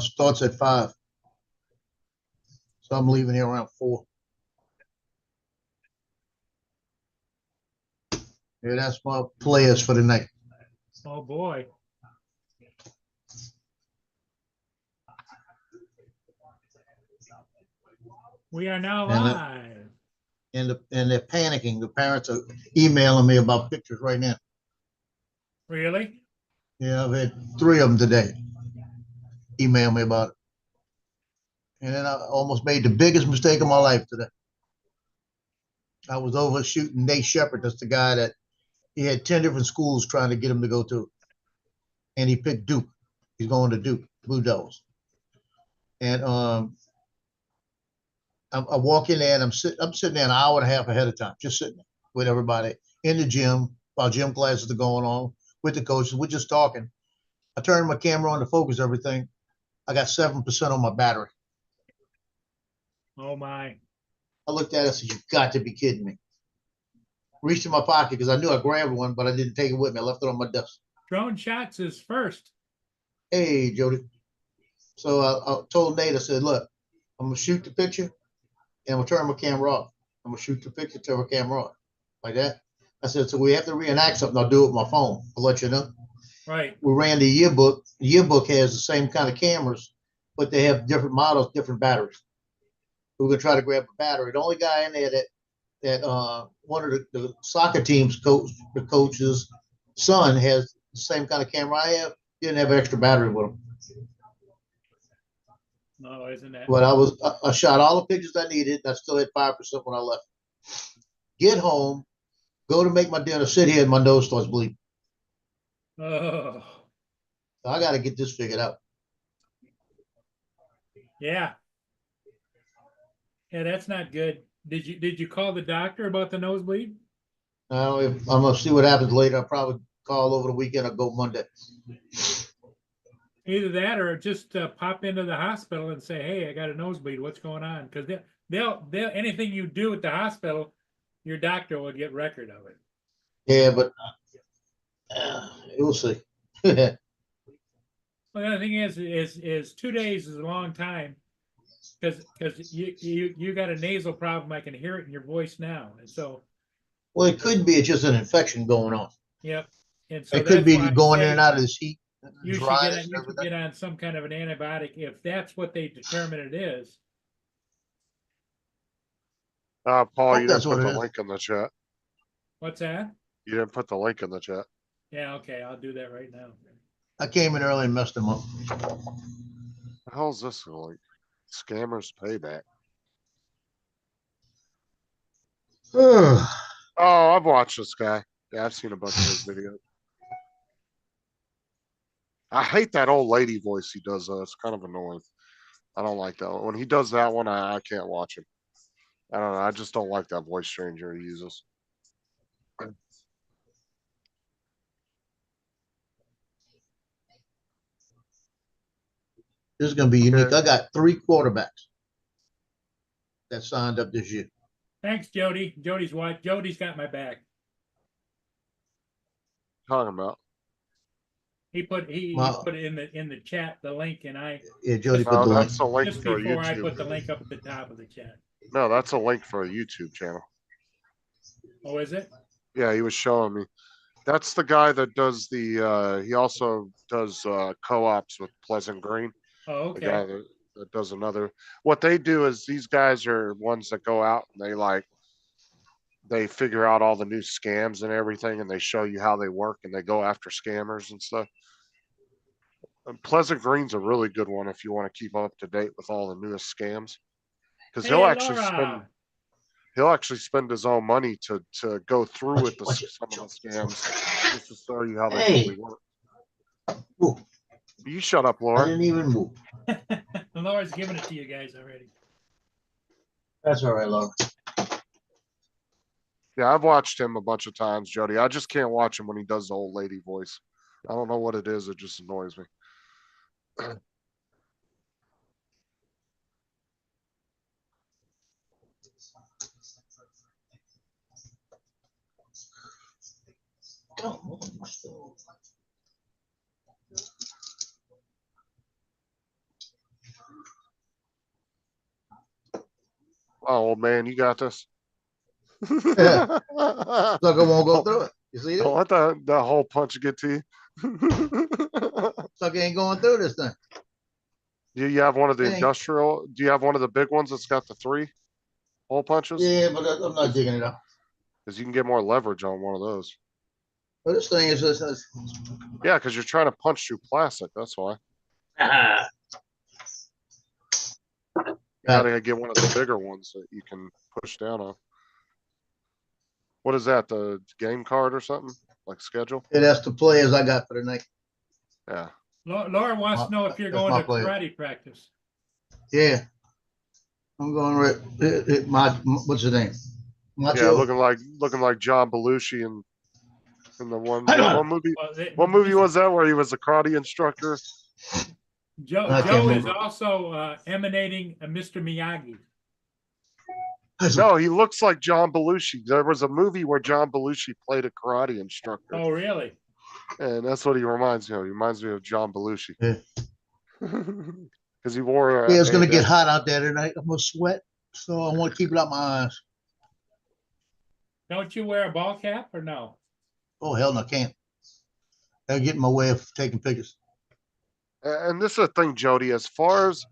starts at 5. So I'm leaving here around 4. Yeah, that's my players for the night. Oh boy. We are now live. And they're panicking. The parents are emailing me about pictures right now. Really? Yeah, I've had 3 of them today. Email me about it. And then I almost made the biggest mistake of my life today. I was overshooting Nate Shepard. That's the guy that he had 10 different schools trying to get him to go to. And he picked Duke. He's going to Duke, Blue Devils. And I walk in there and I'm sitting there an hour and a half ahead of time, just sitting there with everybody in the gym while gym classes are going on with the coaches. We're just talking. I turned my camera on to focus everything. I got 7% on my battery. Oh my. I looked at it and said, "You've got to be kidding me." Reached in my pocket because I knew I grabbed one, but I didn't take it with me. I left it on my desk. Drone shots is first. Hey, Jody. So I told Nate, I said, "Look, I'm going to shoot the picture and I'm going to turn my camera off. I'm going to shoot the picture, turn my camera off." Like that. I said, "So we have to reenact something. I'll do it with my phone. I'll let you know." Right. We ran the yearbook. The yearbook has the same kind of cameras, but they have different models, different batteries. We're going to try to grab a battery. The only guy in there that one of the soccer team's the coach's son has the same kind of camera I have. Didn't have extra battery with him. No, isn't that? But I shot all the pictures I needed. I still had 5% when I left. Get home, go to make my dinner, sit here, and my nose starts bleeding. Oh. So I got to get this figured out. Yeah. Yeah, that's not good. Did you call the doctor about the nosebleed? Now, if I'm gonna see what happens later, I'll probably call over the weekend or go Monday. Either that or just pop into the hospital and say, "Hey, I got a nosebleed. What's going on?" Because they'll anything you do at the hospital, your doctor will get record of it. Yeah, but we'll see. Well, the other thing is 2 days is a long time because you got a nasal problem. I can hear it in your voice now, and so. Well, it could be it's just an infection going on. Yep, and so It could that's why be I going in say and out of this heat, you should dryness, and everything. get on some kind of an antibiotic if that's what they determine it is. Paul, you That's didn't what put it the is. link in the chat. What's that? You didn't put the link in the chat. Yeah, okay, I'll do that right now. I came in early and messed them up. The hell's this link? Scammers payback. Oh, I've watched this guy. Yeah, I've seen a bunch of his videos. I hate that old lady voice he does though. It's kind of annoying. I don't like that one. When he does that one, I can't watch him. I don't know. I just don't like that voice changer he uses. This is going to be unique. Okay. I got 3 quarterbacks that signed up this year. Thanks, Jody. Jody's what? Jody's got my back. Talking about. He put it in the chat, the link, and Jody put No, the link. that's a link just for before I YouTube. put the link up at the top of the chat. No, that's a link for a YouTube channel. Oh, is it? Yeah, he was showing me. That's the guy that does the he also does co-ops with Pleasant Green. Oh, The guy okay. that does another. What they do is these guys are ones that go out and they figure out all the new scams and everything and they show you how they work and they go after scammers and stuff. And Pleasant Green's a really good one if you want to keep up to date with all the newest scams. Because Hey, Laura. he'll actually spend his own money to go through with some of the scams just to show you how they really work. Ooh, You shut up, I Laura. didn't even move. Laura's giving it to you guys already. That's all right, Laura. Yeah, I've watched him a bunch of times, Jody. I just can't watch him when he does the old lady voice. I don't know what it is. It just annoys me. Oh, man, you got this. Yeah. Sucker won't go through it. You see Don't it? let the hole punch get to you. Sucker ain't going through this thing. Do you have one of the It ain't. industrial? Do you have one of the big ones that's got the 3 hole punches? Yeah, but I'm not digging it up. Because you can get more leverage on one of those. But this thing is just. Yeah, because you're trying to punch through plastic. That's why. You gotta get one of the bigger ones that you can push down on. What is that? The game card or something? Like schedule? Yeah, that's the players I got for the night. Yeah. Laura wants to know if you're That's going my to player. karate practice. Yeah. I'm going right. What's his name? Yeah, Macho. looking like John Belushi in the one Hang on. what movie Well, what movie was that where he was a karate instructor? Joe I can't Joe is remember. also emanating a Mr. Miyagi. No, he looks like John Belushi. There was a movie where John Belushi played a karate instructor. Oh, really? And that's what he reminds me of. He reminds me of John Belushi. Yeah. Because he wore a Yeah, it's gonna get bandana. hot out there tonight. I'm gonna sweat, so I want to keep it out my eyes. Don't you wear a ball cap or no? Oh hell, no, I can't. That'll get in my way of taking pictures. And this is the thing, Jody, as far as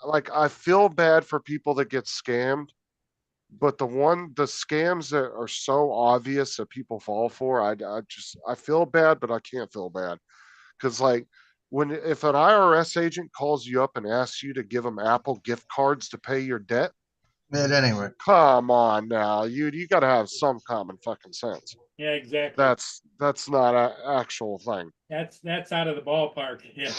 like I feel bad for people that get scammed, but the scams that are so obvious that people fall for, I feel bad, but I can't feel bad. Cause like if an IRS agent calls you up and asks you to give them Apple gift cards to pay your debt, Yeah, that ain't right. come on now, you gotta have some common fucking sense. Yeah, exactly. That's not an actual thing. That's out of the ballpark. Yeah.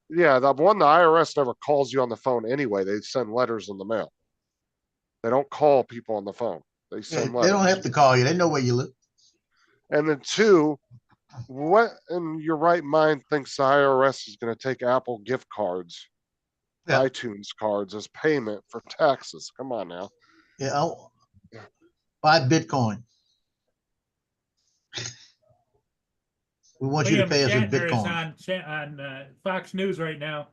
Yeah, the IRS never calls you on the phone anyway. They send letters in the mail. They don't call people on the phone. They Yeah, send they letters. don't have to call you. They know where you live. And then 2, what in your right mind thinks the IRS is going to take Apple gift cards, Yeah. iTunes cards as payment for taxes? Come on now. Yeah, I'll buy Bitcoin. We want you to William pay us in Shatner Bitcoin. is on Fox News right now,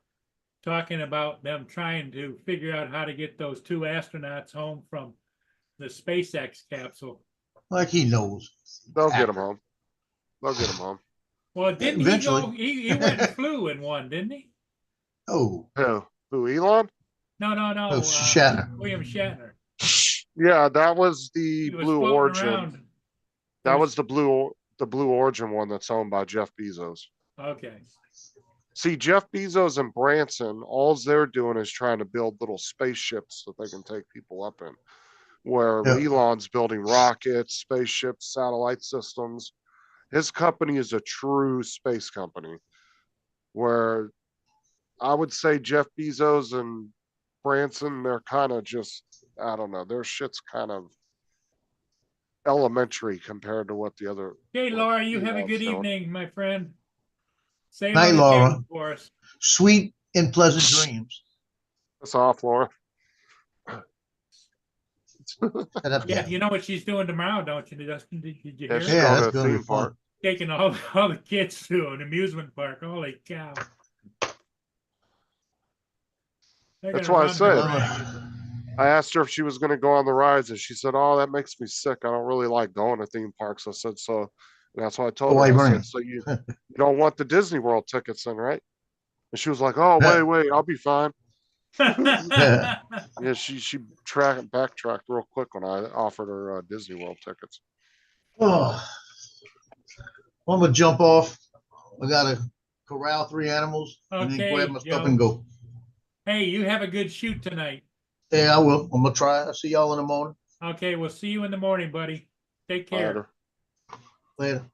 talking about them trying to figure out how to get those 2 astronauts home from the SpaceX capsule. Like he knows. They'll get them home. They'll get them home. Well, didn't Eventually. he go? He went and flew in one, didn't he? Oh, Who, Elon? No. oh, Shatner. William Shatner. Yeah, that was the He was Blue floating Origin. around. That was the Blue Origin one that's owned by Jeff Bezos. Okay. See, Jeff Bezos and Branson, all they're doing is trying to build little spaceships that they can take people up in. Where Yeah. Elon's building rockets, spaceships, satellite systems. His company is a true space company. Where I would say Jeff Bezos and Branson, they're kind of just, I don't know, their shit's kind of elementary compared to what the other. Okay, what Laura, you have a Elon's good doing. evening, my friend. Save Night, on the Laura. table for us. Sweet and pleasant dreams. That's off, Laura. Shut up, Yeah, Jeff. you know what she's doing tomorrow, don't you, Dustin? Did you Yeah, hear? she's it? Yeah, going that's to a gonna be theme fun. park. Taking all the kids to an amusement park. Holy cow! They're That's gonna why I run said. the racket. I asked her if she was going to go on the rides, and she said, "Oh, that makes me sick. I don't really like going to theme parks." I said, "So," and that's why I told Why her. I bring said, it? "So you don't want the Disney World tickets, then, right?" And she was like, "Oh, Yeah. wait, I'll be fine." Yeah. Yeah, she backtracked real quick when I offered her Disney World tickets. Oh, I'm gonna jump off. I gotta corral 3 animals and then Okay, grab my stuff Joe. and go. Hey, you have a good shoot tonight. Yeah, I will. I'm gonna try. I'll see y'all in the morning. Okay, we'll see you in the morning, buddy. Take care. Later. Later.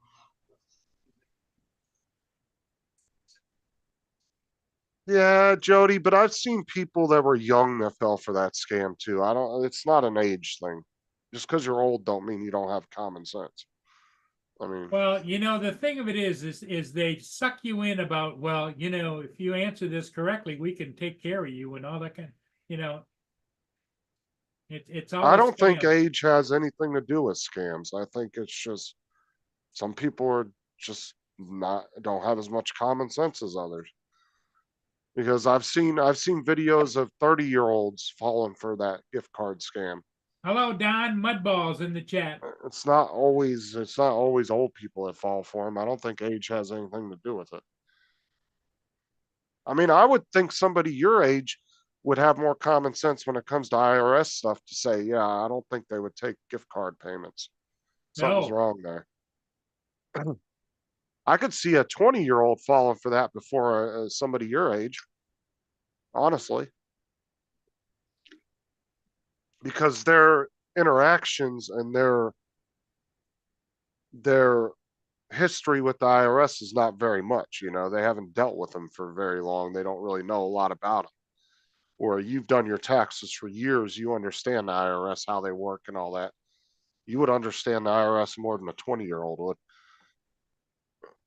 Yeah, Jody, but I've seen people that were young that fell for that scam too. It's not an age thing. Just because you're old don't mean you don't have common sense. I mean, Well, the thing of it is they suck you in about, well, if you answer this correctly, we can take care of you and all that kind. It's all. I don't think age has anything to do with scams. I think it's just some people are just don't have as much common sense as others. Because I've seen videos of 30-year-olds falling for that gift card scam. Hello, Don Mudballs in the chat. It's not always old people that fall for them. I don't think age has anything to do with it. I mean, I would think somebody your age would have more common sense when it comes to IRS stuff to say, yeah, I don't think they would take gift card payments. Something's No. wrong there. I could see a 20-year-old falling for that before somebody your age, honestly, because their interactions and their history with the IRS is not very much. You know, they haven't dealt with them for very long. They don't really know a lot about them. Or you've done your taxes for years, you understand the IRS, how they work and all that. You would understand the IRS more than a 20-year-old would,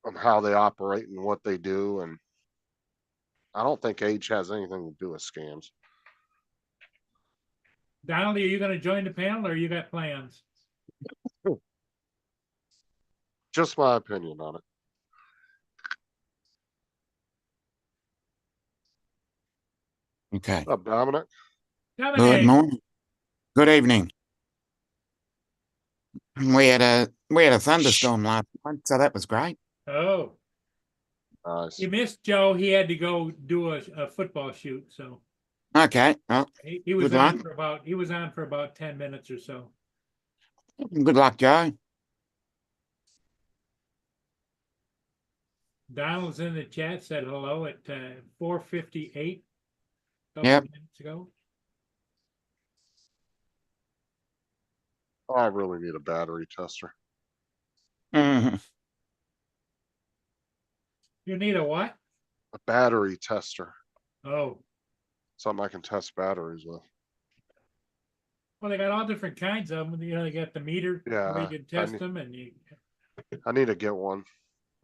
on how they operate and what they do. And I don't think age has anything to do with scams. Donnelly, are you going to join the panel or you got plans? Just my opinion on it. Okay. What's up, Dominic? Good Dominic, morning. Good evening. We had a thunderstorm last night, so that was great. oh, Nice. you missed Joe. He had to go do a football shoot, so Okay. Well, he was Good on luck. for about 10 minutes or so. good luck, Joe. Donald's in the chat, said hello at 4:58 a couple Yep. minutes ago. Oh, I really need a battery tester. Mhm. You need a what? A battery tester. Oh, Something I can test batteries with. well, they got all different kinds of them. You know, they got the meter Yeah, where you can I test need- them, and you. I need to get one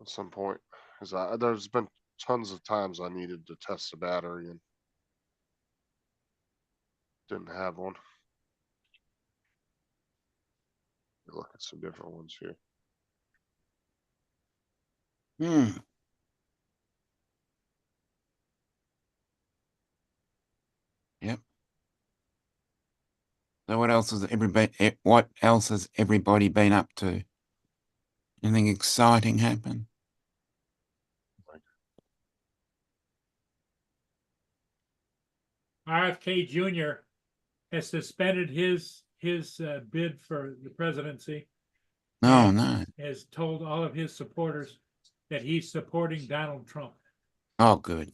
at some point. Because there's been tons of times I needed to test the battery and didn't have one. Look at some different ones here. Hmm. Yep. So what else has everybody been up to? Anything exciting happen? RFK Jr. has suspended his bid for the presidency. Oh, And no. has told all of his supporters that he's supporting Donald Trump. Oh, good.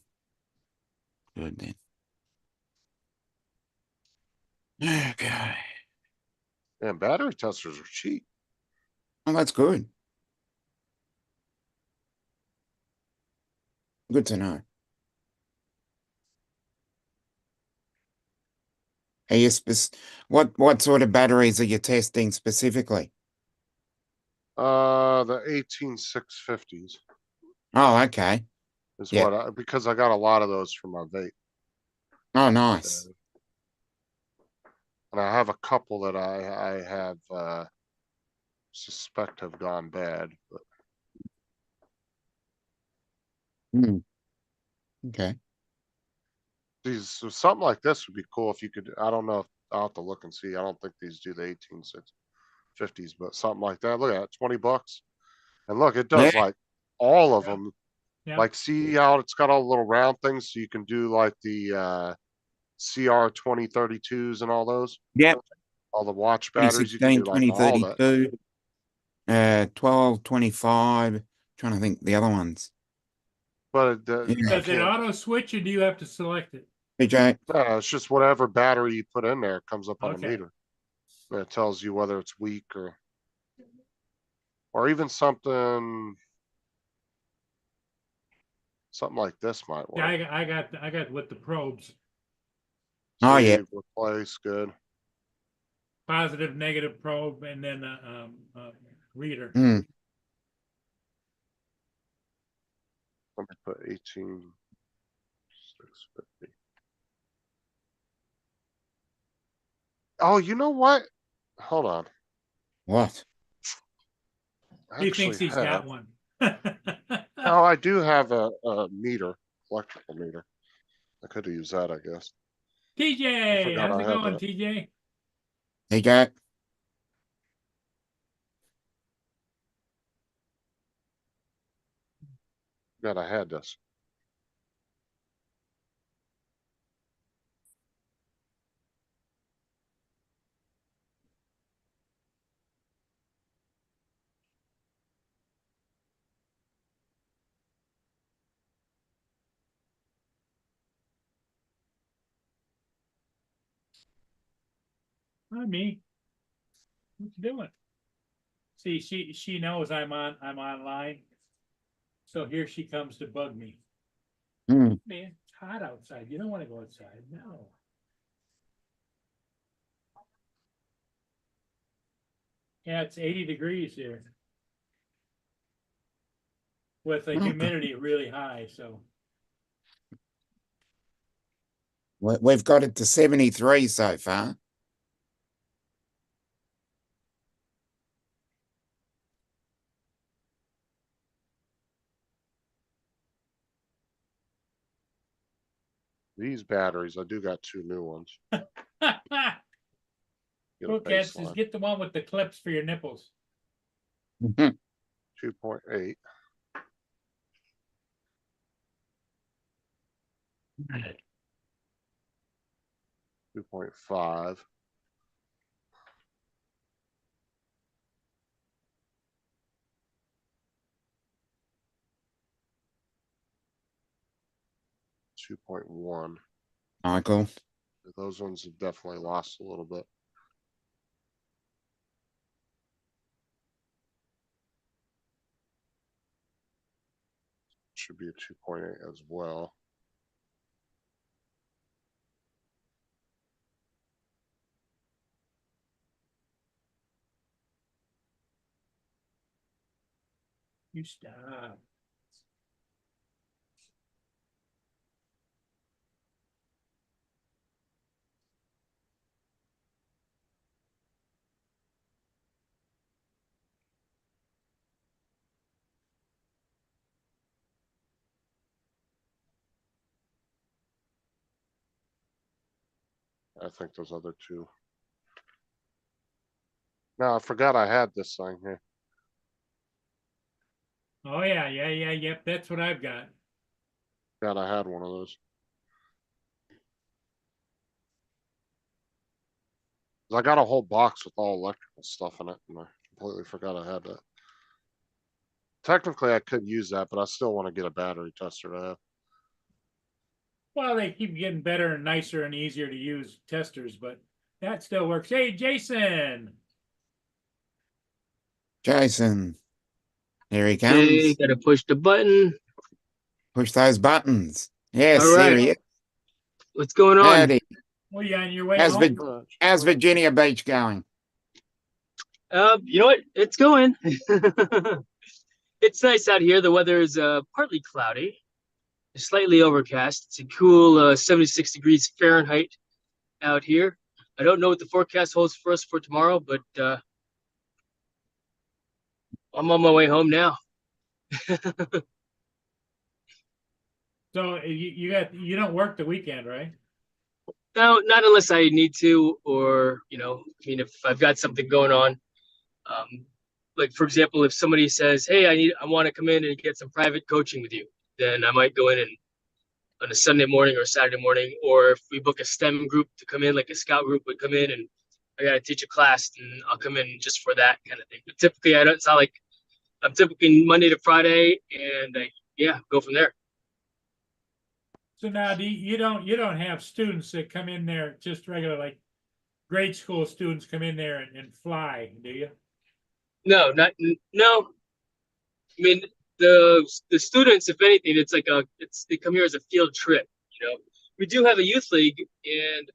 Good then. Okay. And battery testers are cheap. Oh, that's good. Good to know. Are you what sort of batteries are you testing specifically? The 18650s Oh, okay. is Yeah. because I got a lot of those for my vape. Oh, nice. And I have a couple that I have suspect have gone bad. But Hmm. Okay. so something like this would be cool if you could. I don't know if I'll have to look and see. I don't think these do the 18650s, but something like that. Look at that, $20. And look, it does Yeah. like all of Yeah. them. Yeah. Like, see how it's got all the little round things, so you can do like the CR 2032s and all those. Yep. All the watch batteries, you can 2016, do like all that. 2032, 12, 25. Trying to think the other ones. But Yeah. you Does it can't. auto switch or do you have to select it? PJ. No, it's just whatever battery you put in there comes up on the Okay. meter. And it tells you whether it's weak or even something like this might Yeah, work. I got with the probes, Oh, yeah. Save, replace, good. positive, negative probe, and then reader. Hmm. Let me put 18650. Oh, you know what? Hold on. What? I He thinks actually he's got have. one. Oh, I do have a meter, electrical meter. I could have used that, I guess. TJ, forgot how's I it had going, that. TJ? There you go. God, I had this. Hi, me. What you doing? See, she knows I'm online. So here she comes to bug me. Hmm. Man, it's hot outside. You don't want to go outside. No. Yeah, it's 80 degrees here. With the Okay. humidity really high, so We've got it to 73 so far. These batteries, I do got 2 new ones. Get a look at says baseline. get the one with the clips for your nipples. 2.8. 2.5. 2.1. Michael. Those ones have definitely lost a little bit. Should be a 2.8 as well. You stop. I think those other 2. Now I forgot I had this thing here. Oh yeah, yep. That's what I've got. God, I had one of those. I got a whole box with all electrical stuff in it, and I completely forgot I had that. Technically, I could use that, but I still want to get a battery tester to have. Well, they keep getting better and nicer and easier to use testers, but that still works. Hey, Jason. Jason. There he Okay, comes. gotta push the button. Push those buttons. Yes, All there right. he is. What's going on? Howdy. Well, you on your way How's, home? how's Virginia Beach going? You know what? It's going. It's nice out here. The weather is partly cloudy, slightly overcast. It's a cool 76 degrees Fahrenheit out here. I don't know what the forecast holds for us for tomorrow, but I'm on my way home now. So you don't work the weekend, right? No, not unless I need to, or I mean, if I've got something going on. Like for example, if somebody says, "Hey, I want to come in and get some private coaching with you," then I might go in and on a Sunday morning or Saturday morning, or if we book a STEM group to come in, like a scout group would come in and I gotta teach a class, and I'll come in just for that kind of thing. But typically, I don't. It's not like I'm typically Monday to Friday, and go from there. So now you don't have students that come in there just regular like grade school students come in there and fly, do you? No, no. I mean, the students, if anything, it's like they come here as a field trip. We do have a youth league, and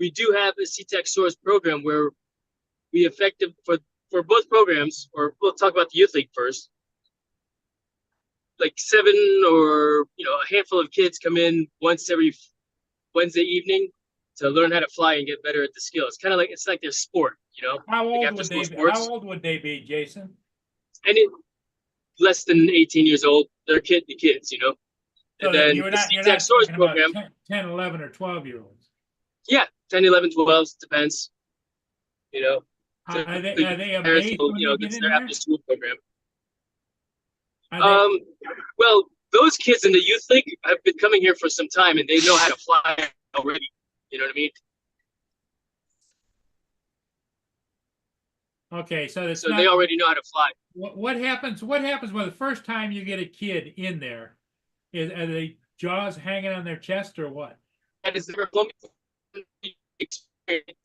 we do have a CTEC Source program where we effective for both programs, or we'll talk about the youth league first. Like 7 or a handful of kids come in once every Wednesday evening to learn how to fly and get better at the skill. It's like their sport, How like old after would school they be? sports. How old would they be, Jason? And less than 18 years old, they're kids. So And that then you're the not, you're CTEC not storage talking about program, 10, 11, or 12-year-olds. yeah, 10, 11, 12, depends, you know. Are So are they, the are they parents amazed will, when you you know, get that's in their there? after school program. Are they, Well, those kids in the youth league have been coming here for some time and they know how to fly already. You know what I mean? okay, so it's So they not, already know how to fly. what happens when the first time you get a kid in there? Are they jaws hanging on their chest or what? That is their experience.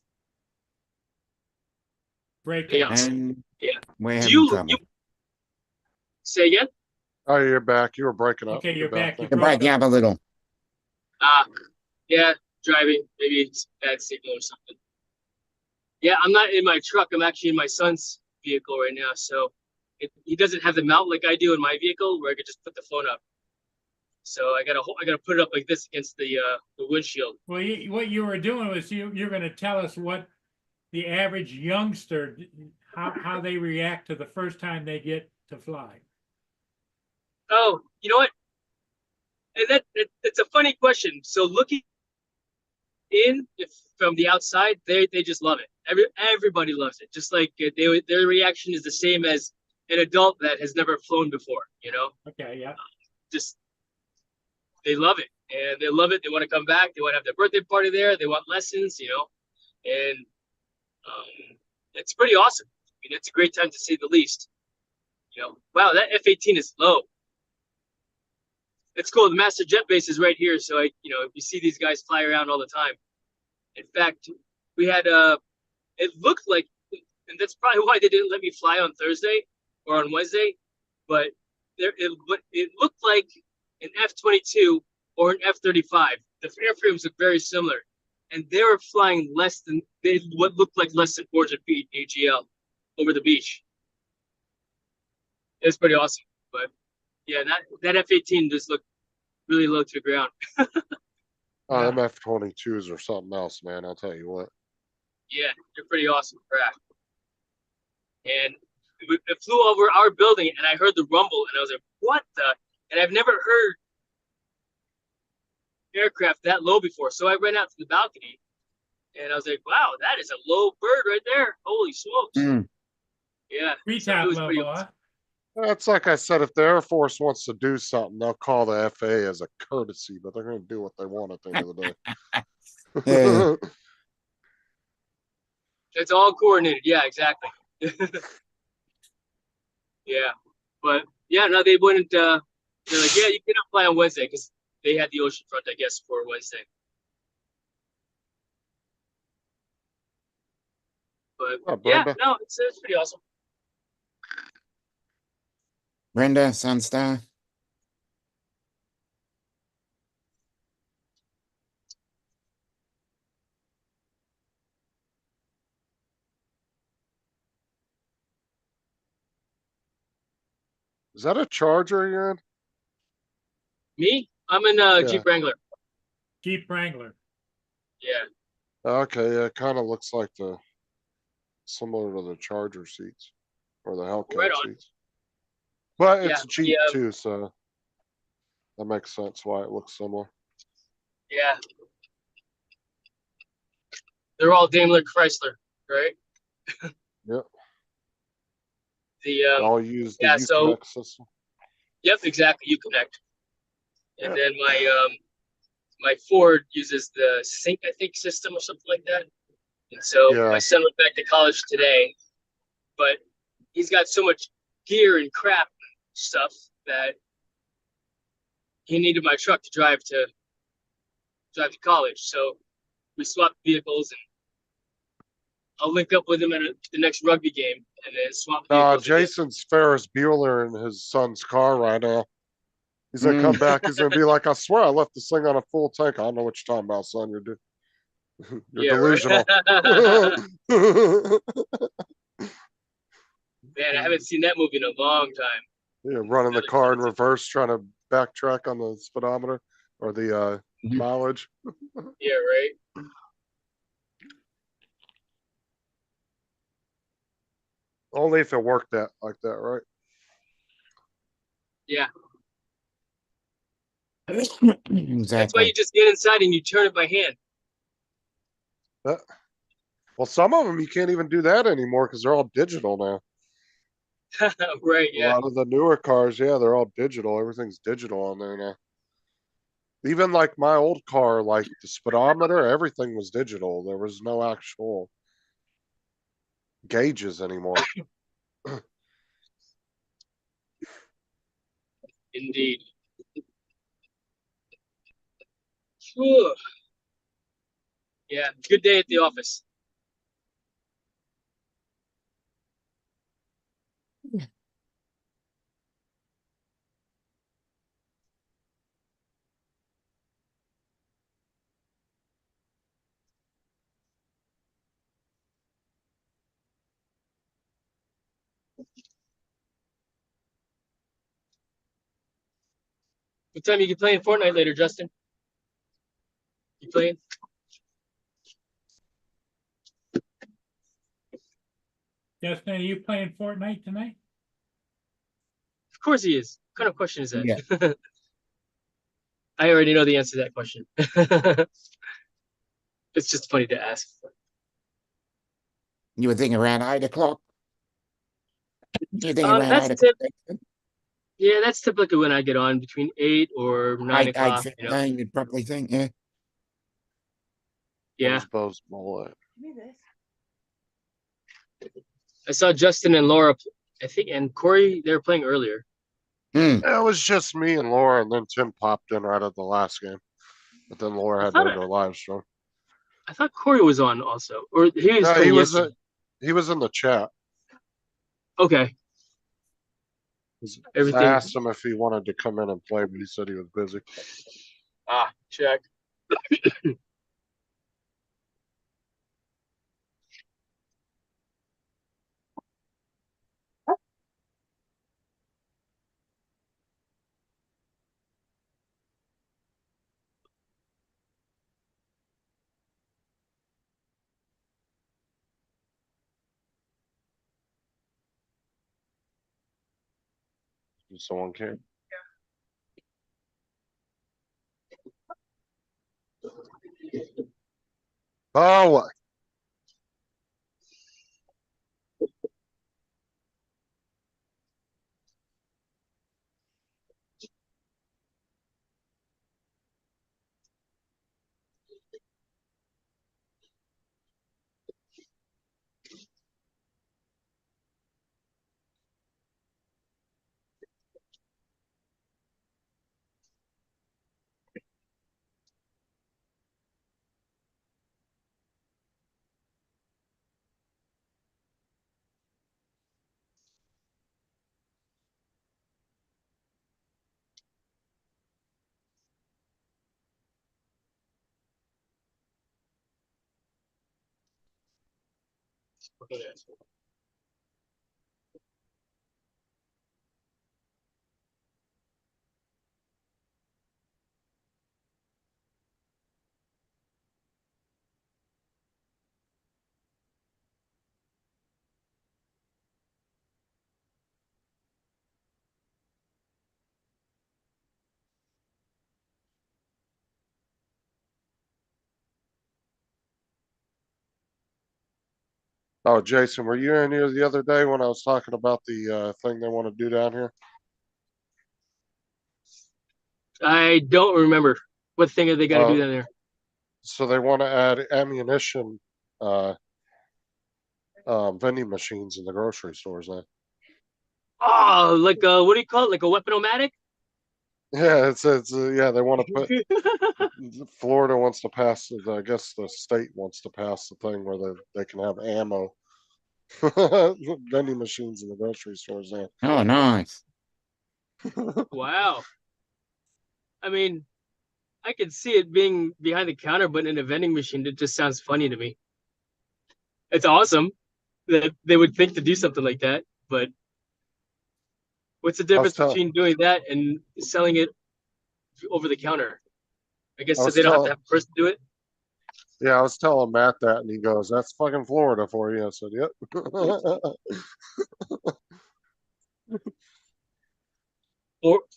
Breaking Yeah. up. And Yeah. we're Do having you trouble. say again? Oh, you're back. You were breaking up. Okay, you're back. You You're broke breaking up. up a little. Yeah, driving. Maybe it's bad signal or something. Yeah, I'm not in my truck. I'm actually in my son's vehicle right now. So he doesn't have the mount like I do in my vehicle, where I could just put the phone up. So I gotta put it up like this against the windshield. Well, what you were doing was you're going to tell us what the average youngster, how they react to the first time they get to fly. Oh, you know what? And it's a funny question. So looking in, if from the outside, they just love it. Everybody loves it. Just like their reaction is the same as an adult that has never flown before. You know, Okay, yeah. just they love it and they love it. They want to come back. They want to have their birthday party there. They want lessons. You know, and it's pretty awesome. I mean, it's a great time to say the least. You know, wow, that F-18 is low. It's cool. The master jet base is right here, so you see these guys fly around all the time. In fact, we had it looked like, and that's probably why they didn't let me fly on Thursday or on Wednesday, but it looked like an F-22 or an F-35. The airframes look very similar, and they were flying what looked like less than 400 feet AGL over the beach. It's pretty awesome, but yeah, that F-18 just looked really low to the ground. Oh, them Yeah. F-22s or something else, man. I'll tell you what. Yeah, they're pretty awesome craft. And it flew over our building, and I heard the rumble, and I was like, "What the?" And I've never heard aircraft that low before. So I ran out to the balcony, and I was like, "Wow, that is a low bird right there! Holy smokes!" Mm. Yeah, so it Treetop was pretty level, awesome. huh? It's like I said, if the Air Force wants to do something, they'll call the FAA as a courtesy, but they're going to do what they want at the end of the Yeah. day. It's all coordinated. Yeah, exactly. Yeah, but yeah, no, they wouldn't. They're like, "Yeah, you cannot fly on Wednesday," because they had the ocean front, I guess, for Wednesday. But Oh, yeah, Brenda. no, it's pretty awesome. Brenda, Sunstar. Is that a Charger you're in? Me, I'm in Yeah. Jeep Wrangler. Jeep Wrangler. Yeah, Okay, yeah, it kind of looks like similar to the Charger seats or the Hellcat right on. seats. But Yeah, it's Jeep too, so that makes sense why it looks similar. yeah. They're all Daimler Chrysler, right? Yep. The They all use the yeah, so Uconnect system. yep, exactly. You connect, and then my Ford uses the Sync, I think, system or something like that. And so Yeah. my son went back to college today, but he's got so much gear and crap stuff that he needed my truck to drive to college. So we swapped vehicles, and I'll link up with him at the next rugby game, and then swap vehicles. again. Jason's Ferris Bueller in his son's car right now. He's gonna come back. He's gonna be like, "I swear I left this thing on a full tank." I don't know what you're talking about, son. You're Yeah, delusional. right. Man, I haven't seen that movie in a long time. Yeah, running the car in reverse, trying to backtrack on the speedometer or the mileage. Yeah, right. Only if it worked like that, right? Yeah. That's why Exactly. you just get inside and you turn it by hand. Well, some of them you can't even do that anymore because they're all digital now. Right, A yeah. lot of the newer cars, yeah, they're all digital. Everything's digital on there now. Even like my old car, like the speedometer, everything was digital. There was no actual gauges anymore. Indeed. Whew. Yeah, good day at the office. What time you playing Fortnite later, Justin? You playing? Justin, are you playing Fortnite tonight? Of course he is. What kind of question is that? Yeah. I already know the answer to that question. It's just funny to ask. You would think around 8 o'clock. You think around That's 8 o'clock. yeah, that's typically when I get on between 8 or 9 8, o'clock. You know, 8:15, you'd probably think, yeah. yeah. Where's Bo's bullet? I saw Justin and Laura, I think, and Corey. They were playing earlier. Mm. It was just me and Laura, and then Tim popped in right at the last game. But then Laura I had to thought end her live stream. I thought Corey was on also, or he was No, playing yesterday. he was in the chat. Okay, 'Cause I everything. asked him if he wanted to come in and play, but he said he was busy. Check. If someone came. Oh, what? Oh, Jason, were you in here the other day when I was talking about the thing they want to do down here? I don't remember what thing are they gonna do down there. So they want to add ammunition vending machines in the grocery stores now. Oh, like what do you call it? Like a weapon-o-matic? Yeah, it's yeah, they want to put Florida wants to pass I guess the state wants to pass the thing where they can have ammo vending machines in the grocery stores now. Oh, nice. Wow. I mean, I could see it being behind the counter, but in a vending machine, it just sounds funny to me. It's awesome that they would think to do something like that, but what's the difference between doing that and selling it over the counter? I guess so they don't have to have a person do it. Yeah, I was telling Matt that, and he goes, "That's fucking Florida for you." I said, "Yep."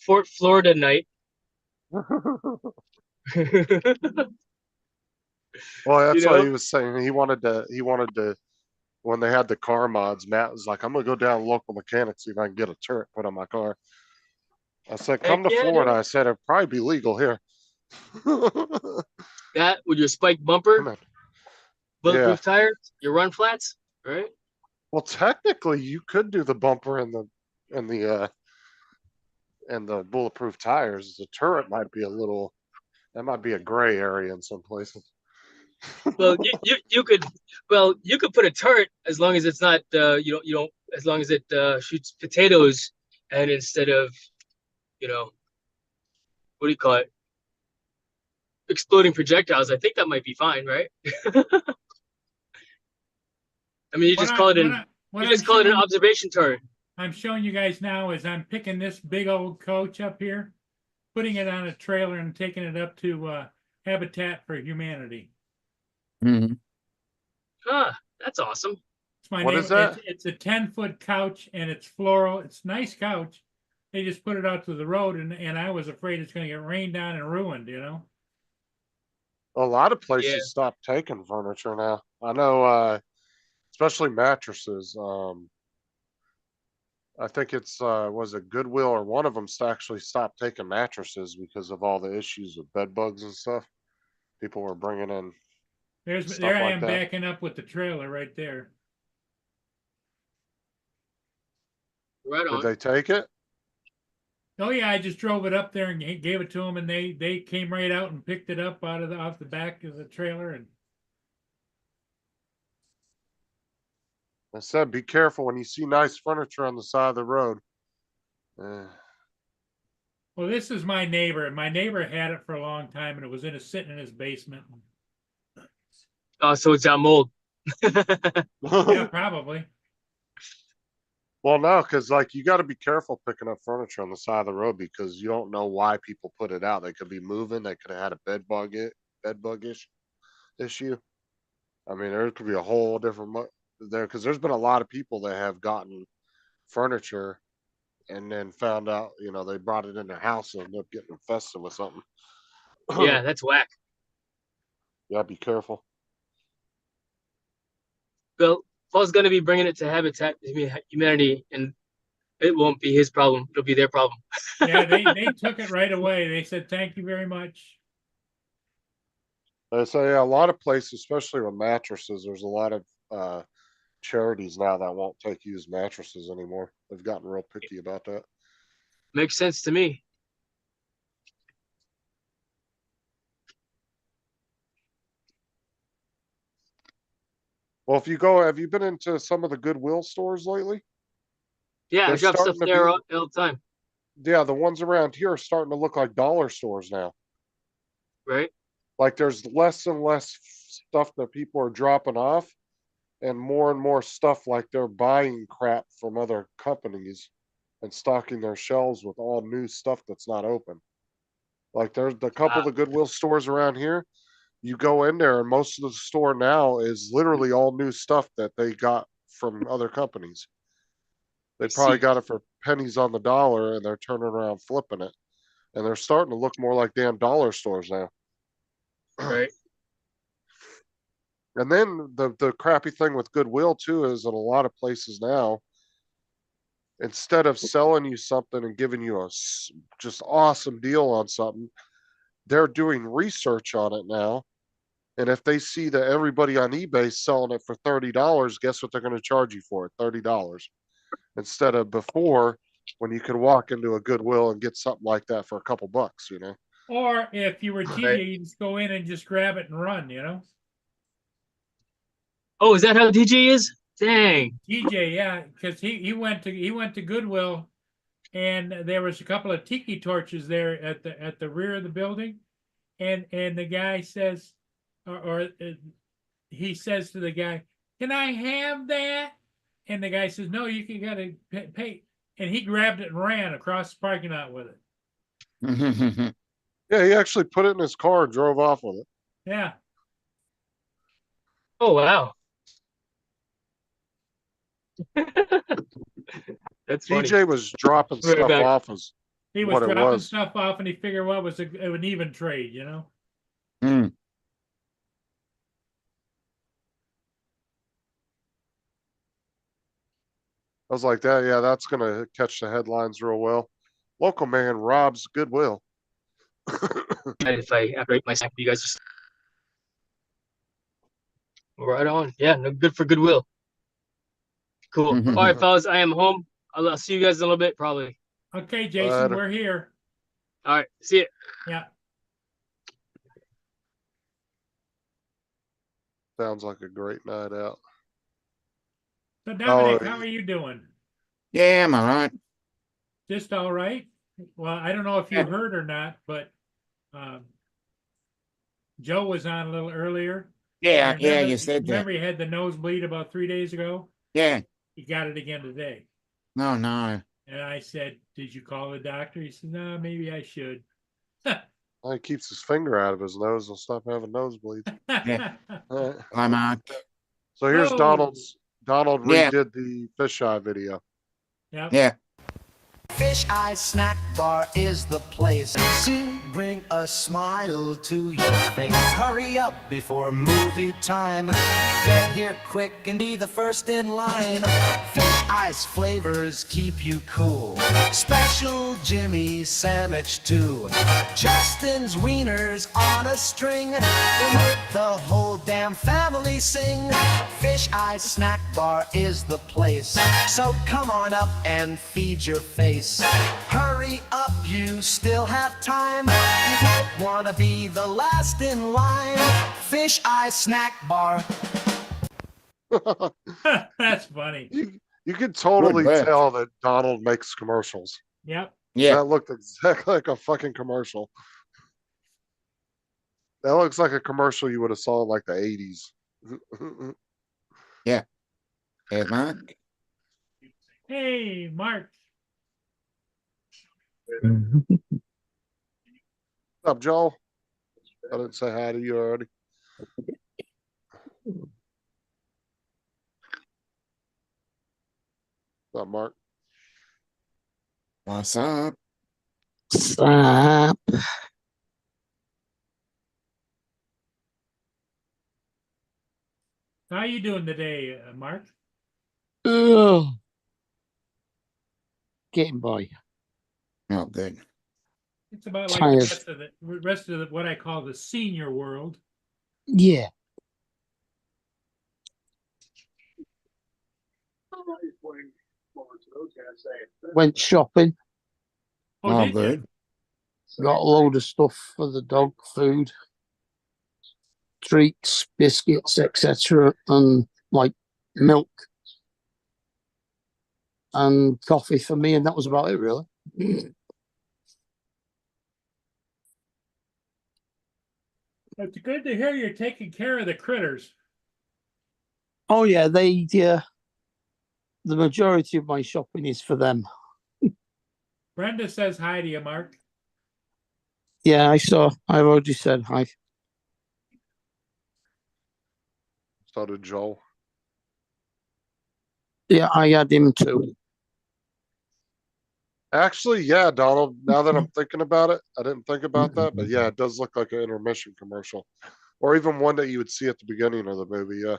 Fort Florida night. Well, You that's why he know? was saying he wanted to, when they had the car mods, Matt was like, I'm gonna go down to local mechanics, see if I can get a turret put on my car. I said, Heck come to yeah, Florida. dude. I said, it'd probably be legal here. That with your spike bumper, Come on. Yeah. bulletproof tires, your run flats, right? Well, technically you could do the bumper and the bulletproof tires. The turret might be that might be a gray area in some places. Well, you could put a turret as long as it's not you don't as long as it shoots potatoes and instead of you know what do you call it exploding projectiles. I think that might be fine, right? I mean, What I what I you what I'm just call it an showing observation turret. I'm showing you guys now is I'm picking this big old coach up here, putting it on a trailer and taking it up to Habitat for Humanity. Mhm. Ah, that's awesome. It's my What is neighbor. that? It's a 10-foot couch and it's floral. It's a nice couch. They just put it out to the road and I was afraid it's going to get rained on and ruined, you know. A lot of Yeah. places stop taking furniture now. I know, especially mattresses. I think it's was it Goodwill or one of them actually stopped taking mattresses because of all the issues with bed bugs and stuff. People were bringing in There stuff I like am that. backing up with the trailer right there. Right Did on. they take it? Oh yeah, I just drove it up there and gave it to them, and they came right out and picked it up off the back of the trailer. And I said, be careful when you see nice furniture on the side of the road. Eh, well, this is my neighbor, and my neighbor had it for a long time, and it was sitting in his basement. Oh, so it's got mold. Yeah, probably. Well, no, because like you got to be careful picking up furniture on the side of the road because you don't know why people put it out. They could be moving. They could have had a bed bug issue. I mean, there could be a whole different there because there's been a lot of people that have gotten furniture and then found out, they brought it in their house and ended up getting infested with something. Yeah, that's whack. Yeah, be careful. Well, Paul's gonna be bringing it to Habitat Humanity, and it won't be his problem. It'll be their problem. Yeah, they took it right away. They said thank you very much. I say, yeah, a lot of places, especially with mattresses, there's a lot of charities now that won't take used mattresses anymore. They've gotten real picky about that. Makes sense to me. Well, have you been into some of the Goodwill stores lately? Yeah, I They're drop stuff starting to there be, all the time, yeah, the ones around here are starting to look like dollar stores now. right? Like there's less and less stuff that people are dropping off and more stuff like they're buying crap from other companies and stocking their shelves with all new stuff that's not open. Like there's the couple of the Goodwill stores around here. You go in there and most of the store now is literally all new stuff that they got from other companies. They I probably see. got it for pennies on the dollar and they're turning around flipping it. And they're starting to look more like damn dollar stores now. Right. And then the crappy thing with Goodwill too is in a lot of places now, instead of selling you something and giving you a just awesome deal on something, they're doing research on it now. And if they see that everybody on eBay is selling it for $30, guess what they're going to charge you for it? $30. Instead of before when you could walk into a Goodwill and get something like that for a couple bucks, Or if you were Right. TJ, you just go in and just grab it and run, you know. Oh, is that how DJ is? Dang. TJ, yeah, because he went to Goodwill, and there was a couple of tiki torches there at the rear of the building, and the guy says, or he says to the guy, "Can I have that?" And the guy says, "No, you gotta pay." And he grabbed it and ran across the parking lot with it. Yeah, he actually put it in his car and drove off with it. Yeah, Oh wow. That's funny. TJ was dropping Right stuff back. off as He was what it dropping was. stuff off, and he figured what was an even trade, you know. Mm. I was like, that, yeah, that's gonna catch the headlines real well. Local man robs Goodwill. If I after I eat my snack, you guys just right on. Yeah, no, good for goodwill. Cool. All right, fellas, I am home. I'll see you guys in a little bit, probably. Okay, Jason, we're here. All right, see you. Yeah. Sounds like a great night out. So Dominic, Oh, how are you doing? Yeah, I'm all right. Just all right. Well, I don't know if you Yeah. heard or not, but Joe was on a little earlier. Yeah, yeah, Remember- you said that. Remember he had the nosebleed about 3 days ago? Yeah. He got it again today. No, no. And I said, "Did you call the doctor?" He said, "No, maybe I should." well, he keeps his finger out of his nose. He'll stop having nosebleeds. Yeah. Uh, Hi, Mark. So here's Whoa. Donald Yeah. redid the fisheye video. Yep. Yeah. Fish Eye Snack Bar is the place to bring a smile to your face. Hurry up before movie time. Get here quick and be the first in line. Fish Eye's flavors keep you cool. Special Jimmy sandwich too. Justin's wieners on a string. They make the whole damn family sing. Fish Eye Snack Bar is the place. So come on up and feed your face. Hurry up, you still have time. You don't wanna be the last in line. Fish Eye Snack Bar. That's funny. You can totally Good work. tell that Donald makes commercials. Yep. Yeah. That looked exactly like a fucking commercial. That looks like a commercial you would have saw in like the 80s. Yeah, Mark. Hey, Mark. What's up, Joel? I didn't say hi to you already. What's up, Mark? What's up? Stop. How you doing today, Mark? Ugh. Getting by. Oh, good. It's about like Tired. the rest of what I call the senior world. Yeah. Went shopping. Oh, Oh, did you? good. Got a load of stuff for the dog, food, treats, biscuits, etc., and like milk and coffee for me, and that was about it, really. It's good to hear you're taking care of the critters. Oh yeah, the majority of my shopping is for them. Brenda says hi to you, Mark. Yeah, I've already said hi. So did Joel. Yeah, I had him too. Actually, yeah, Donald, now that I'm thinking about it, I didn't think about that, but yeah, it does look like an intermission commercial. Or even one that you would see at the beginning of the movie, yeah.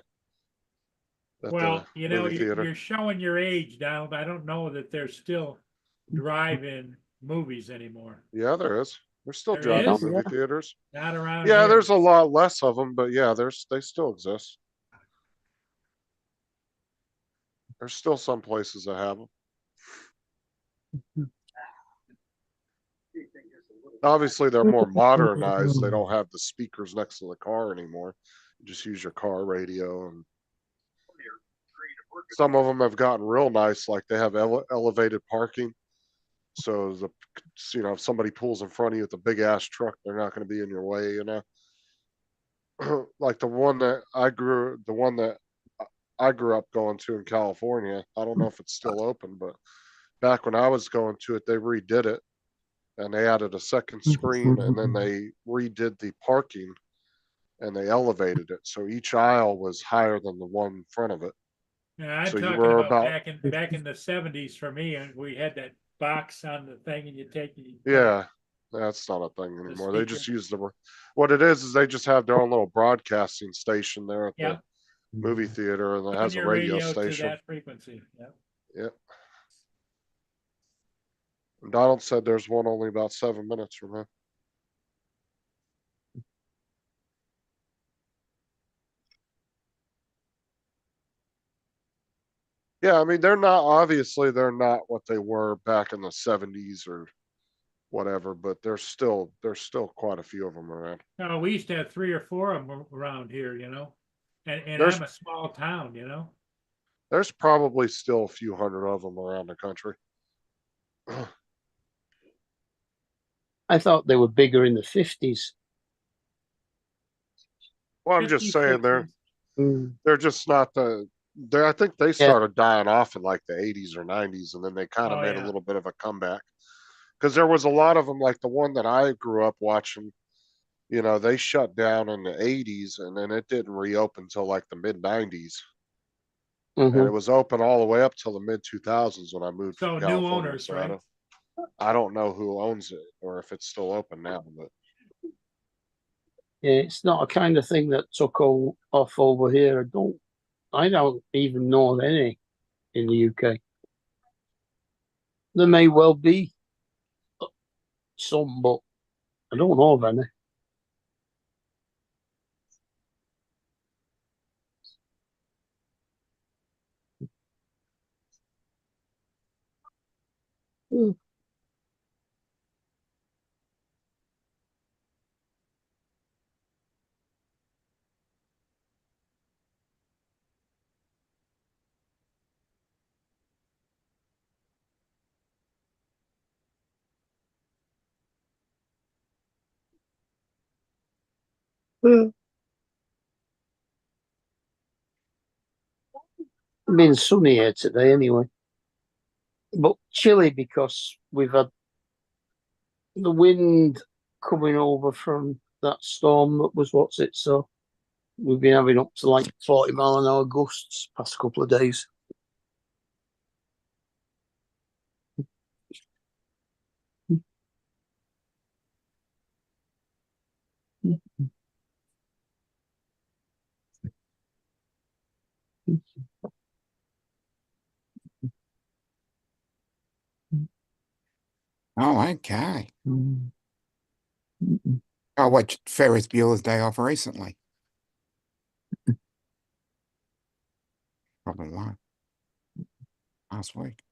At Well, the you know, movie theater. you're showing your age, Donald. I don't know that there's still drive-in movies anymore. Yeah, there is. There's still There drive-in is? movie theaters. Not around Yeah, here. there's a lot less of them, but yeah, they still exist. There's still some places that have them. Obviously, they're more modernized. They don't have the speakers next to the car anymore. You just use your car radio, and some of them have gotten real nice. Like they have elevated parking, so if somebody pulls in front of you with a big ass truck, they're not going to be in your way. You know, like the one that I grew up going to in California. I don't know if it's still open, but back when I was going to it, they redid it. And they added a second screen, and then they redid the parking, and they elevated it. So each aisle was higher than the one in front of it. Yeah, I'm So you talking were about about- back in the 70s for me, and we had that box on the thing and you take it. Yeah, that's not a thing anymore. They just speaker. use what it is they just have their own little broadcasting station there at Yeah. the movie theater, and it Tune has a your radio to station. that frequency. Yeah. Yep. Donald said there's one only about 7 minutes from him. Yeah, I mean, obviously they're not what they were back in the 70s or whatever, but there's still quite a few of them around. No, we used to have 3 or 4 of them around here, and There's- I'm a small town. There's probably still a few hundred of them around the country. I thought they were bigger in the 50s. Well, I'm just 50s, saying 60s. they're just not I think they started dying off in like the 80s or 90s, and then they kind of Oh, made yeah. a little bit of a comeback. Because there was a lot of them, like the one that I grew up watching, they shut down in the 80s, and then it didn't reopen till like the mid 90s. And it was open all the way up till the mid 2000s when I moved So from new California. owners, So right? I don't know who owns it or if it's still open now, but Yeah, it's not a kind of thing that took off over here. I don't even know of any in the UK. There may well be some, but I don't know of any. It's been sunny here today anyway, but chilly because we've had the wind coming over from that storm that was so we've been having up to like 40-mile-an-hour gusts past couple of days. Oh, okay. I watched Ferris Bueller's Day Off recently. Probably last week.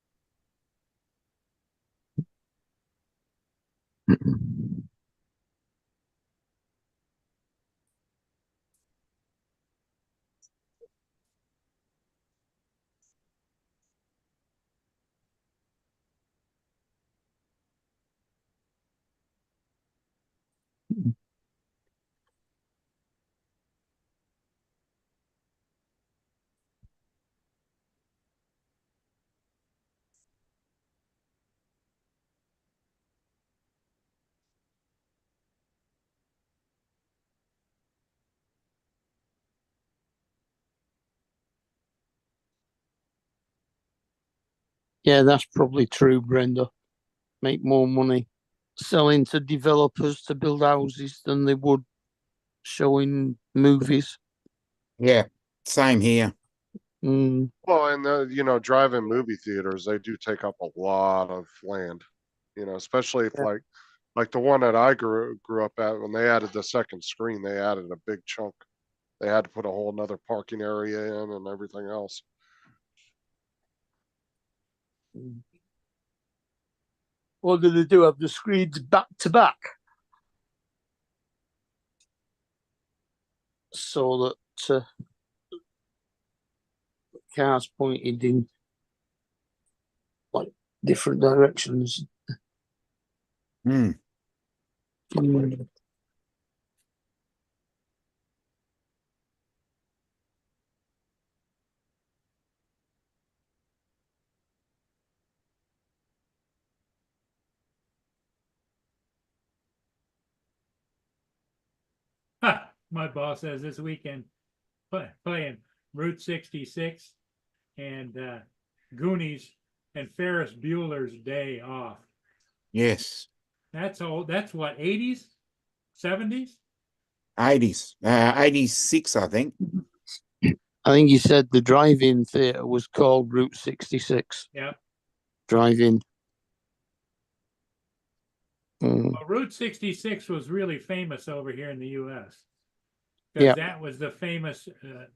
Yeah, that's probably true, Brenda. Make more money selling to developers to build houses than they would showing movies. Yeah, same here. Mm. well, and drive-in movie theaters, they do take up a lot of land. Especially if like the one that I grew up at, when they added the second screen, they added a big chunk. They had to put a whole nother parking area in and everything else. What do they do? Have the screens back to back so that cars pointed in like different directions. Hmm. Mm. My boss says this weekend playing Route 66 and Goonies and Ferris Bueller's Day Off. Yes. That's old. That's what, 80s, 70s? 80s. 86, I think. I think he said the drive-in theatre was called Route 66. Yeah. Drive-in. Well, Route 66 was really famous over here in the U.S. Yeah. because that was the famous Well,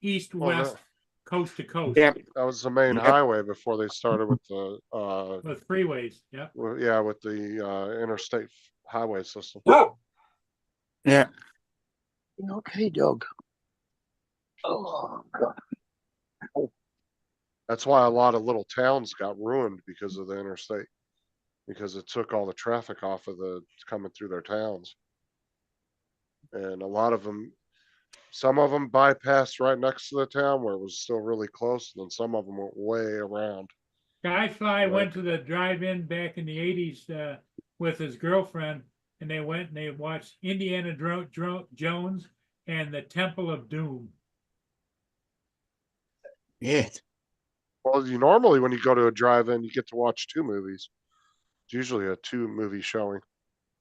east-west, coast-to-coast Yep. that was the main Yep. highway before they started with the, with freeways. Yep. yeah, with the interstate highway system. Yeah. Okay, dog. Oh, God. That's why a lot of little towns got ruined because of the interstate, because it took all the traffic off of the coming through their towns. And a lot of them, some of them bypassed right next to the town where it was still really close, and then some of them went way around. Guy Fly Right. went to the drive-in back in the 80s with his girlfriend, and they went and they watched Indiana Jones and the Temple of Doom. Yeah. Well, you normally, when you go to a drive-in, you get to watch two movies. It's usually a two-movie showing.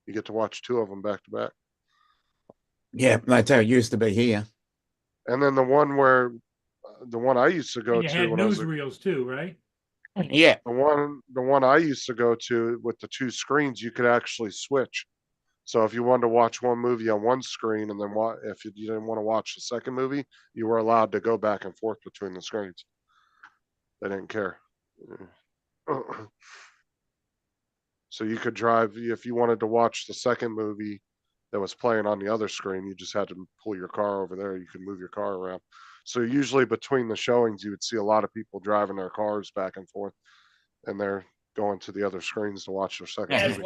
You get to watch two of them back to back. Yeah. That's how it used to be here. And then the one where, the one I used to go And you to had when I was a newsreels too, right? Yeah. the one I used to go to with the two screens, you could actually switch. So if you wanted to watch one movie on one screen and then if you didn't want to watch the second movie, you were allowed to go back and forth between the screens. They didn't care. So you could drive, if you wanted to watch the second movie that was playing on the other screen, you just had to pull your car over there. You could move your car around. So usually between the showings, you would see a lot of people driving their cars back and forth, and they're going to the other screens to watch their second That's movie.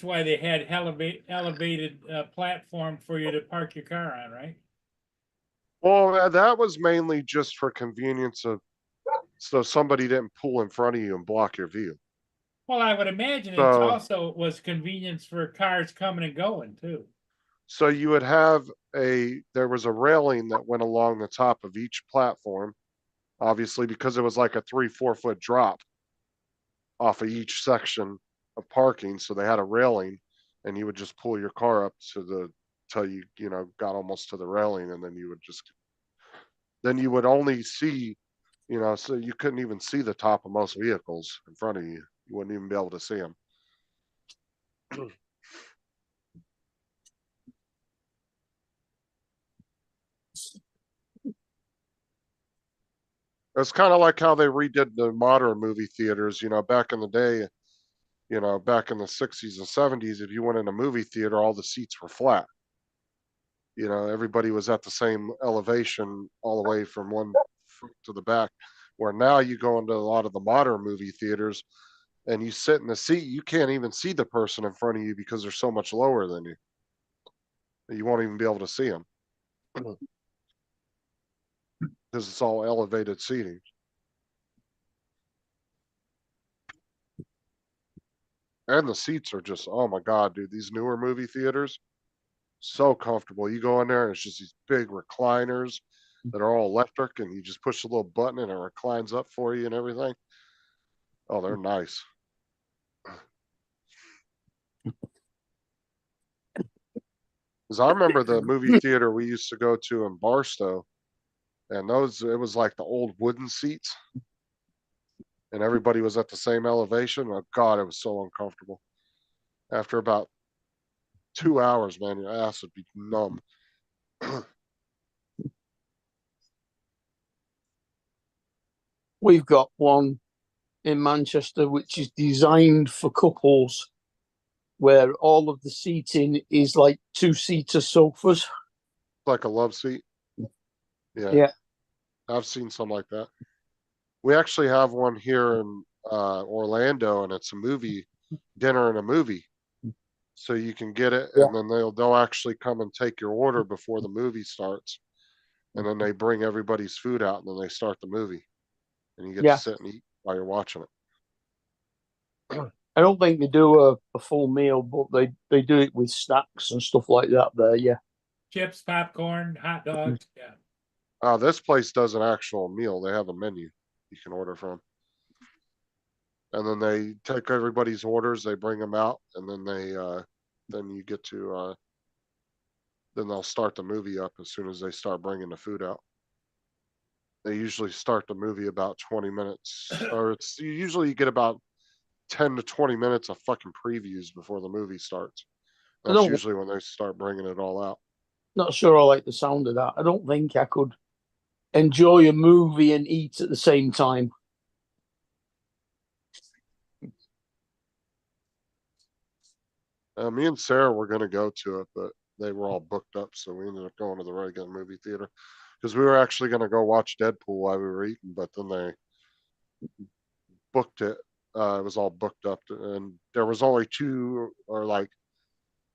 why they had elevated platform for you to park your car on, right? Well, that was mainly just for convenience of, so somebody didn't pull in front of you and block your view. Well, I would imagine it So- also was convenience for cars coming and going too. So you would have there was a railing that went along the top of each platform, obviously because it was like a 3-4 foot drop off of each section of parking. So they had a railing, and you would just pull your car up to till you got almost to the railing, and then you would only see, so you couldn't even see the top of most vehicles in front of you. You wouldn't even be able to see them. It's kind of like how they redid the modern movie theaters, back in the day, back in the 60s and 70s, if you went in a movie theater, all the seats were flat. Everybody was at the same elevation all the way from one foot to the back. Where now you go into a lot of the modern movie theaters and you sit in the seat, you can't even see the person in front of you because they're so much lower than you. You won't even be able to see them. Because it's all elevated seating. And the seats are just, oh my God, dude, these newer movie theaters, so comfortable. You go in there and it's just these big recliners that are all electric, and you just push the little button and it reclines up for you and everything. Oh, they're nice. Because I remember the movie theater we used to go to in Barstow, and it was like the old wooden seats, and everybody was at the same elevation. Oh God, it was so uncomfortable. After about 2 hours, man, your ass would be numb. We've got one in Manchester which is designed for couples, where all of the seating is like two-seater sofas. Like a love seat. Yeah. Yeah. I've seen some like that. We actually have one here in Orlando, and it's a movie dinner and a movie. So you can get it, Yeah. and then they'll actually come and take your order before the movie starts. And then they bring everybody's food out, and then they start the movie. And you get Yeah. to sit and eat while you're watching it. I don't think they do a full meal, but they do it with snacks and stuff like that there, yeah. Chips, popcorn, hot dogs. Yeah. This place does an actual meal. They have a menu you can order from. And then they take everybody's orders, they bring them out, and then then you get to, then they'll start the movie up as soon as they start bringing the food out. They usually start the movie about 20 minutes, or usually you get about 10 to 20 minutes of fucking previews before the movie starts. I That's don't- usually when they start bringing it all out. Not sure I like the sound of that. I don't think I could enjoy a movie and eat at the same time. Me and Sarah were gonna go to it, but they were all booked up, so we ended up going to the regular movie theater. Because we were actually gonna go watch Deadpool while we were eating, but then they booked it. It was all booked up, and there was only two, or like,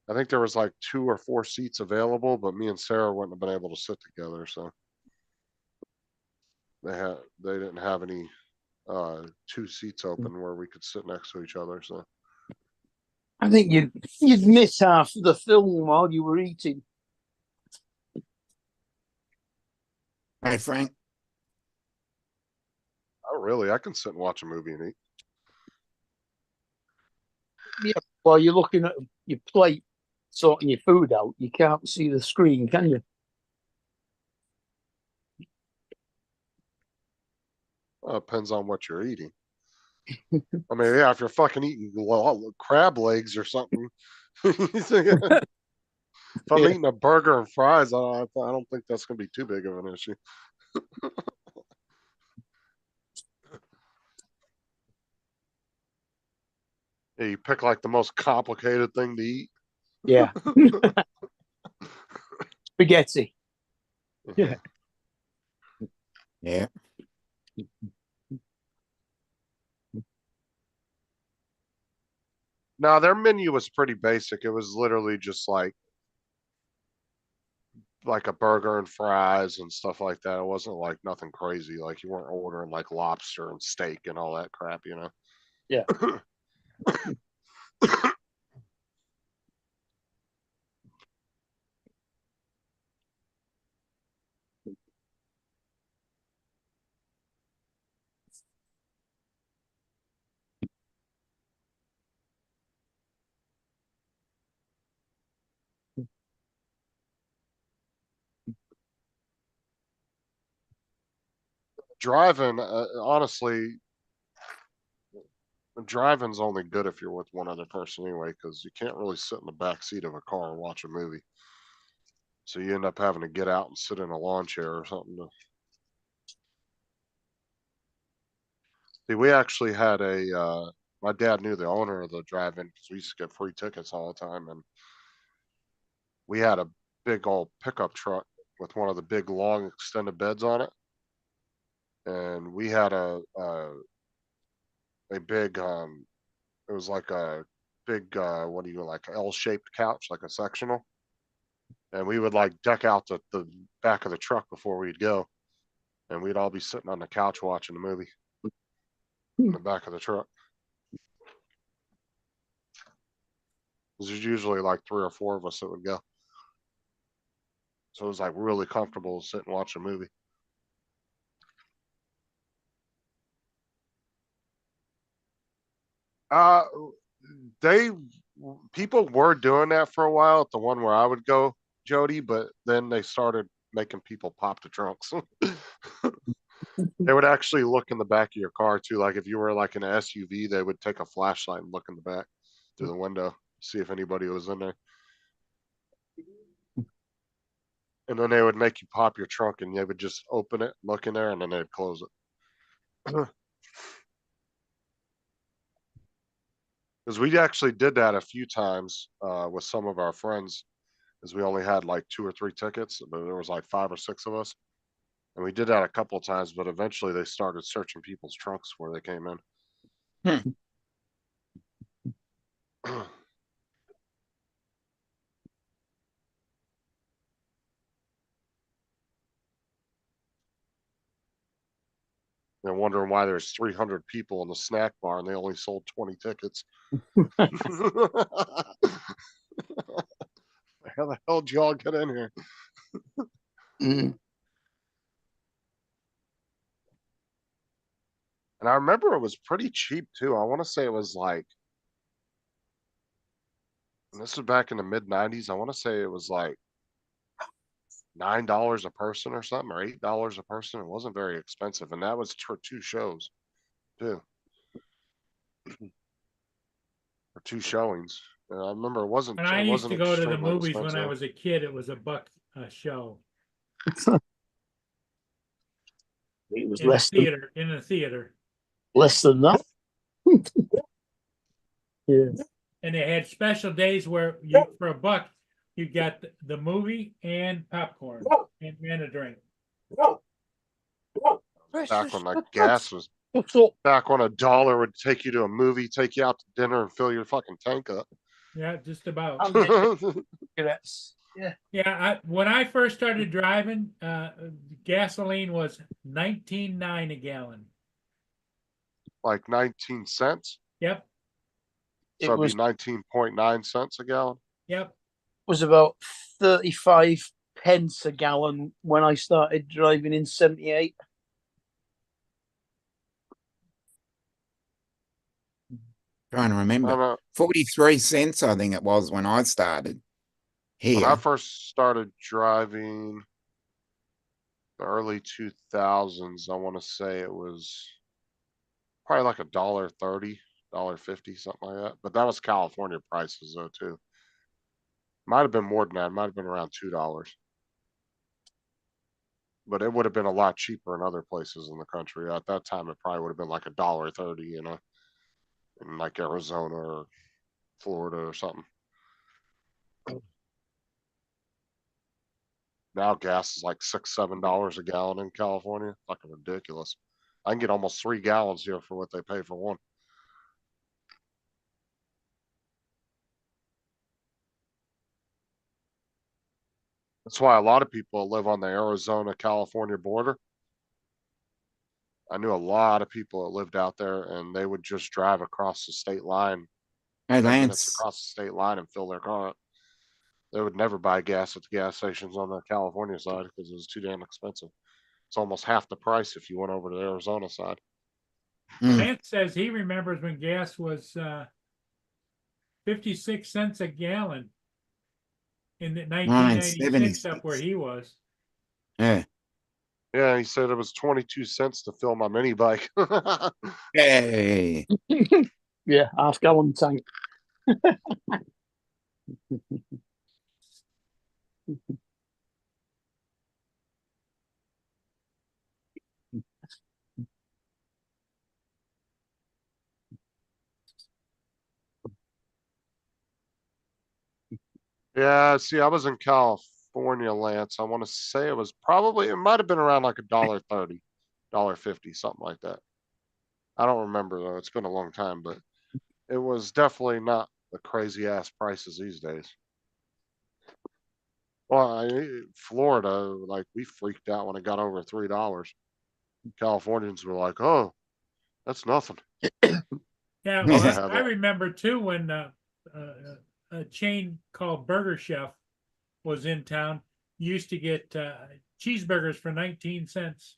I think there was like 2 or 4 seats available, but me and Sarah wouldn't have been able to sit together, so they didn't have any 2 seats open where we could sit next to each other. So I think you'd miss half the film while you were eating. Hey, Frank. oh really, I can sit and watch a movie and eat. While you're looking at your plate, sorting your food out, you can't see the screen, can you? Depends on what you're eating. I mean, yeah, if you're fucking eating crab legs or something. If I'm Yeah. eating a burger and fries, I don't think that's gonna be too big of an issue. Yeah, you pick like the most complicated thing to eat. Yeah. Spaghetti. Yeah. Yeah. Now their menu was pretty basic. It was literally just like a burger and fries and stuff like that. It wasn't like nothing crazy. Like you weren't ordering like lobster and steak and all that crap, you know. Yeah. Driving, honestly, driving's only good if you're with one other person anyway, because you can't really sit in the back seat of a car and watch a movie. So you end up having to get out and sit in a lawn chair or something. See, we actually had my dad knew the owner of the drive-in because we used to get free tickets all the time, and we had a big old pickup truck with one of the big long extended beds on it, and we had a big it was like a big what do you like L-shaped couch, like a sectional, and we would like deck out the back of the truck before we'd go, and we'd all be sitting on the couch watching the movie in the back of the truck. There's usually like 3 or 4 of us that would go, so it was like really comfortable to sit and watch a movie. Uh, they people were doing that for a while at the one where I would go, Jody, but then they started making people pop the trunks. They would actually look in the back of your car too. Like if you were like in an SUV, they would take a flashlight and look in the back through the window, see if anybody was in there. And then they would make you pop your trunk and they would just open it, look in there, and then they'd close it. Because we actually did that a few times with some of our friends, because we only had like 2 or 3 tickets, but there was like 5 or 6 of us. And we did that a couple of times, but eventually they started searching people's trunks where they came in. They're wondering why there's 300 people in the snack bar and they only sold 20 tickets. How the hell did y'all get in here? Mm. And I remember it was pretty cheap too. I want to say it was like, and this was back in the mid-90s. I want to say it was like $9 a person or something, or $8 a person. It wasn't very expensive, and that was for 2 shows too, or 2 showings. And I remember it wasn't. When I It used to wasn't go to the extremely movies when I expensive. was a kid, it was $1 a show It was in the less than theater. In the theater, that. Yeah. and they had special days where you, for $1, you got the movie and popcorn and a drink. Back when like gas was, What's up? back when $1 would take you to a movie, take you out to dinner, and fill your fucking tank up. Yeah, just about. Cigarettes. Yeah. Yeah, when I first started driving, gasoline was 19.9 a gallon. Like 19 cents. Yep, It So it'd was be 19.9 cents a gallon. yep. was about 35 pence a gallon when I started driving in 78. Trying to I remember. don't know. 43 cents, I think it was when I started When I here. first started driving the early 2000s, I want to say it was probably like $1.30, $1.50, something like that. But that was California prices though too. Might have been more than that. Might have been around $2. But it would have been a lot cheaper in other places in the country. At that time, it probably would have been like $1.30, you know, in like Arizona or Florida or something. Now gas is like $6, $7 a gallon in California. Fucking ridiculous. I can get almost 3 gallons here for what they pay for one. That's why a lot of people live on the Arizona-California border. I knew a lot of people that lived out there, and they would just drive across the state line, Hey, 10 minutes Lance, across the state line, and fill their car up. They would never buy gas at the gas stations on the California side because it was too damn expensive. It's almost half the price if you went over to the Arizona side. mm, Lance says he remembers when gas was 56 cents a gallon in the 1996 up where 1976. he was. Yeah. Yeah, he said it was 22 cents to fill my mini bike. Hey. Yeah, half gallon tank. Yeah, see, I was in California, Lance. I want to say it was probably, it might have been around like $1.30, $1.50, something like that. I don't remember though. It's been a long time, but it was definitely not the crazy ass prices these days. Well, Florida, like we freaked out when it got over $3. Californians were like, "Oh, that's nothing." Yeah, Oh, well, they I, have I it. remember too when a chain called Burger Chef was in town. You used to get cheeseburgers for 19 cents.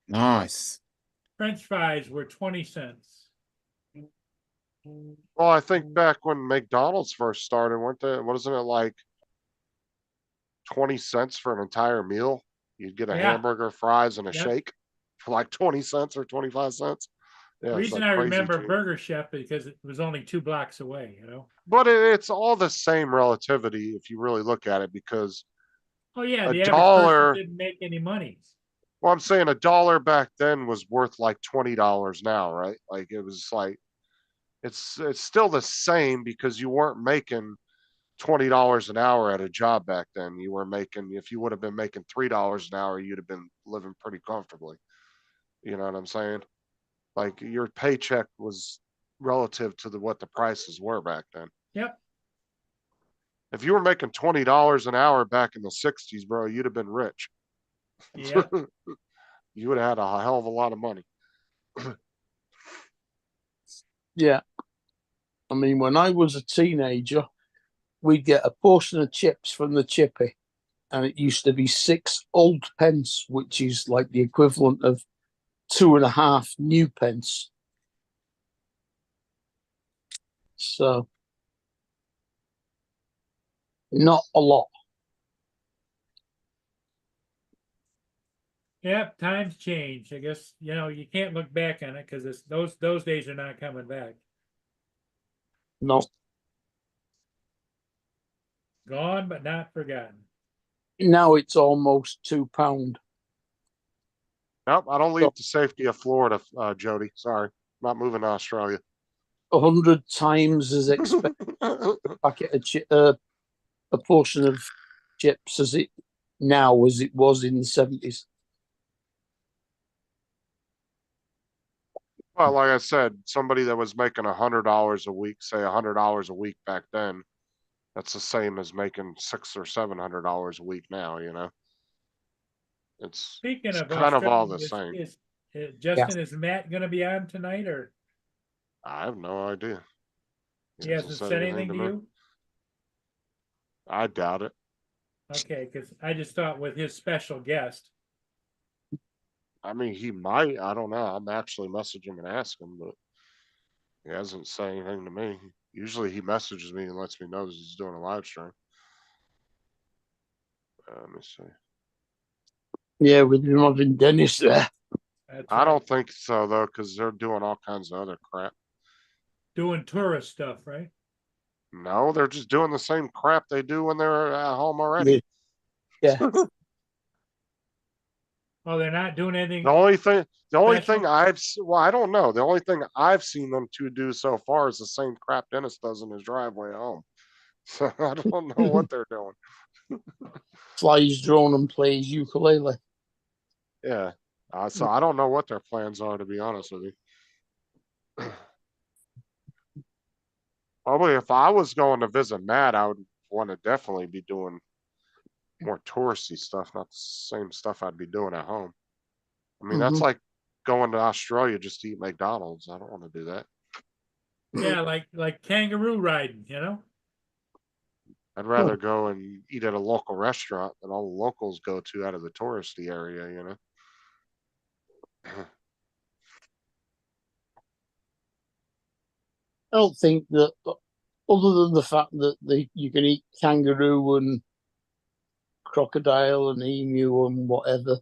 Nice. French fries were 20 cents. Well, I think back when McDonald's first started, wasn't it like 20 cents for an entire meal? You'd get a Yeah. hamburger, fries, and a Yep. shake for like 20 cents or 25 cents. The Yeah, it's reason like I crazy remember cheap. Burger Chef because it was only 2 blocks away, you know. But it's all the same relativity if you really look at it, because Oh yeah, a the average dollar, person didn't make any money. well, I'm saying $1 back then was worth like $20 now, right? Like it was like, it's still the same because you weren't making $20 an hour at a job back then. You were making, if you would have been making $3 an hour, you'd have been living pretty comfortably. You know what I'm saying? Like your paycheck was relative to what the prices were back then. Yep. If you were making $20 an hour back in the 60s, bro, you'd have been rich. Yep. You would have had a hell of a lot of money. Yeah. I mean, when I was a teenager, we'd get a portion of chips from the chippy, and it used to be 6 old pence, which is like the equivalent of 2.5 new pence. So not a lot. Yep, times change. I guess, you can't look back on it because those days are not coming back. No. Gone but not forgotten. Now it's almost £2. Nope, I don't leave the safety of Florida, Jody. Sorry, not moving to Australia. 100 times as expected. Packet of a portion of chips as it was in the 70s. Well, like I said, somebody that was making $100 a week, say $100 a week back then, that's the same as making $600 or $700 a week now. It's Speaking it's of kind of all the Australia, same. Justin, is Matt going to be on tonight, or I have no idea. he hasn't said anything to me. you? I doubt it. Okay, because I just thought with his special guest. I mean, he might. I don't know. I'm actually message him and ask him, but he hasn't said anything to me. Usually he messages me and lets me know that he's doing a live stream. Let me see. Yeah, with him having Dennis there. That's I right. don't think so though, because they're doing all kinds of other crap. Doing tourist stuff, right? No, they're just doing the same crap they do when they're at home already. Yeah. Oh, they're not doing anything. The only thing Special? I don't know. The only thing I've seen them to do so far is the same crap Dennis does in his driveway at home. So I don't know what they're doing. Flies drone and plays ukulele. Yeah. So I don't know what their plans are, to be honest with you. Probably if I was going to visit Matt, I would want to definitely be doing more touristy stuff, not the same stuff I'd be doing at home. I mean, that's like going to Australia just to eat McDonald's. I don't want to do that. Yeah, like kangaroo riding, I'd rather go and eat at a local restaurant that all the locals go to out of the touristy area, I don't think that, other than the fact that you can eat kangaroo and crocodile and emu and whatever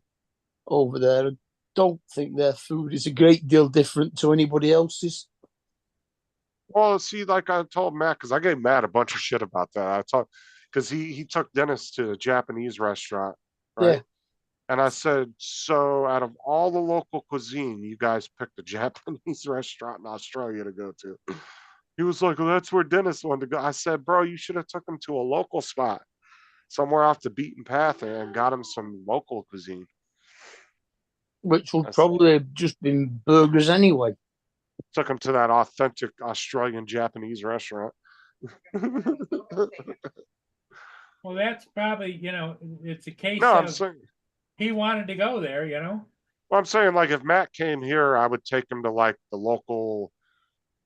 over there, I don't think their food is a great deal different to anybody else's. Well, see, like I told Matt, because I gave Matt a bunch of shit about that. I talked because he took Dennis to a Japanese restaurant, right? Yeah. And I said, so out of all the local cuisine, you guys picked a Japanese restaurant in Australia to go to. He was like, well, that's where Dennis wanted to go. I said, bro, you should have took him to a local spot, somewhere off the beaten path, and got him some local cuisine. Which will probably have just been burgers anyway. Took him to that authentic Australian Japanese restaurant. Well, that's probably, it's a case No, I'm of saying, he wanted to go there, well, I'm saying, like, if Matt came here, I would take him to like the local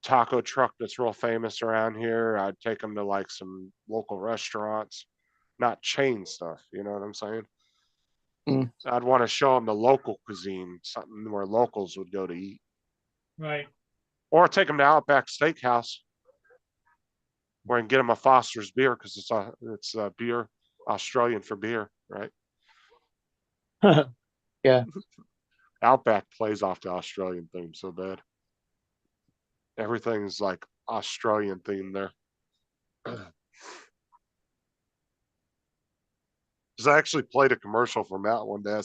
taco truck that's real famous around here. I'd take him to like some local restaurants, not chain stuff. You know what I'm saying? Mm. I'd want to show him the local cuisine, something where locals would go to eat. Right. Or take him to Outback Steakhouse, where I can get him a Foster's beer because it's a beer, Australian for beer, right? Yeah. Outback plays off the Australian theme so bad. Everything's like Australian themed there. Because I actually played a commercial for Matt one day. I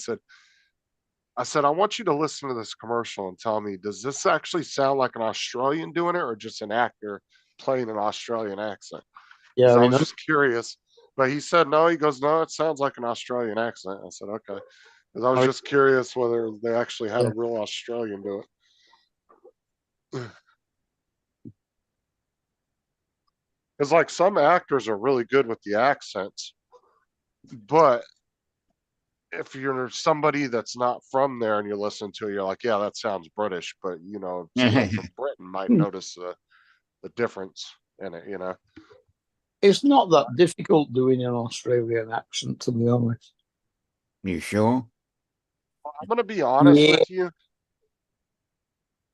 said, I want you to listen to this commercial and tell me, does this actually sound like an Australian doing it or just an actor playing an Australian accent? Yeah, I was just curious. But he said, no, he goes, no, it sounds like an Australian accent. I said, okay. Because I was just curious whether they actually had a real Australian do it. Because like some actors are really good with the accents, but if you're somebody that's not from there and you listen to it, you're like, yeah, that sounds British, but somebody from Britain might notice the difference in it, It's not that difficult doing an Australian accent, to be honest. You sure? I'm gonna be honest with you.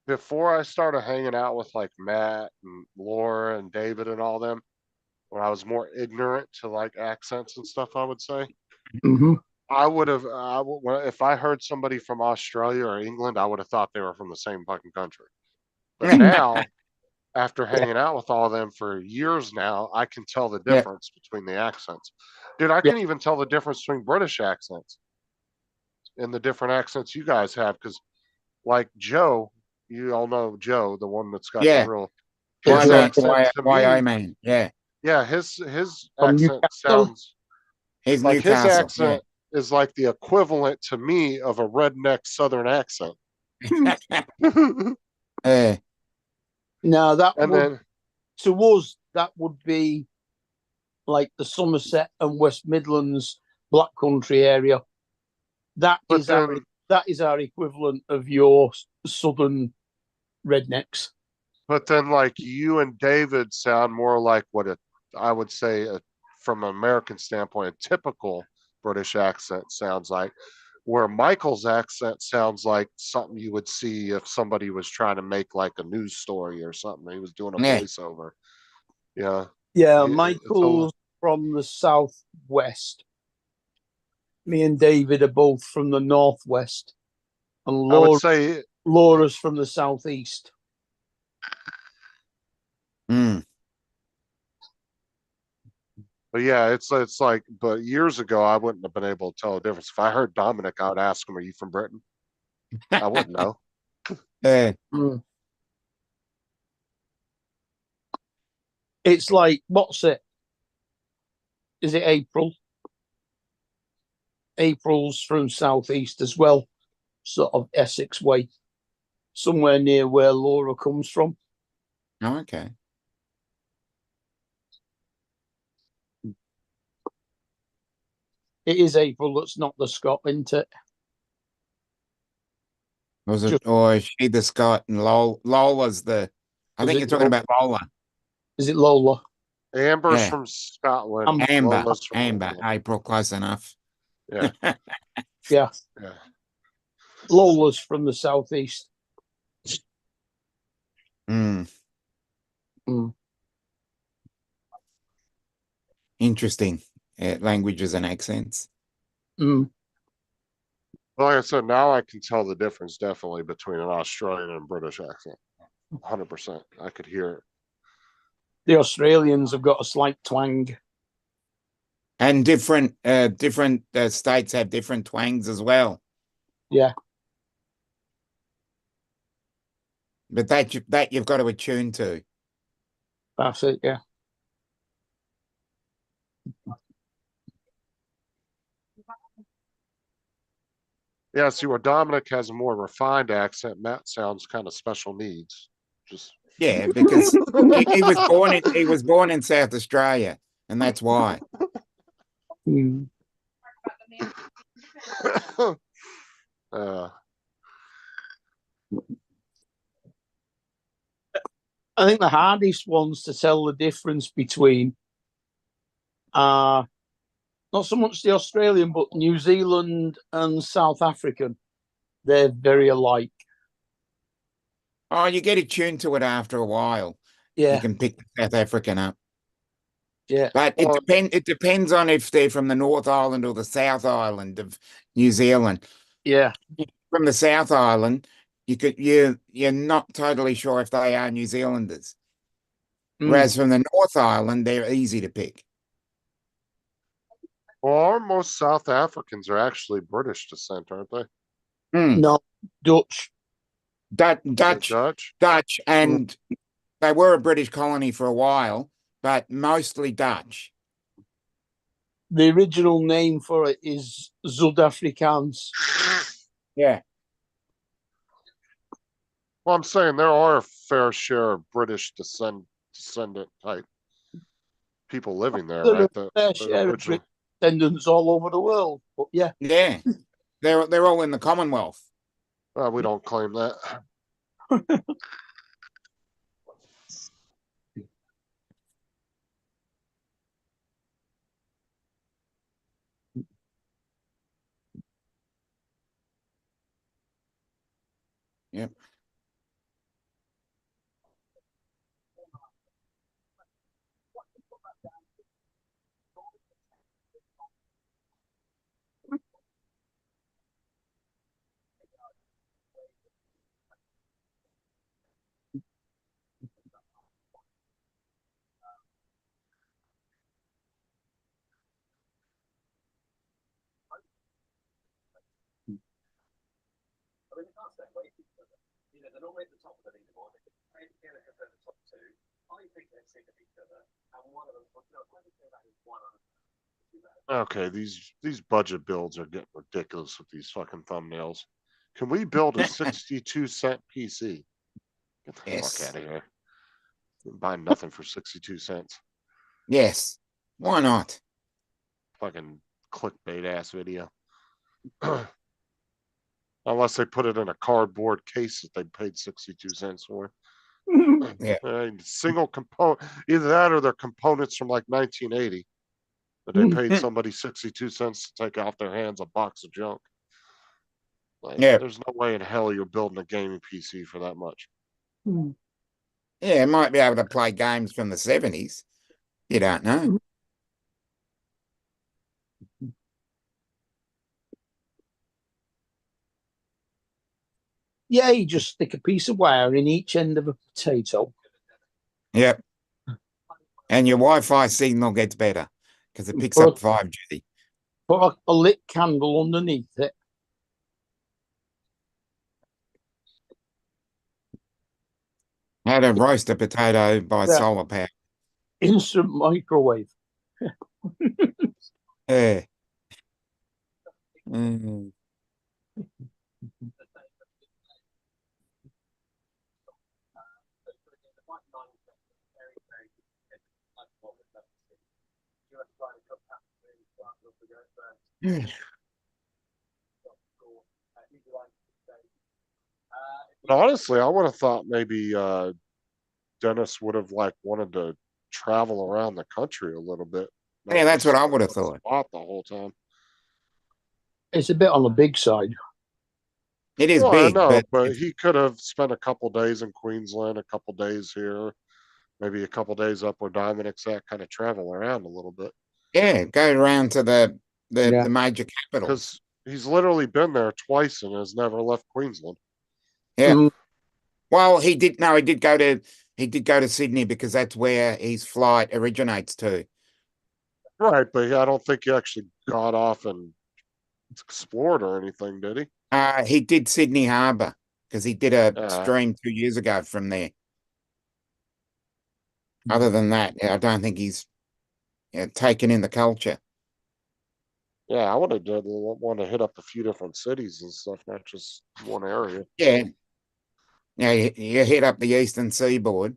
before I started hanging out with like Matt and Laura and David and all them, when I was more ignorant to like accents and stuff, I would say. Mm-hmm. I would have, if I heard somebody from Australia or England, I would have thought they were from the same fucking country. But now, after hanging out with all of them for years now, I can tell the Yeah. difference between the accents. Dude, I Yeah. can even tell the difference between British accents and the different accents you guys have. Because, like Joe, you all know Joe, the one that's got Yeah. the real. Why, His Yeah. accent to me, man? Yeah. yeah, his From accent Newcastle? sounds Here's like his Newcastle. accent is like the equivalent to me of a redneck Southern accent. Yeah. No, that And would, then, to us, that would be like the Somerset and West Midlands Black Country area. That but is our then, that is our equivalent of your southern rednecks. like you and David sound more like what I would say, from an American standpoint, a typical British accent sounds like. Where Michael's accent sounds like something you would see if somebody was trying to make like a news story or something. He was doing a Yeah. voiceover. Yeah. Yeah, It's a Michael's from the southwest. Me and David are both from the northwest, and I would say, Laura's from the southeast. Mm. but yeah, it's like, but years ago I wouldn't have been able to tell the difference. If I heard Dominic, I would ask him, "Are you from Britain?" I wouldn't know. Yeah. Mm. It's like, what's it? Is it April? April's from southeast as well, sort of Essex way, somewhere near where Laura comes from. Oh, okay. It is April that's not the Scot, isn't it? Was it, Just- or is she the Scot and Lola's the, I Is think it you're talking about Lola. Is it Lola? Amber's Yeah. from Scotland. Amber, Lola's from Amber, England. April, close enough. Yeah. Yeah, Yeah. Lola's from the southeast. Mm. Mm. Interesting. Languages and accents. Mm. Like I said, now I can tell the difference definitely between an Australian and British accent. 100%. I could hear it. The Australians have got a slight twang. And different states have different twangs as well. Yeah. But that you've got to attune to. That's it, yeah. Yeah, see where Dominic has a more refined accent, Matt sounds kind of special needs. Just Yeah, because he was born in South Australia, and that's why. Mm. I think the hardest ones to tell the difference between are not so much the Australian, but New Zealand and South African. They're very alike. Oh, you get attuned to it after a while. You Yeah, can pick the South African up. yeah. But it depends on if they're from the North Island or the South Island of New Zealand. Yeah. From the South Island, you're not totally sure if they are New Zealanders. Whereas from the North Island, they're easy to pick. Well, most South Africans are actually British descent, aren't they? No, Dutch. Dutch? And they were a British colony for a while, but mostly Dutch. The original name for it is Zuid-Afrikaans. Yeah. Well, I'm saying there are a fair share of British descendant type people living there, There right? are fair share of original- descendants all over the world. But yeah, Yeah. They're all in the Commonwealth. we don't claim that. Yep. Okay, these budget builds are getting ridiculous with these fucking thumbnails. Can we build a 62-cent PC? Get the Yes. fuck out of here. Buy nothing for 62 cents. Yes. Why not? Fucking clickbait ass video. Unless they put it in a cardboard case that they paid 62 cents for. Yeah. Single component, either that or they're components from like 1980. But they paid somebody 62 cents to take off their hands a box of junk. Like, Yeah. there's no way in hell you're building a gaming PC for that much. Yeah, it might be able to play games from the 70s. You don't know. Yeah, you just stick a piece of wire in each end of a potato. Yep. And your Wi-Fi signal gets better because it picks But- up 5G. Put a lit candle underneath it. How to roast a potato by Yeah. solar power. Instant microwave. Yeah. Mm. But honestly, I would have thought maybe Dennis would have like wanted to travel around the country a little bit. not Yeah, that's just what I would have stay in one thought. spot the whole time. It's a bit on the big side. It is Well, big, I know, but but he could have spent a couple days in Queensland, a couple days here, maybe a couple days up where Dominic's at, kind of travel around a little bit. yeah, go around to the Yeah. major capitals. Because he's literally been there twice and has never left Queensland. Yeah. Mm. Well, he did go to Sydney because that's where his flight originates to. Right, but I don't think he actually got off and explored or anything, did he? He did Sydney Harbour because he did a Uh, stream 2 years ago from there. Other than that, I don't think he's taken in the culture. Yeah, I would have want to hit up a few different cities and stuff, not just one area. Yeah. Yeah, you hit up the eastern seaboard.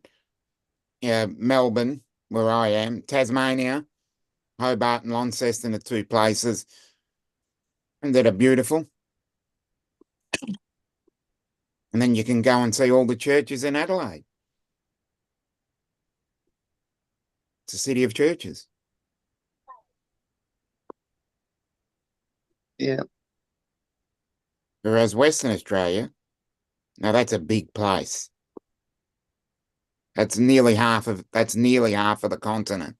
Yeah, Melbourne, where I am, Tasmania, Hobart and Launceston are two places that are beautiful. And then you can go and see all the churches in Adelaide. It's a city of churches. Yeah. Whereas Western Australia, now that's a big place. That's nearly half of the continent.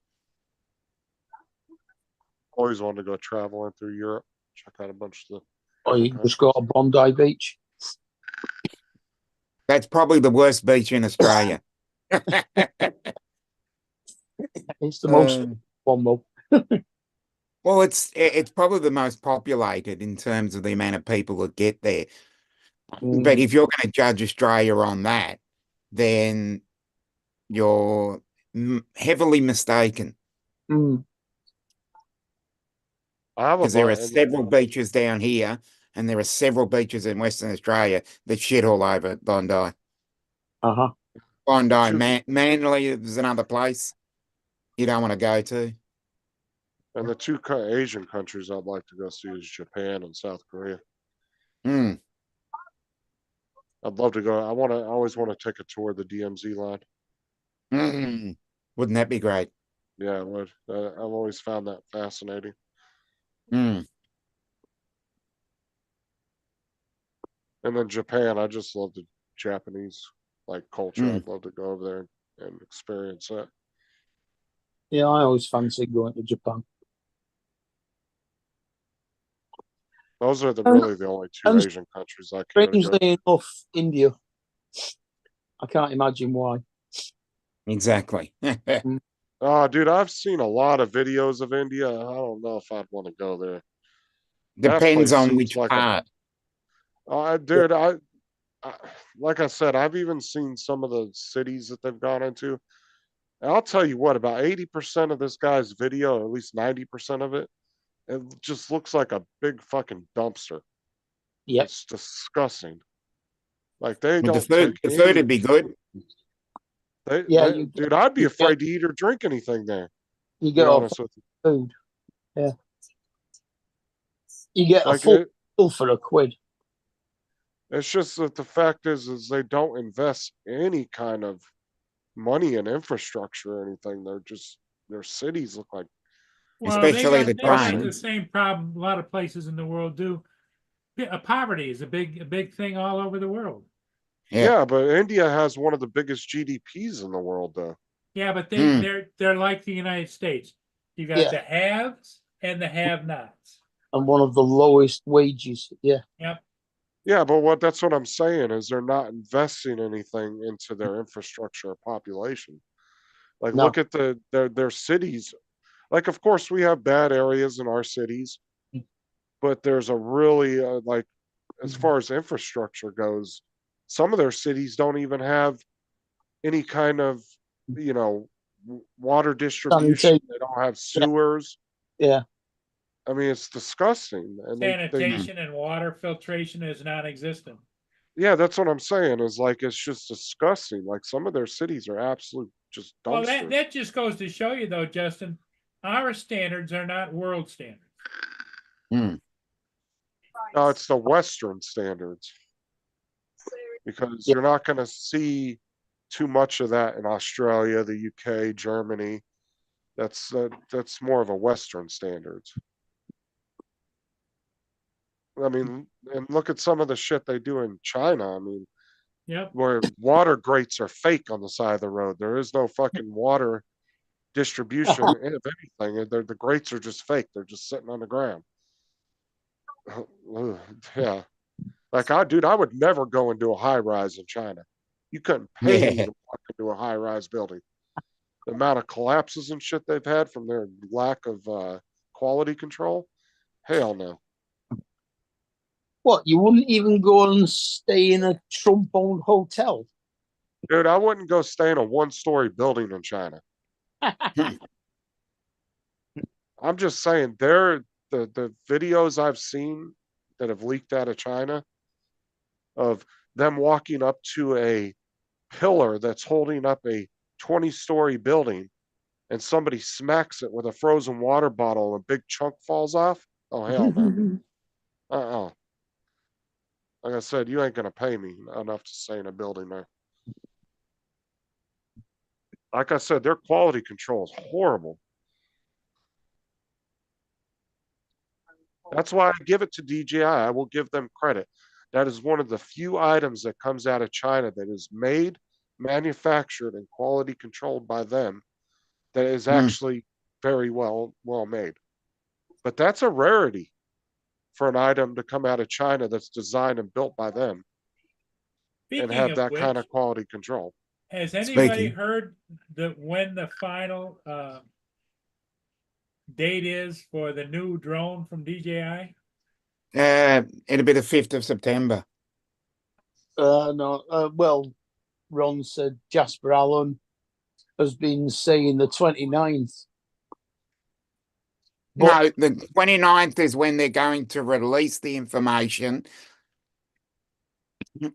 Always wanted to go traveling through Europe, check out a bunch of the. Or you just go to Bondi Beach. That's probably the worst beach in Australia. It's the most one, though. Well, it's probably the most populated in terms of the amount of people that get there. But if you're going to judge Australia on that, then you're heavily mistaken Mm. I have a because there are bu- several beaches down here and there are several beaches in Western Australia that shit all over Bondi. Uh-huh. Bondi, Shoot. Manly is another place you don't want to go to. and the two Asian countries I'd like to go see is Japan and South Korea. Mm. I'd love to go. I always want to take a tour of the DMZ line. Mm. Wouldn't that be great? Yeah, it would. I've always found that fascinating. Mm. And then Japan, I just love the Japanese like culture. Mm. I'd love to go over there and experience that. Yeah, I always fancy going to Japan. Those are Um, really the only two and Asian countries I care to go. Strangely enough, India. I can't imagine why. Exactly. Oh, dude, I've seen a lot of videos of India. I don't know if I'd want to go there. That Depends place on seems which like part. dude, I, like I said, I've even seen some of the cities that they've gone into. And I'll tell you what, about 80% of this guy's video, or at least 90% of it, it just looks like a big fucking dumpster. Yep. It's disgusting. Like they Well, don't take the food any. would be good. Yeah, Dude, I'd be you get- afraid to eat or drink anything there. You To get be all honest with you. food. Yeah. You get a Like full bill for a quid. it's just that the fact is they don't invest any kind of money in infrastructure or anything. They're just their cities look like Well, Especially the they got train. the same problem a lot of places in the world do. Poverty is a big thing all over the world. yeah, but India has one of the biggest GDPs in the world though. Yeah, but Hmm. they're like the United States. You got Yeah. the haves and the have-nots. And one of the lowest wages. Yeah. Yep. Yeah, but that's what I'm saying is they're not investing anything into their infrastructure or population. Like No. look at their cities. Like of course we have bad areas in our cities, but there's a really like as far as infrastructure goes, some of their cities don't even have any kind of, you know, water distribution. Sanitation. They don't have sewers. Yeah. I mean, it's disgusting. And Sanitation and water filtration is non-existent. yeah, that's what I'm saying is like, it's just disgusting. Like some of their cities are absolute just Well, dumpsters. that just goes to show you, though, Justin, our standards are not world standards. No, it's the Western standards because Yeah. you're not going to see too much of that in Australia, the UK, Germany. That's more of a Western standards. I mean, and look at some of the shit they do in China. I mean, Yep. where water grates are fake on the side of the road. There is no fucking water distribution of anything. The grates are just fake. They're just sitting on the ground. Yeah. Like I would never go into a high rise in China. You couldn't pay me Yeah. to walk into a high rise building. The amount of collapses and shit they've had from their lack of quality control. Hell no. What? You wouldn't even go and stay in a Trump-owned hotel? Dude, I wouldn't go stay in a one-story building in China. I'm just saying the videos I've seen that have leaked out of China of them walking up to a pillar that's holding up a 20-story building and somebody smacks it with a frozen water bottle and a big chunk falls off. Oh hell no. Like I said, you ain't gonna pay me enough to stay in a building there. Like I said, their quality control is horrible. That's why I give it to DJI. I will give them credit. That is one of the few items that comes out of China that is made, manufactured, and quality controlled by them that is actually very well made. But that's a rarity for an item to come out of China that's designed and built by them and Speaking have of that which, kind of quality control. has anybody Speaking. heard when the final date is for the new drone from DJI? It'll be the 5th of September. No. Well, Ron said Jasper Allen has been saying the 29th. No, the 29th is when they're going to release the information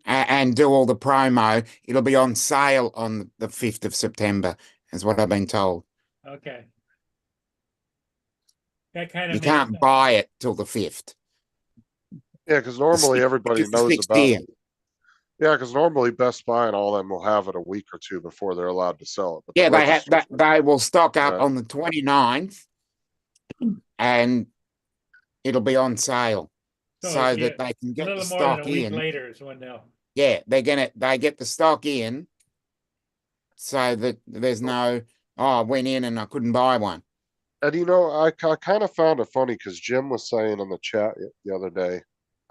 and do all the promo. It'll be on sale on the 5th of September, is what I've been told. Okay. That kind of You can't buy it till the 5th. Yeah, because normally everybody It's the knows 6th about year. it. Yeah, because normally Best Buy and all them will have it a week or two before they're allowed to sell it. But the Yeah, registers- they will stock up Yeah. on the 29th and it'll be on sale So so it'll be that they can a get the little more than stock a week in. later is when they'll. Yeah, they get the stock in so that there's no, I went in and I couldn't buy one. And you know, I kind of found it funny because Jim was saying in the chat the other day,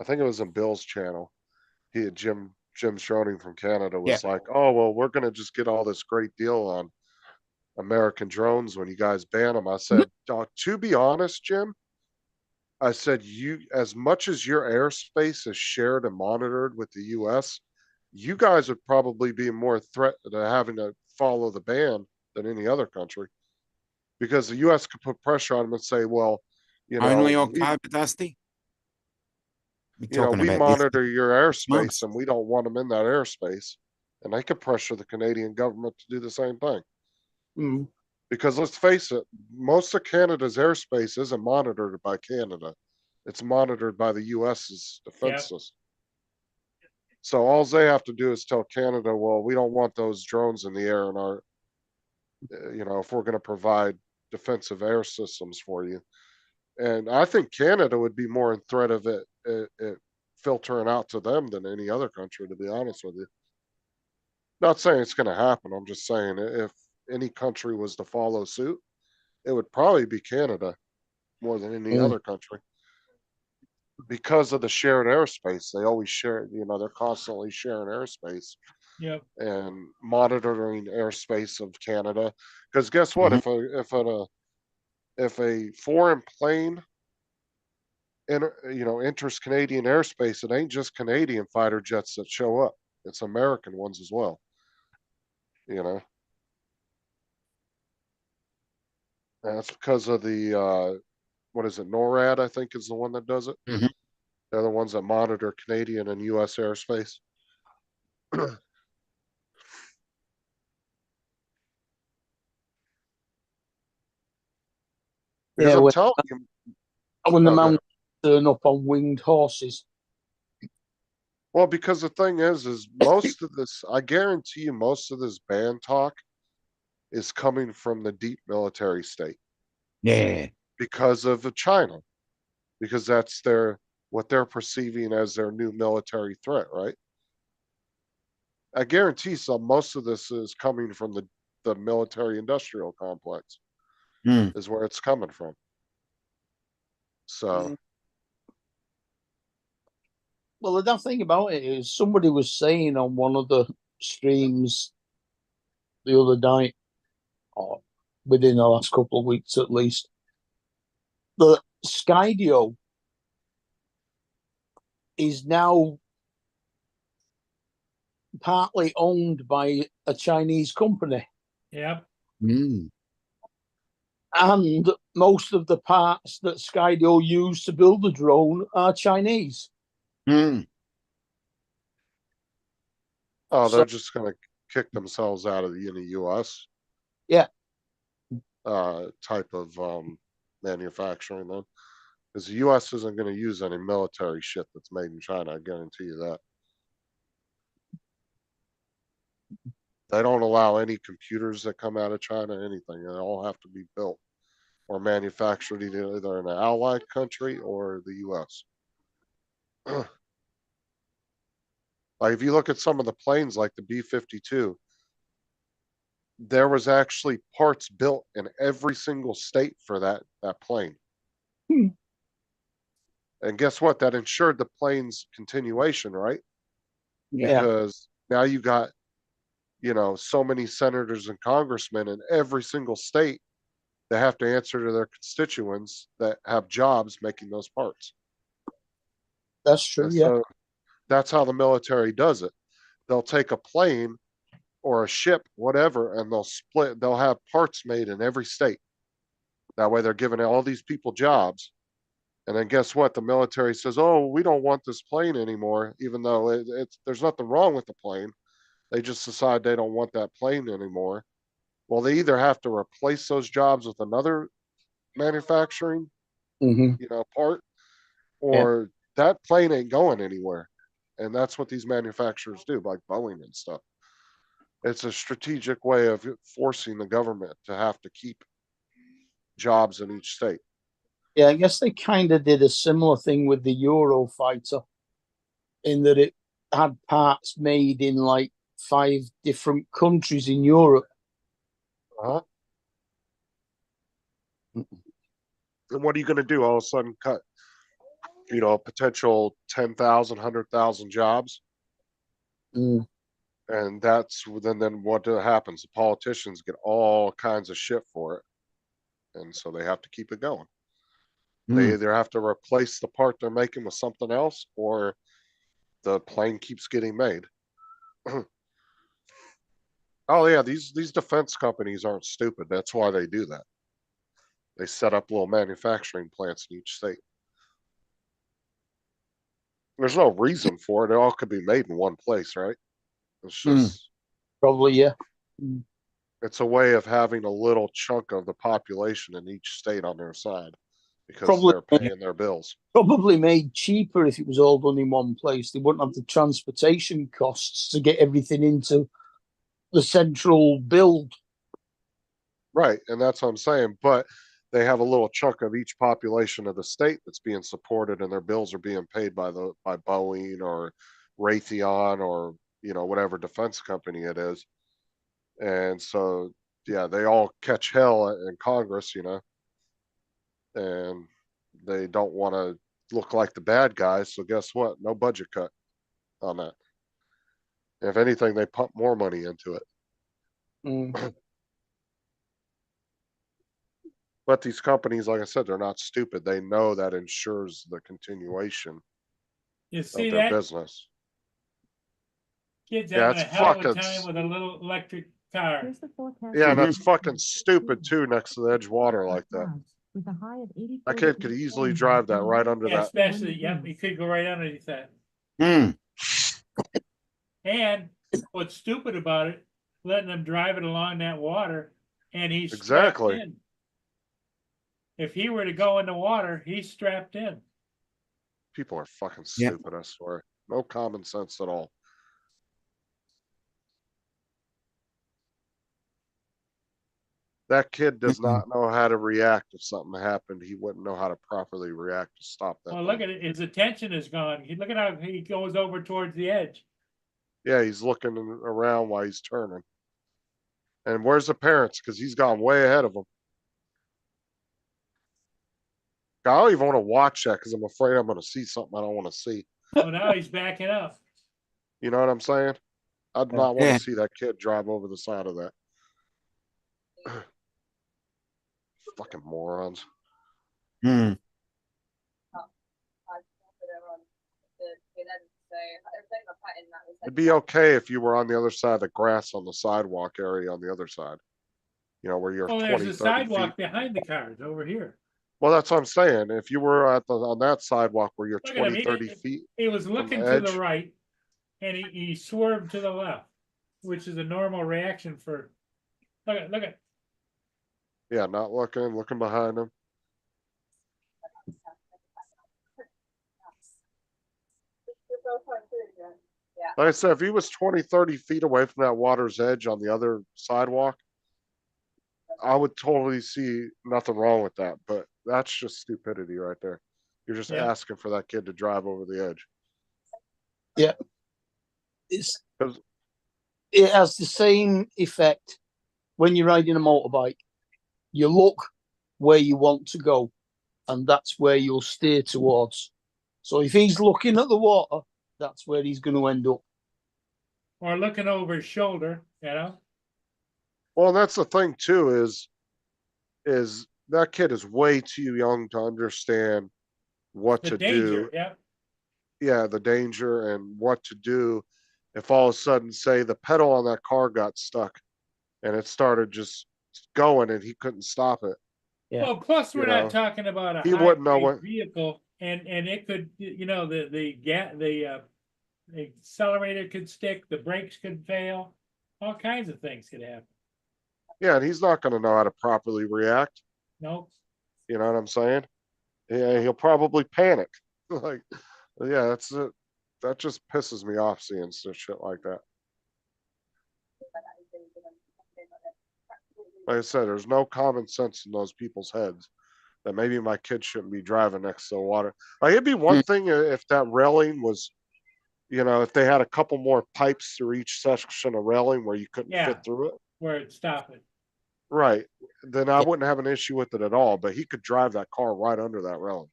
I think it was in Bill's channel. Jim Schroning from Canada was like, "Oh well, we're gonna just get all this great deal on American drones when you guys ban them." I said, to be honest, Jim, I said, you as much as your airspace is shared and monitored with the U.S., you guys would probably be more threat to having to follow the ban than any other country. Because the US could put pressure on them and say, well, you Only know, October, Dusty? We're you know, talking we about this monitor your airspace months. and we don't want them in that airspace. And they could pressure the Canadian government to do the same thing. Mm. Because let's face it, most of Canada's airspace isn't monitored by Canada. It's monitored by the US's defense system. So all they have to do is tell Canada, well, we don't want those drones in the air in our, you know, if we're going to provide defensive air systems for you. And I think Canada would be more in threat of it filtering out to them than any other country, to be honest with you. Not saying it's going to happen. I'm just saying if any country was to follow suit, it would probably be Canada more than any other country. Because of the shared airspace, they always share, you know, they're constantly sharing airspace Yep. and monitoring airspace of Canada. Because guess what? If a foreign plane enters Canadian airspace, it ain't just Canadian fighter jets that show up. It's American ones as well. You know. And that's because of the what is it, NORAD, I think is the one that does it. Mhm. They're the ones that monitor Canadian and US airspace. Because Yeah, I'm telling you, when the oh, go ahead. mountains turn up on winged horses. Well, because the thing is most of this, I guarantee you, most of this ban talk is coming from the deep military state Yeah. because of China, because that's what they're perceiving as their new military threat, right? I guarantee most of this is coming from the military industrial complex is where it's coming from. So, Well, the damn thing about it is somebody was saying on one of the streams the other night, or within the last couple of weeks at least, that Skydio is now partly owned by a Chinese company. Yep. Mm. And most of the parts that Skydio used to build the drone are Chinese. Mm. oh, So- they're just going to kick themselves out of the US. Yeah. Type of manufacturing then. Because the US isn't going to use any military shit that's made in China, I guarantee you that. They don't allow any computers that come out of China, anything. They all have to be built or manufactured either in an allied country or the US. Like if you look at some of the planes like the B-52, there was actually parts built in every single state for that plane. Hmm. And guess what? That ensured the plane's continuation, right? Yeah. Because now you got, you know, so many senators and congressmen in every single state that have to answer to their constituents that have jobs making those parts. That's true. And Yeah. so that's how the military does it. They'll take a plane or a ship, whatever, and they'll have parts made in every state. That way they're giving all these people jobs. And then guess what? The military says, oh, we don't want this plane anymore, even though there's nothing wrong with the plane. They just decide they don't want that plane anymore. Well, they either have to replace those jobs with another manufacturing, part, or that plane ain't going anywhere. And that's what these manufacturers do, like Boeing and stuff. It's a strategic way of forcing the government to have to keep jobs in each state. Yeah, I guess they kind of did a similar thing with the Eurofighter in that it had parts made in like 5 different countries in Europe. Uh-huh. And what are you going to do? All of a sudden cut, a potential 10,000, 100,000 jobs? Mm. And that's then what happens? The politicians get all kinds of shit for it. And so they have to keep it going. They either have to replace the part they're making with something else, or the plane keeps getting made. Oh yeah, these defense companies aren't stupid. That's why they do that. They set up little manufacturing plants in each state. There's no reason for it. It all could be made in one place, right? It's Hmm. just Probably, yeah. it's a way of having a little chunk of the population in each state on their side because Probably. they're paying their bills. Probably made cheaper if it was all done in one place. They wouldn't have the transportation costs to get everything into the central build. Right, and that's what I'm saying. But they have a little chunk of each population of the state that's being supported, and their bills are being paid by Boeing or Raytheon or whatever defense company it is. And so yeah, they all catch hell in Congress, and they don't want to look like the bad guys. So guess what? No budget cut on that. If anything, they pump more money into it. Mm. But these companies, like I said, they're not stupid. They know that ensures the continuation You of see their that? business. Kid's Yeah, having a it's hell of a fucking time with a little electric car. Here's the forecast. Yeah, Mhm. that's fucking stupid too, next to the edge of water like that. With a high of 84 That kid could degrees easily Fahrenheit drive that and right under Yeah, that. especially, yep, he could go right underneath that. Hmm. And what's stupid about it, letting him drive it along that water, and he's Exactly. strapped in. If he were to go in the water, he's strapped in. People are fucking Yeah. stupid, I swear. No common sense at all. That kid does not know how to react if something happened. He wouldn't know how to properly react to stop that. Well, look thing. at it. His attention is gone. Look at how he goes over towards the edge. Yeah, he's looking around while he's turning. And where's the parents? Because he's gone way ahead of them. I don't even want to watch that because I'm afraid I'm going to see something I don't want to see. So now he's backing up. You know what I'm saying? I'd not want Yeah. to see that kid drive over the side of that. Fucking morons. Hmm. It'd be okay if you were on the other side of the grass on the sidewalk area on the other side. Where you're Oh, 20, there's a 30 sidewalk feet. behind the cars over here. Well, that's what I'm saying. If you were on that sidewalk where you're Look at him. 20, 30 feet. He was looking to edge. the right, and he swerved to the left, which is a normal reaction for. Look at. Yeah, not looking behind him. Like I said, if he was 20, 30 feet away from that water's edge on the other sidewalk, I would totally see nothing wrong with that. But that's just stupidity right there. You're just Yeah. asking for that kid to drive over the edge. It's, 'Cause- it has the same effect when you're riding a motorbike. You look where you want to go, and that's where you'll steer towards. So if he's looking at the water, that's where he's going to end up. Or looking over his shoulder, Well, that's the thing too, is that kid is way too young to understand what the to danger, do. yeah. Yeah, the danger and what to do if all of a sudden, say, the pedal on that car got stuck and it started just going and he couldn't stop it. Yeah. Well, plus we're You not know, talking about a he wouldn't know high-grade what- vehicle, and it could, the accelerator could stick, the brakes could fail, all kinds of things could happen. Yeah, and he's not going to know how to properly react. Nope. You know what I'm saying? Yeah, he'll probably panic. Like, yeah, that's it. That just pisses me off seeing shit like that. Like I said, there's no common sense in those people's heads that maybe my kid shouldn't be driving next to the water. Like, it'd be one thing if that railing was, if they had a couple more pipes through each section of railing where you couldn't Yeah. fit through it. Where it's stopping. Right. Then I wouldn't have an issue with it at all, but he could drive that car right under that railing.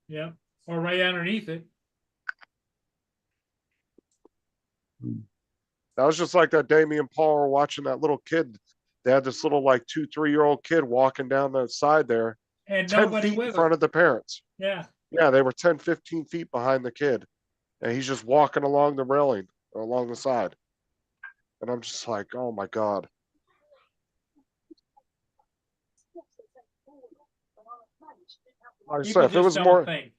Yeah. Or right underneath it. That was just like that day me and Paul were watching that little kid. They had this little 2, 3-year-old kid walking down the side there, And 10 nobody feet in with front him. of the parents. Yeah. Yeah, they were 10, 15 feet behind the kid. And he's just walking along the railing, along the side. And I'm just like, oh my God. Like I People said, if it just was don't more, think.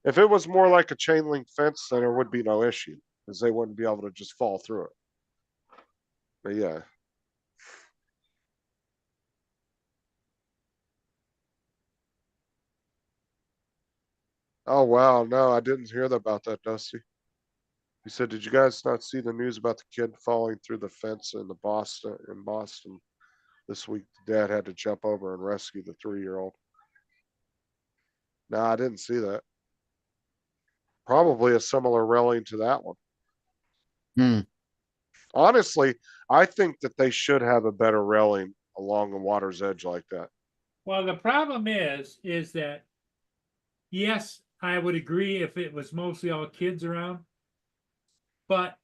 if it was more like a chain link fence, then there would be no issue because they wouldn't be able to just fall through it. But yeah, oh wow, no, I didn't hear about that, Dusty. He said, "Did you guys not see the news about the kid falling through the fence in Boston this week? The dad had to jump over and rescue the 3-year-old." No, I didn't see that. Probably a similar railing to that one. Hmm. Honestly, I think that they should have a better railing along the water's edge like that. Well, the problem is that, yes, I would agree if it was mostly all kids around, but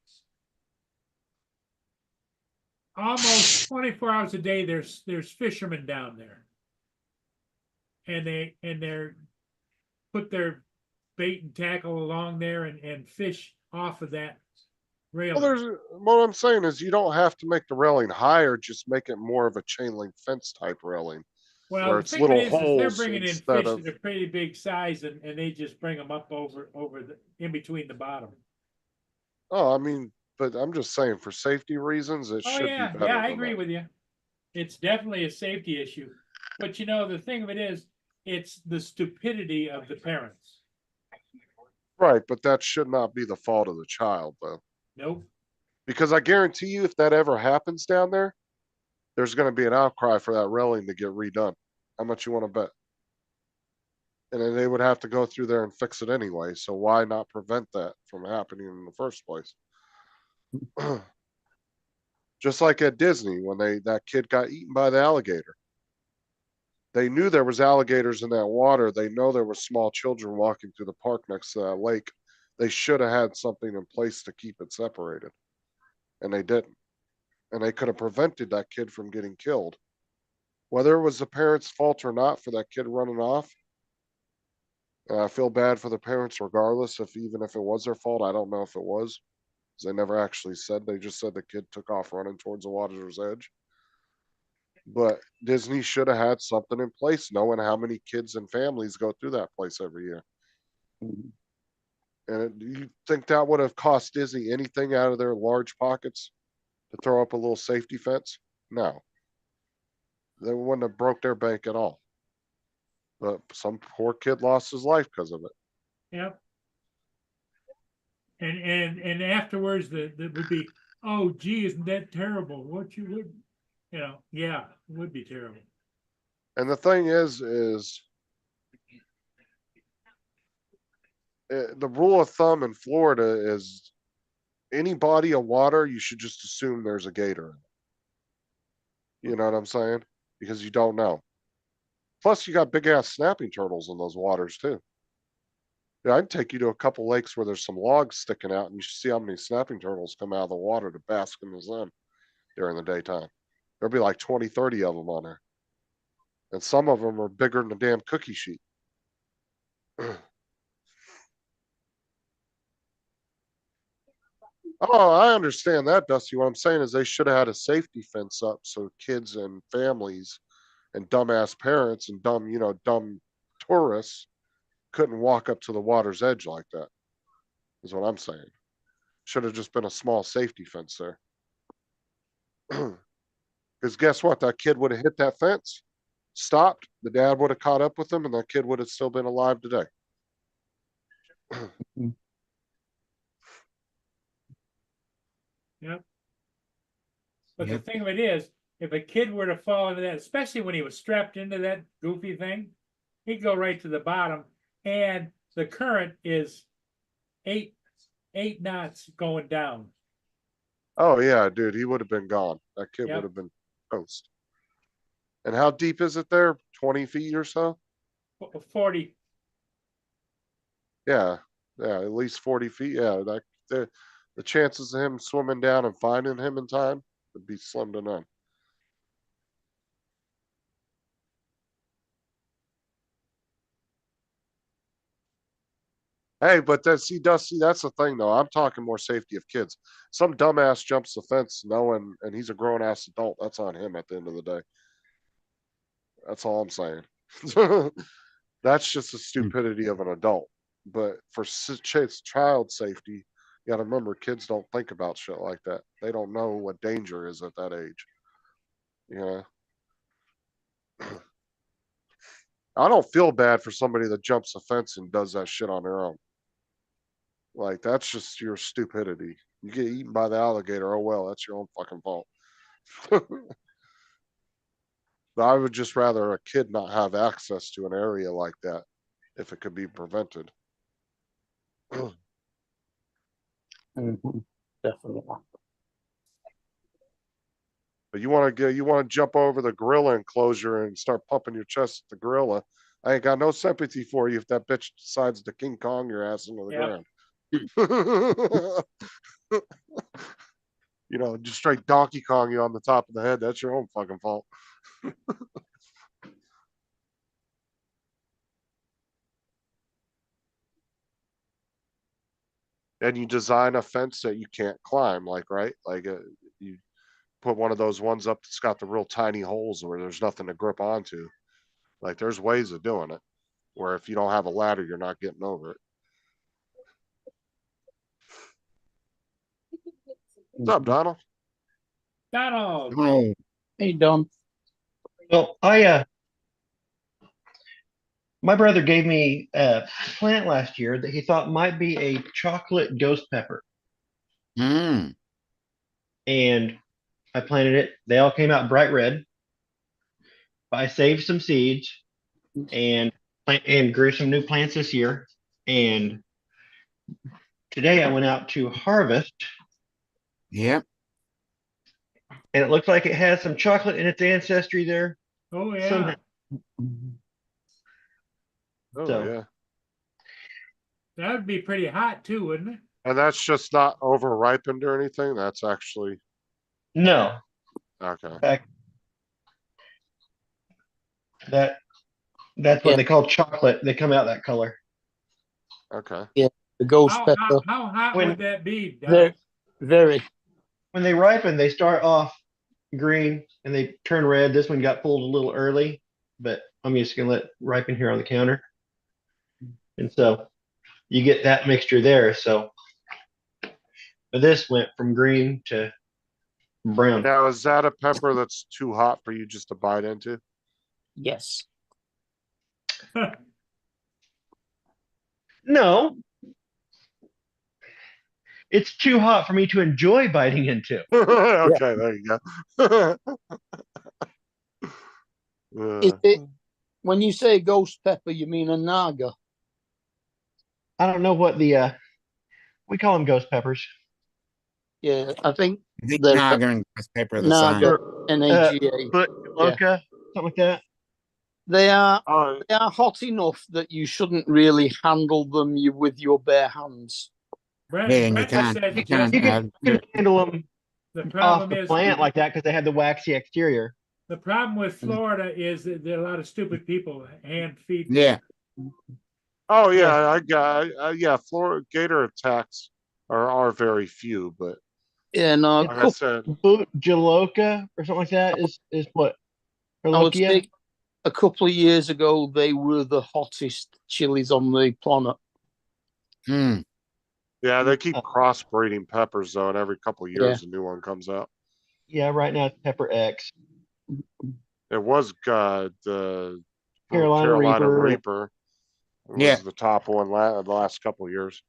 almost 24 hours a day, there's fishermen down there. And they're put their bait and tackle along there and fish off of that Well, railing. what I'm saying is you don't have to make the railing higher, just make it more of a chain link fence type railing Well, where the it's thing of it little is they're holes bringing in instead fish of. that are pretty big size, and they just bring them up over the in between the bottom. Oh, I mean, but I'm just saying for safety reasons, it Oh should be yeah, better yeah, I than agree that. with you. It's definitely a safety issue, but you know the thing of it is, it's the stupidity of the parents. Right, but that should not be the fault of the child, though. Nope. Because I guarantee you, if that ever happens down there, there's going to be an outcry for that railing to get redone. How much you want to bet? And then they would have to go through there and fix it anyway. So why not prevent that from happening in the first place? Just like at Disney when that kid got eaten by the alligator. They knew there was alligators in that water. They know there were small children walking through the park next to that lake. They should have had something in place to keep it separated. And they didn't. And they could have prevented that kid from getting killed. Whether it was the parents' fault or not for that kid running off, and I feel bad for the parents regardless, even if it was their fault. I don't know if it was, because they never actually said. They just said the kid took off running towards the water's edge. But Disney should have had something in place, knowing how many kids and families go through that place every year. And do you think that would have cost Disney anything out of their large pockets to throw up a little safety fence? No. They wouldn't have broke their bank at all. But some poor kid lost his life because of it. Yep. And afterwards, that would be, oh, gee, isn't that terrible? What you would, yeah, it would be terrible. And the thing is the rule of thumb in Florida is any body of water, you should just assume there's a gator in it. You know what I'm saying? Because you don't know. Plus, you got big ass snapping turtles in those waters too. Yeah, I'd take you to a couple lakes where there's some logs sticking out, and you should see how many snapping turtles come out of the water to bask in the sun during the daytime. There'll be like 20, 30 of them on there. And some of them are bigger than a damn cookie sheet. Oh, I understand that, Dusty. What I'm saying is they should have had a safety fence up so kids and families and dumbass parents and dumb tourists couldn't walk up to the water's edge like that, is what I'm saying. Should have just been a small safety fence there. Because guess what? That kid would have hit that fence, stopped, the dad would have caught up with him, and that kid would have still been alive today. Yep. But Yep. the thing of it is, if a kid were to fall into that, especially when he was strapped into that goofy thing, he'd go right to the bottom, and the current is eight knots going down. Oh yeah, dude, he would have been gone. That kid Yep. would have been toast. And how deep is it there? 20 feet or so? 40. Yeah, at least 40 feet. Yeah, the chances of him swimming down and finding him in time would be slim to none. Hey, but see, Dusty, that's the thing though. I'm talking more safety of kids. Some dumbass jumps the fence knowing, and he's a grown ass adult. That's on him at the end of the day. That's all I'm saying. That's just the stupidity of an adult. But for child safety, you gotta remember kids don't think about shit like that. They don't know what danger is at that age. You know? I don't feel bad for somebody that jumps the fence and does that shit on their own. Like, that's just your stupidity. You get eaten by the alligator, oh well, that's your own fucking fault. But I would just rather a kid not have access to an area like that if it could be prevented. Mhm. Definitely. But you want to jump over the gorilla enclosure and start pumping your chest at the gorilla. I ain't got no sympathy for you if that bitch decides to King Kong your ass into the Yep. ground. You know, just straight Donkey Kong you on the top of the head. That's your own fucking fault. And you design a fence that you can't climb, like, right? Like, you put one of those ones up that's got the real tiny holes where there's nothing to grip onto. Like, there's ways of doing it where if you don't have a ladder, you're not getting over it. What's up, Donald? Donald. Oh, Hey, Don. Well, my brother gave me a plant last year that he thought might be a chocolate ghost pepper, mm, and I planted it. They all came out bright red. I saved some seeds and grew some new plants this year. And today I went out to harvest, yep. and it looks like it has some chocolate in its ancestry there. Oh yeah. Somehow. Oh, So- yeah. That would be pretty hot too, wouldn't it? And that's just not over ripened or anything. That's actually No, okay. in fact, that's what Yeah. they call chocolate. They come out that color. Okay. The ghost How pepper. hot When- would that be? Don? Very, very. When they ripen, they start off green and they turn red. This one got pulled a little early, but I'm just gonna let it ripen here on the counter. And so you get that mixture there. So but this went from green to brown. Now, is that a pepper that's too hot for you just to bite into? Yes. No, it's too hot for me to enjoy biting into. Okay, there you go. Is Uh, it, when you say ghost pepper, you mean a naga? I don't know what the we call them ghost peppers. Yeah, I think I think They're- Naga and ghost pepper are the Naga. same. NAGA. But Loca, something like that. They are oh, they are hot enough that you shouldn't really handle them with your bare hands. Brent, Yeah, and you Brent can't, said you can't, You can handle them the off problem the is plant like that because they have the waxy exterior. the problem with Florida is that there are a lot of stupid people hand feed. yeah, oh yeah, I got yeah. Florida gator attacks are very few, but Yeah, no, like I said, Jaloka or something like that is what? Or I would Lokia? say a couple of years ago they were the hottest chilies on the planet. mm, yeah, they keep crossbreeding peppers though, and every couple of years Yeah. a new one comes out. Yeah, right now it's Pepper X. It was the Carolina Reaper. Reaper. Was Yeah. the top one the last couple of years.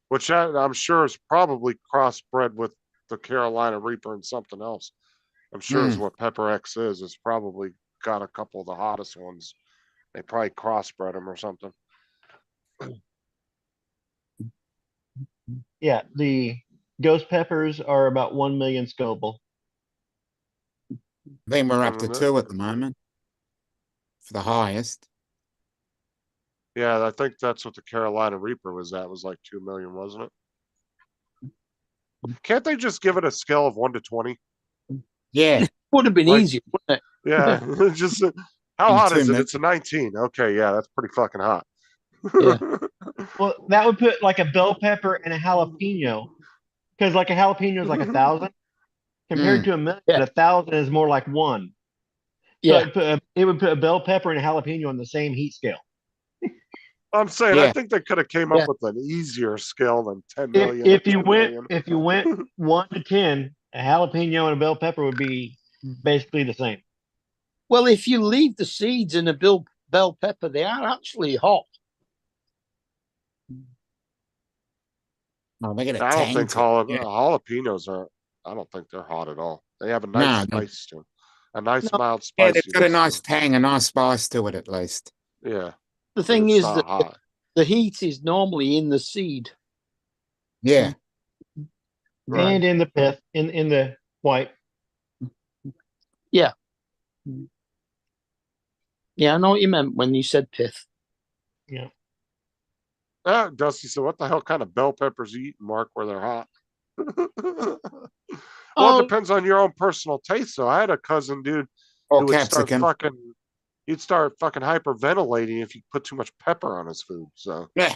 Which I'm sure is probably crossbred with the Carolina Reaper and something else. I'm sure is what Pepper X is. It's probably got a couple of the hottest ones. They probably crossbred them or something. Yeah, the ghost peppers are about 1 million Scoville. I think we're up to Mhm. 2 at the moment for the highest. Yeah, I think that's what the Carolina Reaper was at. Was like 2 million, wasn't it? Can't they just give it a scale of 1 to 20? Yeah, Would have been Like- easier, wouldn't it? Yeah, just how hot 2 is it? million. It's a 19. Okay, yeah, that's pretty fucking hot. Well, that would put like a bell pepper and a jalapeno, because like a jalapeno is like 1,000 compared to a million. Yeah. 1,000 is more like one. So Yeah. it would put a bell pepper and a jalapeno on the same heat scale. I'm saying, I Yeah. think they could have came Yeah. up with an easier scale than 10 If million. if or you 10 went million. if you went 1 to 10, a jalapeno and a bell pepper would be basically the same. Well, if you leave the seeds in a bell pepper, they are actually hot. Oh, they get a I don't tang think to it. Yeah. jalapenos are. I don't think they're hot at all. They have a No, nice no. spice to them, a nice No. mild Yeah, they've got a spiciness. nice tang, a nice spice to it at least. Yeah, The but thing it's is not that hot. the heat is normally in the seed. Yeah. Right. And in the pith, in the white. Yeah, I know what you meant when you said pith. Yeah. Dusty said, "What the hell kind of bell peppers you eating, Mark? Where they're hot?" Well, Oh. it depends on your own personal taste. So I had a cousin, dude, Or who would start capsicum. fucking. He'd start fucking hyperventilating if you put too much pepper on his food. So Yeah.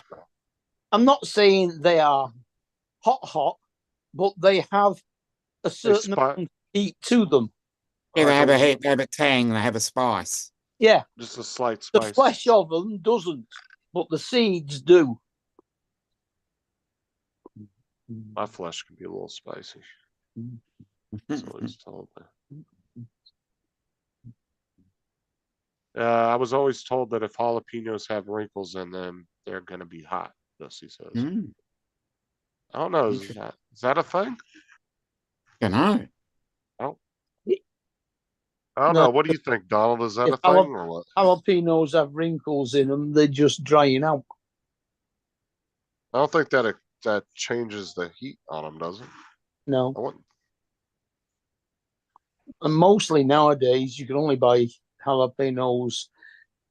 I'm not saying they are hot, but they have a certain spot- amount of heat to them. Yeah, I they have a don't- heat, they have a tang, they have a spice. Yeah, just a slight the spice. flesh of them doesn't, but the seeds do. My flesh can be a little spicy. That's what he's told me. I was always told that if jalapenos have wrinkles in them, they're gonna be hot. Dusty says. Mm, I don't know. Is Interesting. that a thing? don't know. I don't No, know. What do you think, Donald? Is that if a thing or what? Jalapenos have wrinkles in them, they're just drying out. I don't think that changes the heat on them, does it? No, I wouldn't. and mostly nowadays you can only buy jalapenos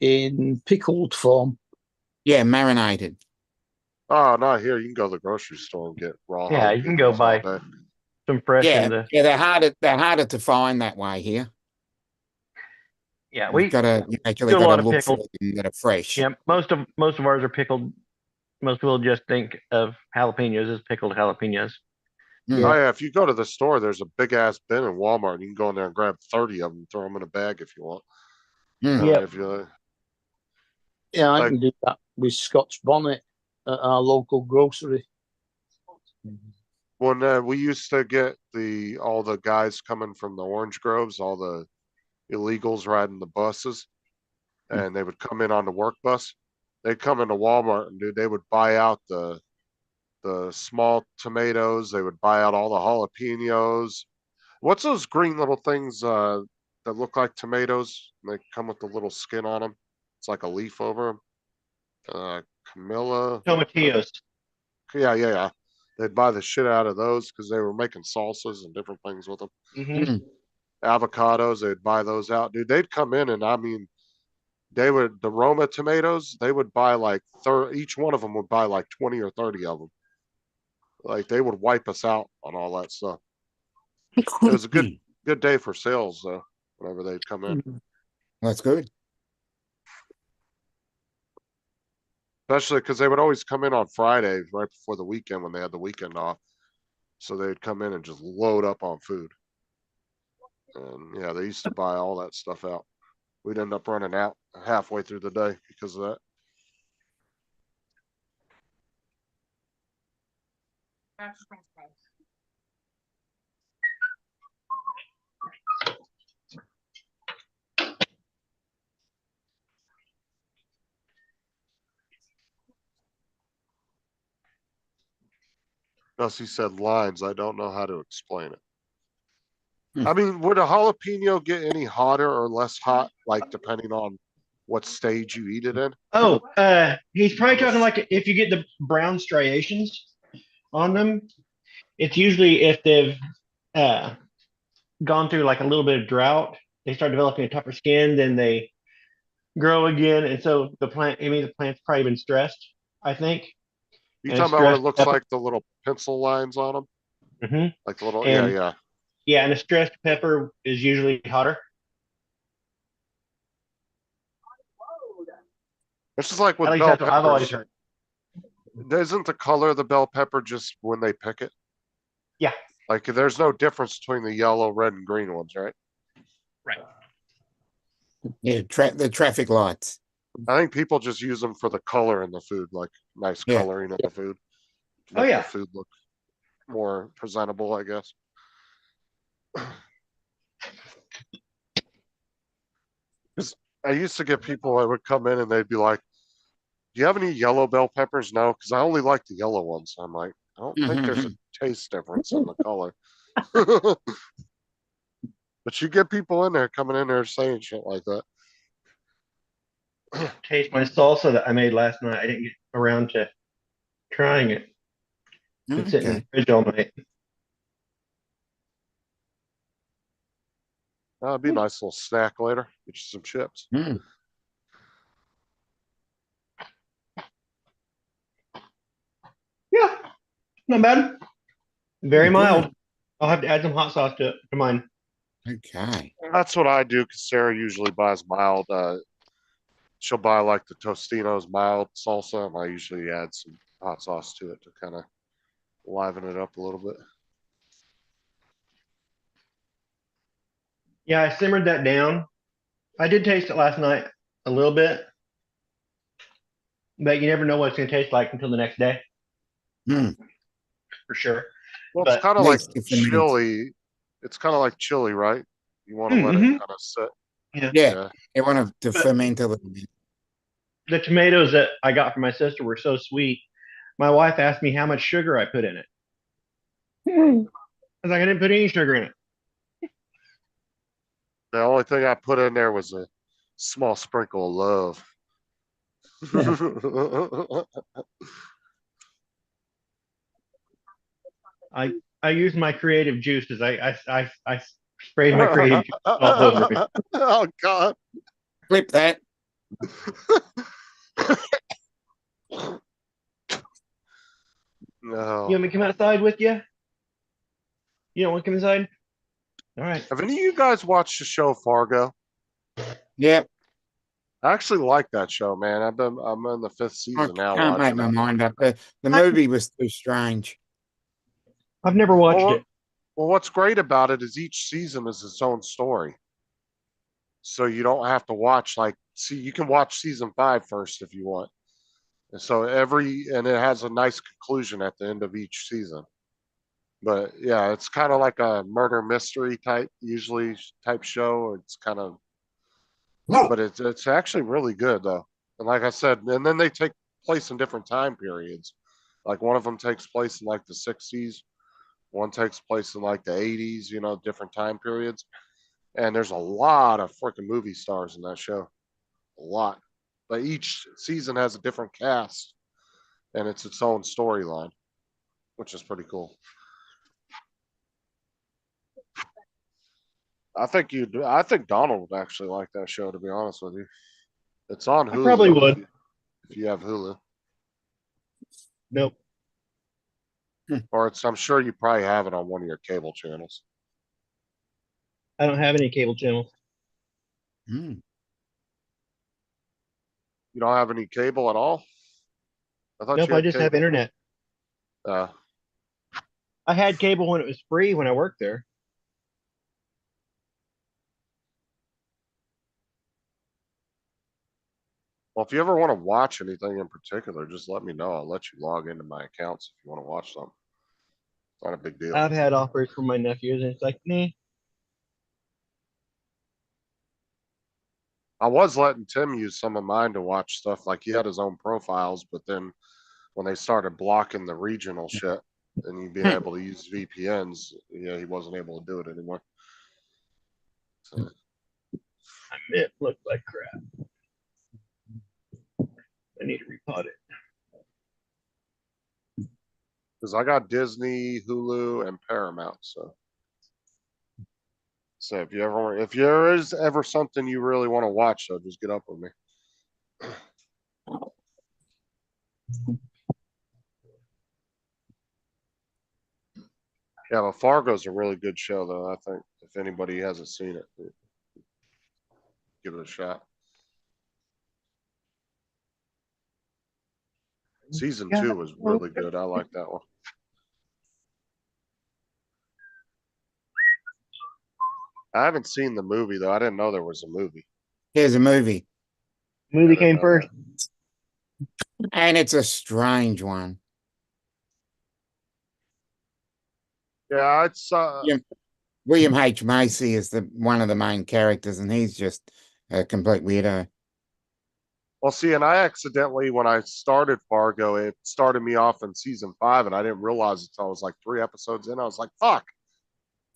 in pickled form. Yeah, marinated. Oh, not here. You can go to the grocery store and get raw. Yeah, you can go jalapenos buy all day. some fresh Yeah, in the. yeah, they're harder to find that way here. Yeah, You've gotta you actually do a lot gotta of look pickled. for them that are fresh. Yeah, most of ours are pickled. Most people just think of jalapenos as pickled jalapenos. Mm. Oh yeah, if you go to the store, there's a big ass bin in Walmart. And you can go in there and grab 30 of them, throw them in a bag if you want. Mm. Yep. If you Yeah, I Like- can do that with Scotch bonnet at our local grocery. when we used to get all the guys coming from the orange groves, all the illegals riding the buses, and they would come in on the work bus. They'd come into Walmart and dude, they would buy out the small tomatoes. They would buy out all the jalapenos. What's those green little things that look like tomatoes? They come with the little skin on them. It's like a leaf over them. Camilla. Tomatillos. Yeah. They'd buy the shit out of those because they were making salsas and different things with them. Mm-hmm. Avocados, they'd buy those out. Dude, they'd come in and I mean, the Roma tomatoes, they would buy like each one of them would buy like 20 or 30 of them. Like they would wipe us out on all that stuff. It was a good day for sales though, whenever they'd come in. That's good. Especially because they would always come in on Friday right before the weekend when they had the weekend off. So they'd come in and just load up on food. And yeah, they used to buy all that stuff out. We'd end up running out halfway through the day because of that. Dusty said lines. I don't know how to explain it. I mean, would a jalapeno get any hotter or less hot, like depending on what stage you eat it in? Oh, he's probably talking like if you get the brown striations on them, it's usually if they've gone through like a little bit of drought, they start developing a tougher skin, then they grow again, and so the plant's probably been stressed, I think. You And talking about what it stressed looks pepper. like the little pencil lines on them? Mm-hmm. Like the little, And- yeah. Yeah, and a stressed pepper is usually hotter. It's just like At with least bell that's what I've always peppers. heard. Isn't the color of the bell pepper just when they pick it? Yeah. Like there's no difference between the yellow, red, and green ones, right? Right. Yeah, the traffic lights. I think people just use them for the color in the food, like nice Yeah. coloring of the food. Oh, Make yeah. the food look more presentable, I guess. 'Cause I used to get people that would come in and they'd be like, "Do you have any yellow bell peppers?" No, because I only like the yellow ones. I'm like, I don't think there's a taste difference in the color. But you get people in there coming in there saying shit like that. Taste my salsa that I made last night. I didn't get around to trying it. Been sitting in the Okay. fridge all night. That'd be a nice little snack later. Get you some chips. Mm. Yeah, not bad. Very Good. mild. I'll have to add some hot sauce to mine. Okay. That's what I do because Sarah usually buys mild. She'll buy like the Tostino's mild salsa, and I usually add some hot sauce to it to kind of liven it up a little bit. Yeah, I simmered that down. I did taste it last night a little bit, but you never know what it's going to taste like until the next day, Mm. for sure. Well, But it's kind of like Needs to ferment. chili. It's kind of like chili, right? You want to let it Mhm. kind of sit. Yeah. They want to But- ferment a little bit. The tomatoes that I got from my sister were so sweet. My wife asked me how much sugar I put in it. I was like, I didn't put any sugar in it. The only thing I put in there was a small sprinkle of love. I used my creative juices. I sprayed my creative juice all over me. Oh God. Flip that. No. You want me to come outside with you? You don't want to come inside? All right. Have any of you guys watched the show Fargo? Yep. I actually like that show, man. I'm in the 5th I season now. can't make watching my it. mind up. The movie was too strange. I've never watched Well, it. well, what's great about it is each season is its own story. So you don't have to watch you can watch season 5 first if you want. And so and it has a nice conclusion at the end of each season. But yeah, it's kind of like a murder mystery type show. It's kind of, but it's actually really good though. And like I said, and then they take place in different time periods. Like one of them takes place in like the 60s, one takes place in like the 80s, different time periods. And there's a lot of freaking movie stars in that show. A lot. But each season has a different cast and it's its own storyline, which is pretty cool. I think Donald would actually like that show, to be honest with you. It's on Hulu. I probably would. If you have Hulu. Nope. Or I'm sure you probably have it on one of your cable channels. I don't have any cable channels. Mm. You don't have any cable at all? I thought Nope, you I had just have cable. internet. I had cable when it was free when I worked there. Well, if you ever want to watch anything in particular, just let me know. I'll let you log into my accounts if you want to watch something. It's not a big deal. I've had offers from my nephews, and it's like, nah. I was letting Tim use some of mine to watch stuff. Like he had his own profiles, but then when they started blocking the regional shit and you being able to use VPNs, he wasn't able to do it anymore. So, It looked like crap. I need to repot it. because I got Disney, Hulu, and Paramount. So if there is ever something you really want to watch, though, just get up with me. Yeah, but Fargo's a really good show, though. I think if anybody hasn't seen it, give it a shot. Season Yeah. 2 was really good. I like that one. I haven't seen the movie though. I didn't know there was a movie. Here's a movie, Movie I didn't came know first. and it's a strange one. Yeah, it's Yeah. William H. Macy is the one of the main characters, and he's just a complete weirdo. well, see, and I accidentally, when I started Fargo, it started me off in season 5, and I didn't realize until I was like 3 episodes in. I was like, fuck.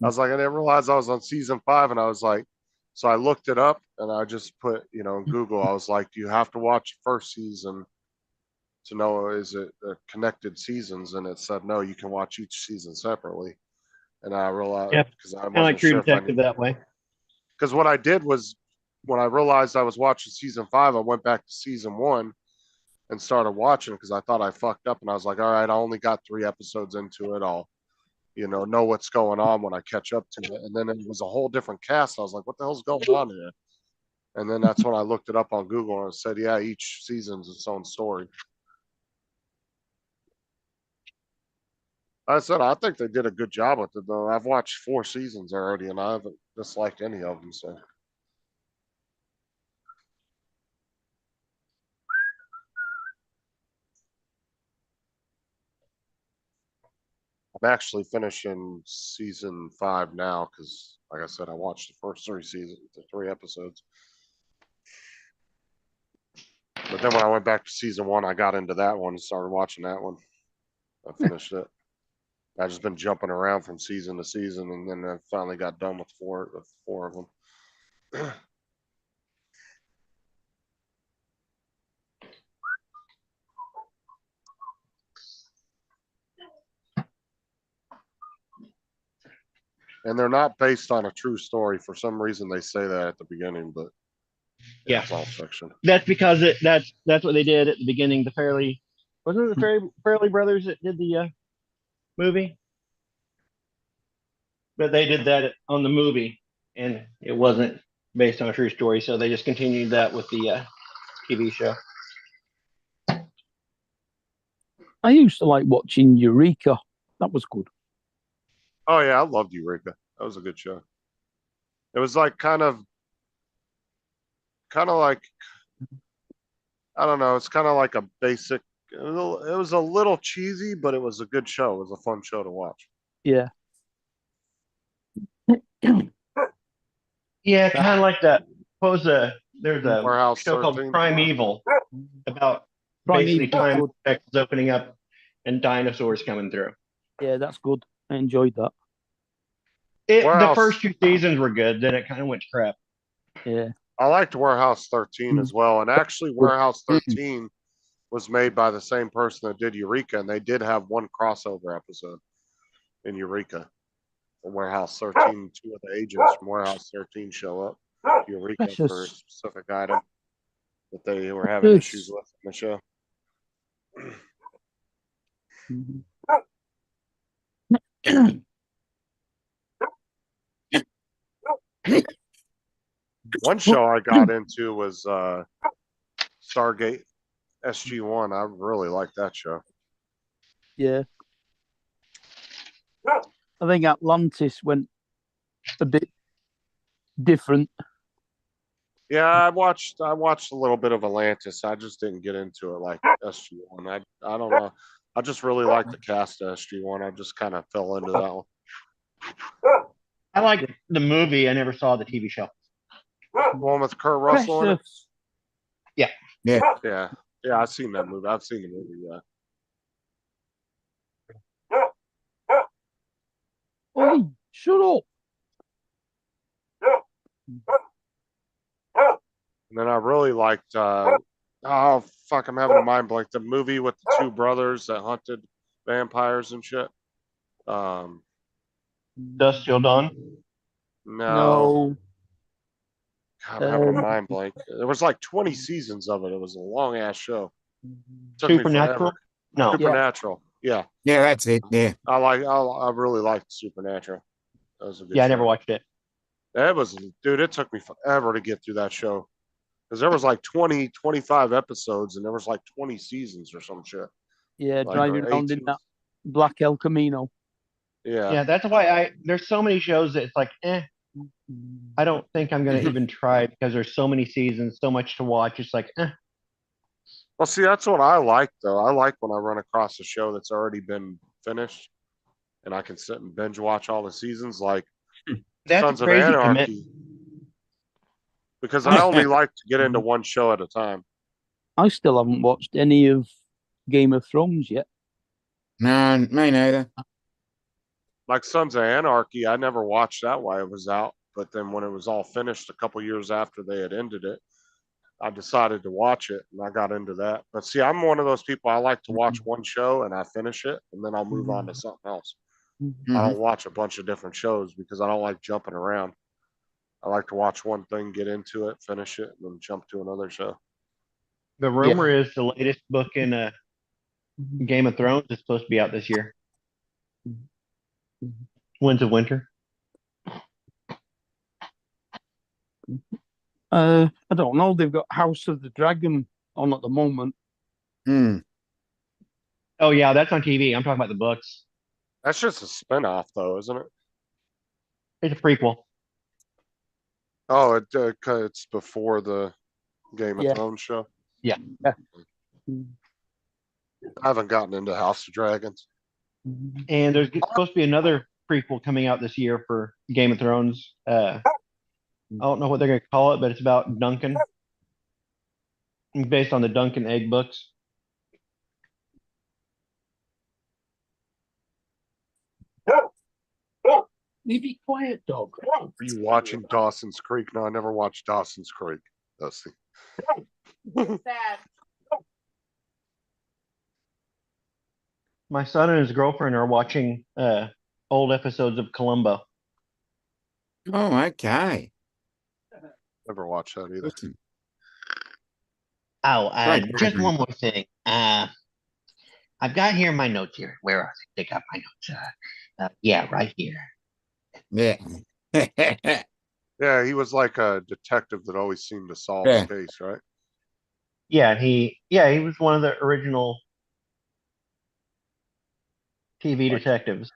I was like, I didn't realize I was on season 5, and I was like, so I looked it up, and I just put, in Google, I was like, do you have to watch the first season to know is it connected seasons? And it said, no, you can watch each season separately. And I realized, Yeah, because I Kind of like wasn't True sure if I Detective knew. that way. Because what I did was, when I realized I was watching season 5, I went back to season 1 and started watching because I thought I fucked up, and I was like, all right, I only got 3 episodes into it. I'll, know what's going on when I catch up to it. And then it was a whole different cast. I was like, what the hell's going on here? And then that's when I looked it up on Google, and it said, yeah, each season's its own story. I said, I think they did a good job with it, though. I've watched 4 seasons already, and I haven't disliked any of them. So I'm actually finishing season 5 now because, like I said, I watched the first 3 seasons, the 3 episodes. But then when I went back to season 1, I got into that one and started watching that one. I finished it. I've just been jumping around from season to season, and then I finally got done with 4 of them. And they're not based on a true story. For some reason, they say that at the beginning, but Yeah. it's all fiction. That's because that's what they did at the beginning. The Fairley wasn't it the Fairley brothers that did the movie, but they did that on the movie, and it wasn't based on a true story. So they just continued that with the TV show. I used to like watching Eureka. That was good. Oh yeah, I loved Eureka. That was a good show. It was like kind of like, I don't know. It's kind of like a basic. It was a little cheesy, but it was a good show. It was a fun show to watch. Yeah. Yeah, kind of like that. There's a Warehouse show called 13. Primeval about basically Primeval, time good. vortexes opening up and dinosaurs coming through. Yeah, that's good. I enjoyed that. The Warehouse- first 2 seasons were good, then it kind of went to crap. Yeah. I liked Warehouse 13 as well. And actually, Warehouse 13 was made by the same person that did Eureka, and they did have one crossover episode in Eureka. In Warehouse 13, 2 of the agents from Warehouse 13 show up to Eureka for a Precious. specific item that they were having Yes. issues with in the show. One show I got into was Stargate SG-1. I really liked that show. Yeah. I think Atlantis went a bit different. Yeah, I watched a little bit of Atlantis. I just didn't get into it like SG-1. I don't know. I just really liked the cast of SG-1. I just kind of fell into that one. I liked the movie. I never saw the TV show. The one with Kurt Russell in it? Precious. Yeah, I've seen that movie. I've seen the movie, yeah. Oi, shut up. And then I really liked oh fuck, I'm having a mind blank. The movie with the 2 brothers that hunted vampires and shit. Dust Till Dawn. No. No. God, I'm having a mind blank. There was like 20 seasons of it. It was a long ass show. Took me Supernatural. forever. No. Supernatural. Yeah. Yeah, that's it. Yeah. I really liked Supernatural. That was a good Yeah, I show. never watched it. Dude, it took me forever to get through that show. Because there was like 20, 25 episodes and there was like 20 seasons or some shit. Yeah, Like, driving or around in 18. that black El Camino. Yeah. That's why there's so many shows that it's like, I don't think I'm gonna even try because there's so many seasons, so much to watch. It's like, Well, see, that's what I like though. I like when I run across a show that's already been finished and I can sit and binge watch all the seasons, like that's Sons a of crazy Anarchy. commitment. Because I only like to get into one show at a time. I still haven't watched any of Game of Thrones yet. No, me neither. Like Sons of Anarchy, I never watched that while it was out. But then when it was all finished a couple years after they had ended it, I decided to watch it and I got into that. But see, I'm one of those people, I like to watch one show and I finish it and then I'll move on to something else. I don't watch a bunch of different shows because I don't like jumping around. I like to watch one thing, get into it, finish it, and then jump to another show. The rumor is the latest book in Game of Thrones is supposed to be out this year. Winds of Winter. I don't know. They've got House of the Dragon on at the moment. Hmm. Oh yeah, that's on TV. I'm talking about the books. That's just a spinoff, though, isn't it? It's a prequel. Oh, it's before the Game of Yeah. Thrones show. Yeah. I haven't gotten into House of Dragons. And there's supposed to be another prequel coming out this year for Game of Thrones. I don't know what they're going to call it, but it's about Duncan, based on the Duncan Egg books. You be quiet, dog. Are you watching Dawson's Creek? No, I never watched Dawson's Creek. Let's see. My son and his girlfriend are watching old episodes of Columbo. Oh, okay. Never watched that either. Listen. Oh, Right, just right. one more thing. I've got here my notes here. Where are they? Pick up my notes. Yeah, right here. Yeah. Yeah, he was like a detective that always seemed to solve Yeah. the case, right? Yeah, he was one of the original TV detectives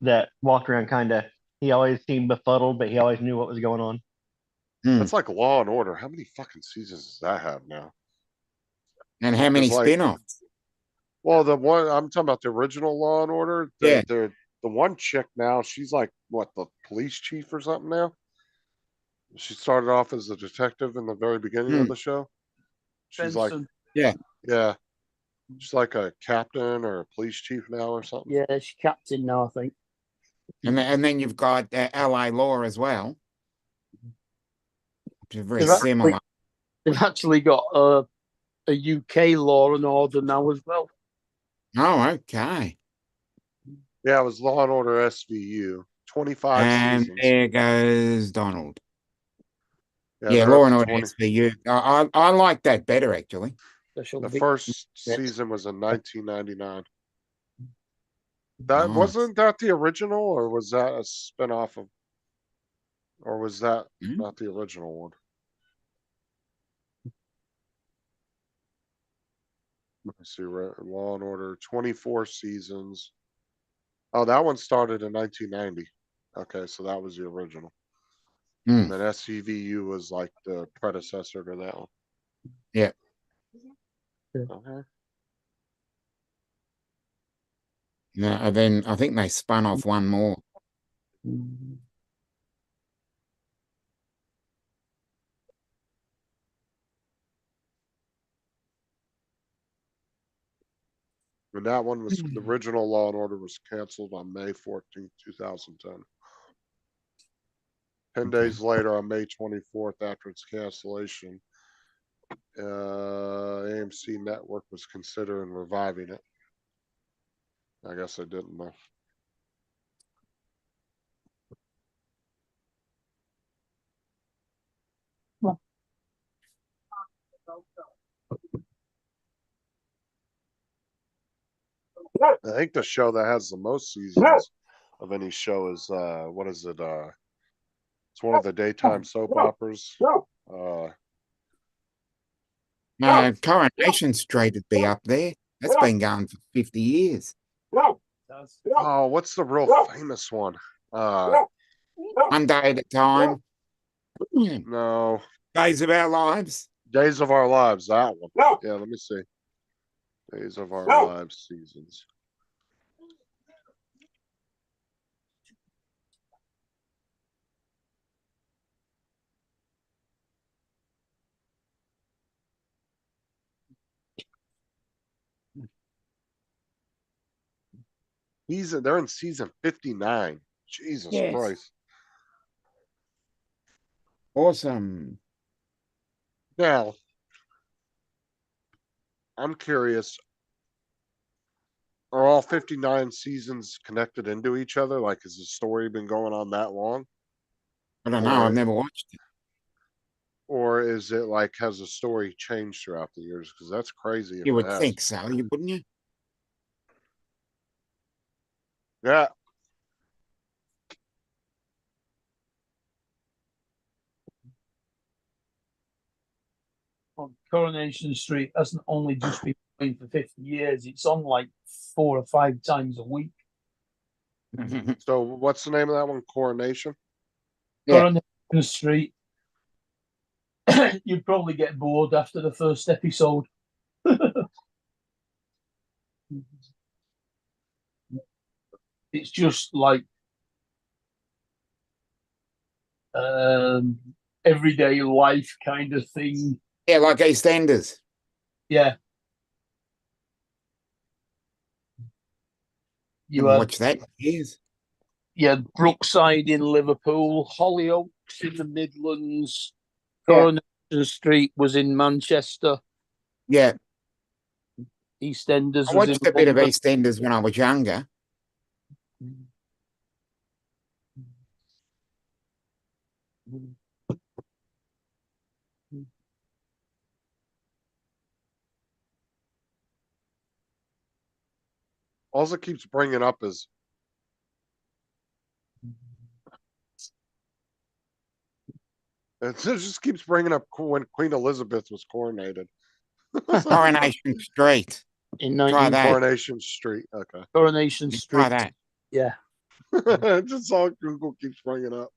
that walked around he always seemed befuddled, but he always knew what was going on. That's like Law and Order. How many fucking seasons does that have now? And how many It's like- spin-offs? Well, the one I'm talking about, the original Law and Order. Yeah. The one chick now, she's like what, the police chief or something now? She started off as a detective in the very beginning of the show. She's like, Benson. yeah, she's like a captain or a police chief now or something. Yeah, she's captain now, I think. And then you've got LA Law as well. Which is very They've actually- similar. They've actually got a UK Law and Order now as well. Oh, okay. Yeah, it was Law and Order SVU. 25 And seasons. there goes Donald. Yeah, they're Law up and to Order 20 SVU. I like that better, actually. Special The Vic- first Yes. season was in 1999. That Nice. wasn't that the original, or was that a spin-off of, or was that Hmm? not the original one? Let me see, Law and Order, 24 seasons. Oh, that one started in 1990. Okay, so that was the original. Hmm. And then SCVU was like the predecessor to that one. Yeah. Okay. No, and then I think they spun off one more. And that one was, the original Law and Order was canceled on May 14th, 2010. 10 Okay. days later, on May 24th, after its cancellation, AMC Network was considering reviving it. I guess I didn't know. I think the show that has the most seasons of any show is what is it? It's one of the daytime soap operas. Coronation Street would be up there. That's been going for 50 years. Oh, what's the real famous one? One day at a time. No, Days of Our Lives. Days of Our Lives. That one. Yeah, let me see. Days of Our Lives seasons. They're in season 59. Jesus Yes. Christ. Awesome. Now, I'm curious. Are all 59 seasons connected into each other? Like, has the story been going on that long? I don't know. I've never watched it. Or is it like, has the story changed throughout the years? Because that's crazy. If You it would has. think so, wouldn't you? Yeah. On Coronation Street hasn't only just been going for 50 years, it's on like 4 or 5 times a week. So what's the name of that one? Coronation? Yeah. Coronation Street. You'd probably get bored after the first episode. It's just like everyday life kind of thing. Yeah, like EastEnders. Yeah. You Never had, watched that in years. you had Brookside in Liverpool, Hollyoaks in the Midlands, Yeah. Coronation Street was in Manchester, Yeah. EastEnders I was in watched a bit of London. EastEnders when I was younger. All it keeps bringing up is it just keeps bringing up when Queen Elizabeth was coronated. Coronation Street. In Try 19 that. Coronation Street. Okay. Coronation Try Street. that. Yeah. Just all Google keeps bringing up.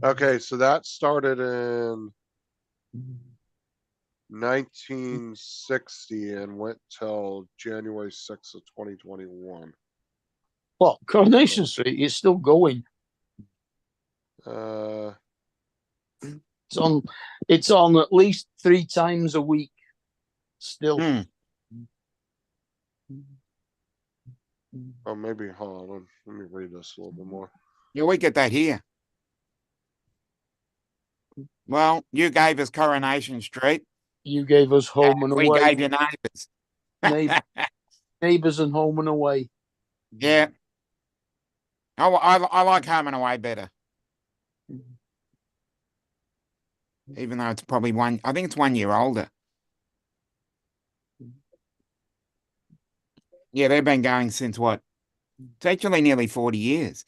Okay, so that started in 1960 and went till January 6th of 2021. What? Coronation Street is still going. It's on at least 3 times a week still. Hmm. Oh, maybe, hold on. Let me read this a little bit more. Yeah, we get that here. Well, you gave us Coronation Street. You gave us Home and We Away. gave you Neighbours. Neighbours and Home and Away. Yeah. Oh, I like Home and Away better. Even though it's probably I think it's 1 year older. Yeah, they've been going since what? It's actually nearly 40 years.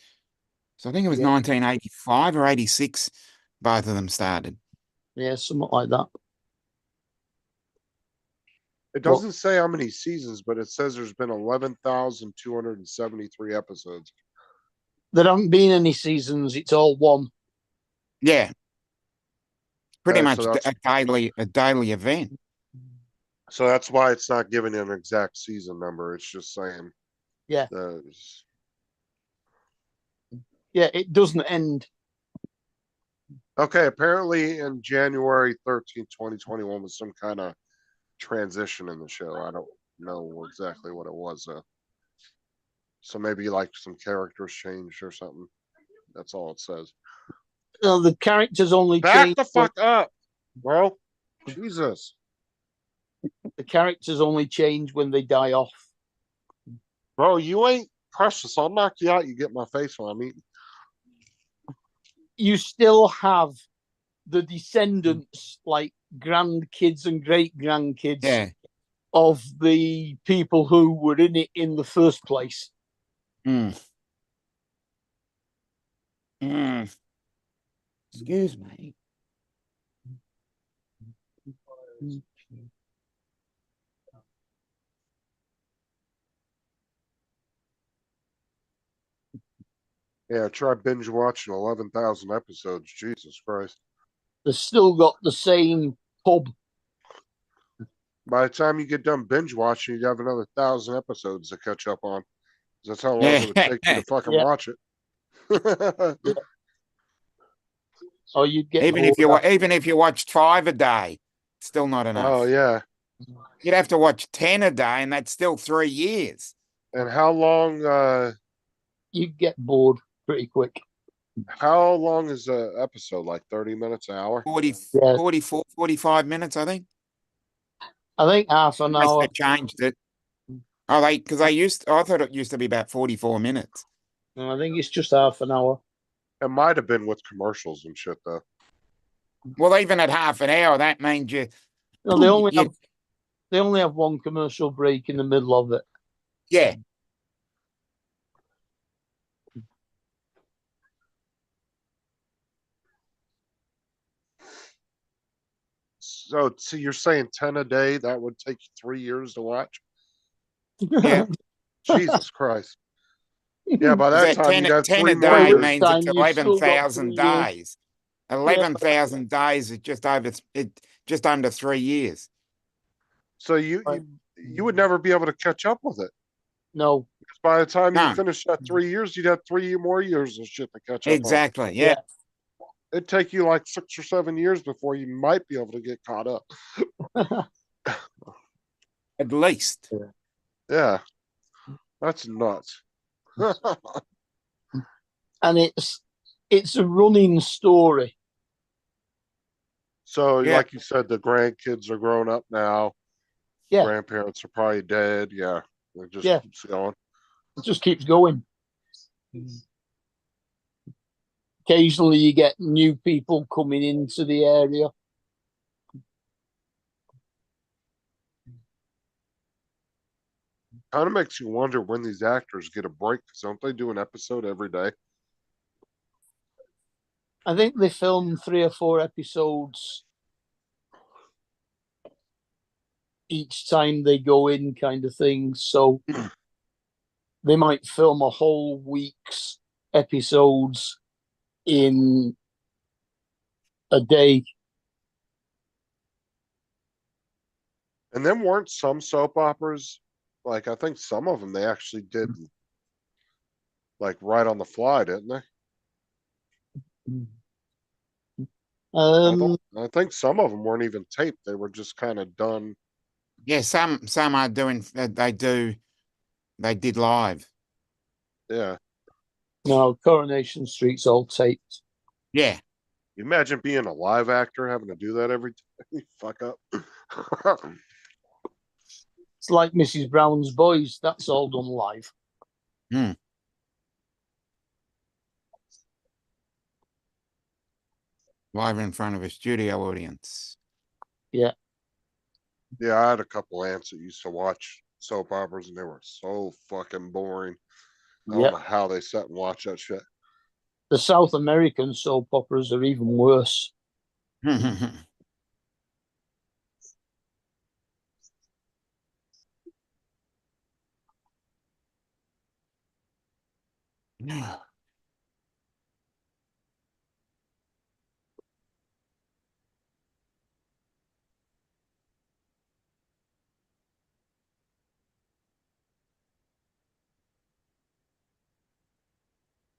So I think it was 1985 or 86, both of them started. Yeah, something like that. It doesn't say how many seasons, but it says there's been 11,273 episodes. There haven't been any seasons. It's all one. Yeah. Pretty much so a daily event. So that's why it's not giving an exact season number. It's just saying. Yeah. Those. Yeah, it doesn't end. Okay, apparently in January 13th, 2021 was some kind of transition in the show. I don't know exactly what it was. So maybe like some characters changed or something. That's all it says. No, the characters only Back change. the fuck up, bro. Jesus. The characters only change when they die off. Bro, you ain't precious. I'll knock you out. You get my face while I'm eating. You still have the descendants, like grandkids and great grandkids of the people who were in it in the first place. Excuse me. Yeah, try binge watching 11,000 episodes. Jesus Christ. They've still got the same pub. By the time you get done binge watching, you'd have another 1,000 episodes to catch up on. That's how long Yeah. it would take you to fucking Yeah. watch it. Or you'd get Even if bored after- even if you watched 5 a day, still not enough. Oh yeah. You'd have to watch 10 a day, and that's still 3 years. And how long you'd get bored pretty quick. is a episode? Like 30 minutes, an hour? 40, Yeah. 44, 45 minutes, I think. I think half an Unless hour. they changed it. Oh, I thought it used to be about 44 minutes. No, I think it's just half an hour. It might have been with commercials and shit though. Well, even at half an hour, that means you, No, they only you- have they only have one commercial break in the middle of it. yeah. So you're saying 10 a day, that would take you 3 years to watch? Yeah. Jesus Christ. Yeah, by Is that that time 10, you'd have 10 3 a more day years. means Time it's you've still got 11,000 3 years. days. 11,000 days is just under 3 years. So you would never be able to catch up with it. No, Because by the time you No. finish that 3 years, you'd have 3 more years of shit to catch up on. Exactly. Yeah. It'd take you like 6 or 7 years before you might be able to get caught up. At least. Yeah. That's nuts. and it's a running story. So, Yeah. like you said, the grandkids are grown up now. Yeah. Grandparents are probably dead. Yeah. It just Yeah. keeps going. It just keeps going. Occasionally, you get new people coming into the area. Kind of makes you wonder when these actors get a break. 'Cause don't they do an episode every day? I think they film 3 or 4 episodes each time they go in, kind of thing. So they might film a whole week's episodes in a day. And then weren't some soap operas, like I think some of them they actually did like right on the fly, didn't they? I think some of them weren't even taped. They were just kind of done. Yeah. Some are doing, they did live. Yeah. No, Coronation Street's all taped. Yeah. You imagine being a live actor having to do that every time you fuck up. It's like Mrs. Brown's Boys. That's all done live. Live in front of a studio audience. Yeah, I had a couple aunts that used to watch soap operas and they were so fucking boring. I don't Yep. know how they sat and watched that shit. The South American soap operas are even worse.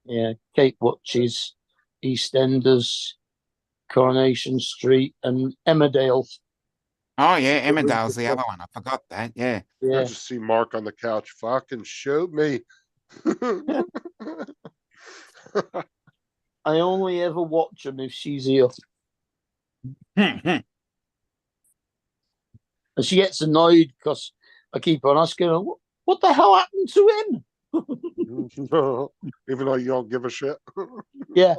Yeah, Kate watches EastEnders, Coronation Street, and Emmerdale. Oh yeah, Emmerdale's the other one. I forgot that. Yeah. I Yeah, just see Mark on the couch. Fucking shoot me. I only ever watch them if she's here, and she gets annoyed because I keep on asking her, "What the hell happened to him?" Even though you don't give a shit. Yeah,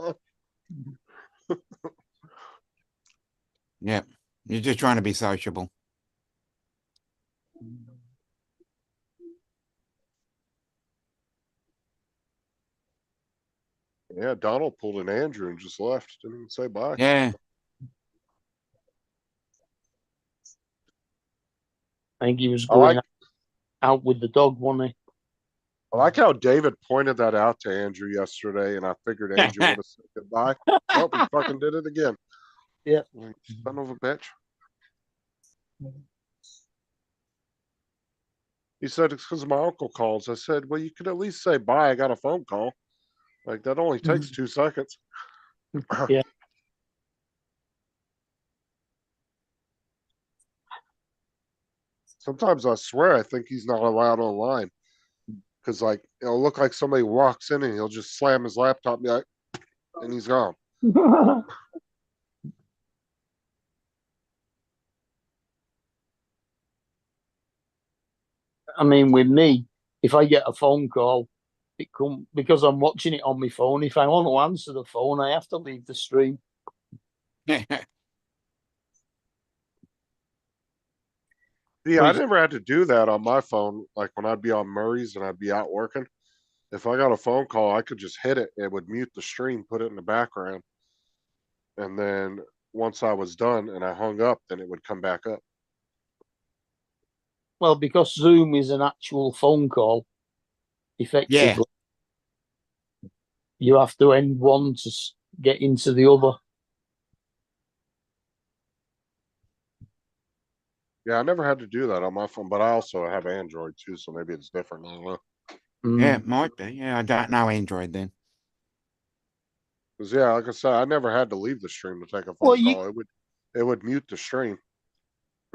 Yeah. You're just trying to be sociable. Yeah, Donald pulled an Andrew and just left. Didn't even say bye. Yeah. I think he was I going like out with the dog, wasn't he? I like how David pointed that out to Andrew yesterday, and I figured Andrew would have said goodbye. Nope, he fucking did it again. Yeah. Like, son of a bitch. He said it's because my uncle calls. I said, well, you could at least say bye. I got a phone call. Like that only takes 2 seconds. Yeah. Sometimes I swear I think he's not allowed online. Cause like it'll look like somebody walks in and he'll just slam his laptop and be like, and he's gone. I mean, with me, if I get a phone call, it come because I'm watching it on my phone. If I want to answer the phone, I have to leave the stream. Yeah, I Which- never had to do that on my phone. Like when I'd be on Murray's and I'd be out working. If I got a phone call, I could just hit it. It would mute the stream, put it in the background. And then once I was done and I hung up, then it would come back up. Well, because Zoom is an actual phone call, effectively, you have to end one to get into the other. Yeah, I never had to do that on my phone, but I also have Android too, so maybe it's different. I don't know. Yeah, it might be. Yeah, I don't know Android then. Cause yeah, like I said, I never had to leave the stream to take a phone Well, you- call. It would mute the stream.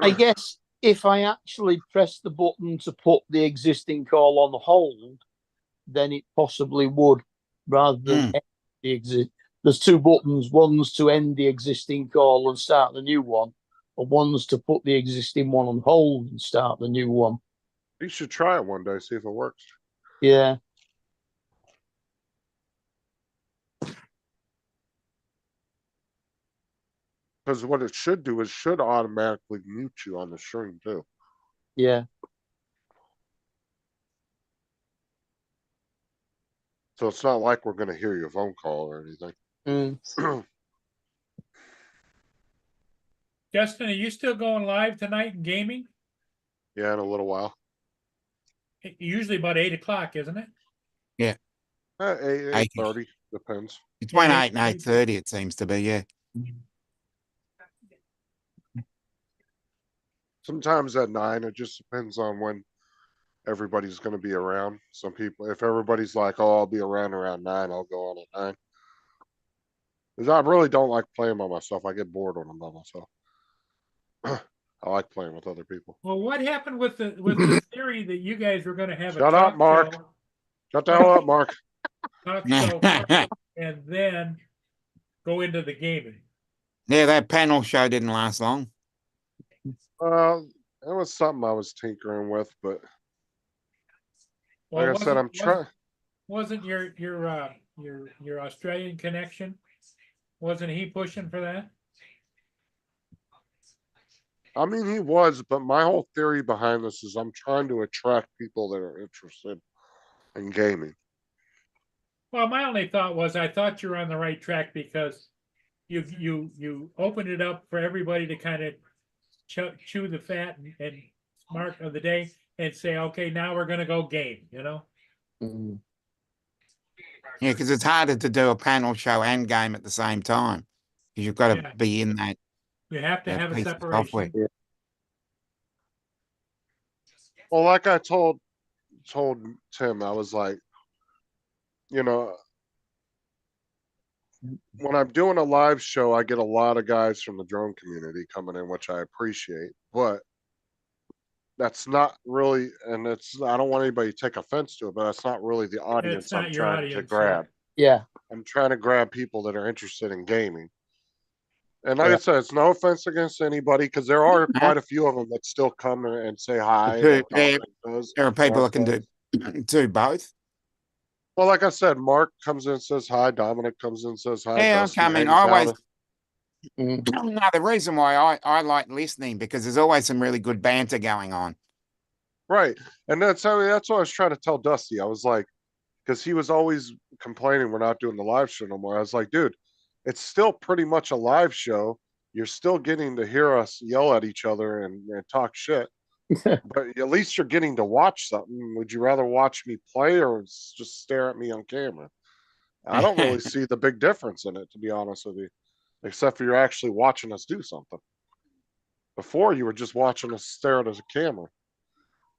I guess if I actually press the button to put the existing call on hold, then it possibly would, rather than end the exit. There's 2 buttons. One's to end the existing call and start the new one, and one's to put the existing one on hold and start the new one. You should try it one day, see if it works. Yeah. Because what it should do is should automatically mute you on the stream too. Yeah. So it's not like we're gonna hear your phone call or anything. Justin, are you still going live tonight in gaming? Yeah, in a little while. Usually about 8 o'clock, isn't it? 8:30, depends. Between Yeah, 8 and 8:30, it seems to be, yeah. Sometimes at 9, it just depends on when everybody's gonna be around. Some people, if everybody's like, oh, I'll be around 9, I'll go on at 9. Because I really don't like playing by myself. I get bored when I'm by myself. I like playing with other people. Well, what happened with the theory that you guys were going to have Shut a up, talk Mark. show, Shut the hell up, Mark. talk show first, and then go into the gaming? Yeah, that panel show didn't last long. It was something I was tinkering with, but Well, like I said, I'm trying. Wasn't your Australian connection? Wasn't he pushing for that? I mean, he was, but my whole theory behind this is I'm trying to attract people that are interested in gaming. Well, my only thought was I thought you were on the right track because you opened it up for everybody to kind of chew the fat and mark of the day and say, okay, now we're going to go game, you know? Yeah, because it's harder to do a panel show and game at the same time. Because you've got to Yeah. be in that. You have to have a piece of separation. software. Well, like I told Tim, I was like, you know, when I'm doing a live show, I get a lot of guys from the drone community coming in, which I appreciate, but that's not really, and it's, I don't want anybody to take offense to it, but that's not really the audience not I'm your trying to audience, grab. Yeah. I'm trying to grab people that are interested in gaming. And like I said, it's no offense against anybody, because there are quite a few of them that still come and say hi. There like Dominic does, are people Mark that can does. do both. Well, like I said, Mark comes in and says hi. Dominic comes in and says hi. Yeah, Dusty I mean, hangs out. always. No, the reason why I like listening, because there's always some really good banter going on. Right. And that's what I was trying to tell Dusty. I was like, because he was always complaining we're not doing the live show no more. I was like, dude, it's still pretty much a live show. You're still getting to hear us yell at each other and talk shit. But at least you're getting to watch something. Would you rather watch me play or just stare at me on camera? I don't really see the big difference in it, to be honest with you, except for you're actually watching us do something. Before you were just watching us stare at a camera.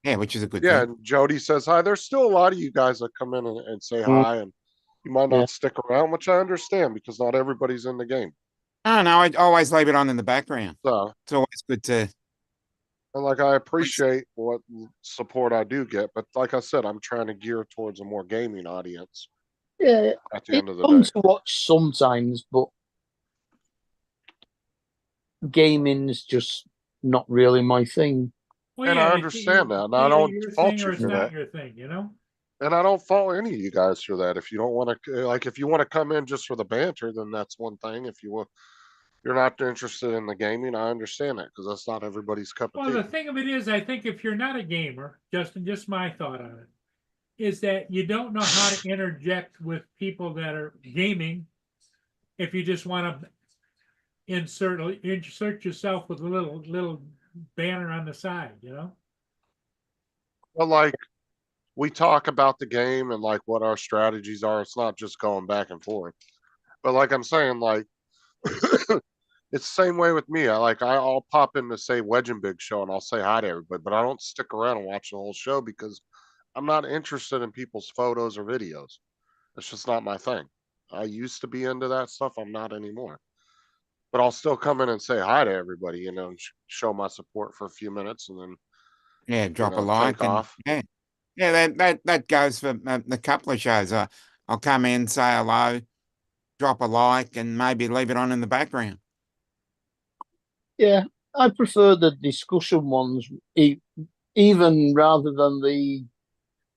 Yeah, which is a good Yeah, thing. and Jody says hi. There's still a lot of you guys that come in and say Mm. hi, and you might Yeah. not stick around, which I understand because not everybody's in the game. Oh no, I always leave it on in the background. So, It's always good to. and like I appreciate what support I do get, but like I said, I'm trying to gear towards a more gaming audience Yeah, at the it's end of the fun day. to watch sometimes, but gaming's just not really my thing. Well, And yeah, I it's understand that, and I either don't your fault thing you or it's for not that. your thing, you know? And I don't fault any of you guys for that. If you don't want to, like, if you want to come in just for the banter, then that's one thing. If you're not interested in the gaming, I understand that because that's not everybody's cup of Well, the tea. thing of it is, I think if you're not a gamer, Justin, just my thought on it, is that you don't know how to interject with people that are gaming if you just want to insert yourself with a little banner on the side, you know? But like, we talk about the game and like what our strategies are. It's not just going back and forth. But like I'm saying, like, it's the same way with me. I'll pop in to say Wedge and Big Show and I'll say hi to everybody, but I don't stick around and watch the whole show because I'm not interested in people's photos or videos. It's just not my thing. I used to be into that stuff. I'm not anymore. But I'll still come in and say hi to everybody, and show my support for a few minutes and then, Yeah, drop a take like and off. yeah, that goes for a couple of shows. I'll come in, say hello, drop a like, and maybe leave it on in the background. Yeah, I prefer the discussion ones, even rather than the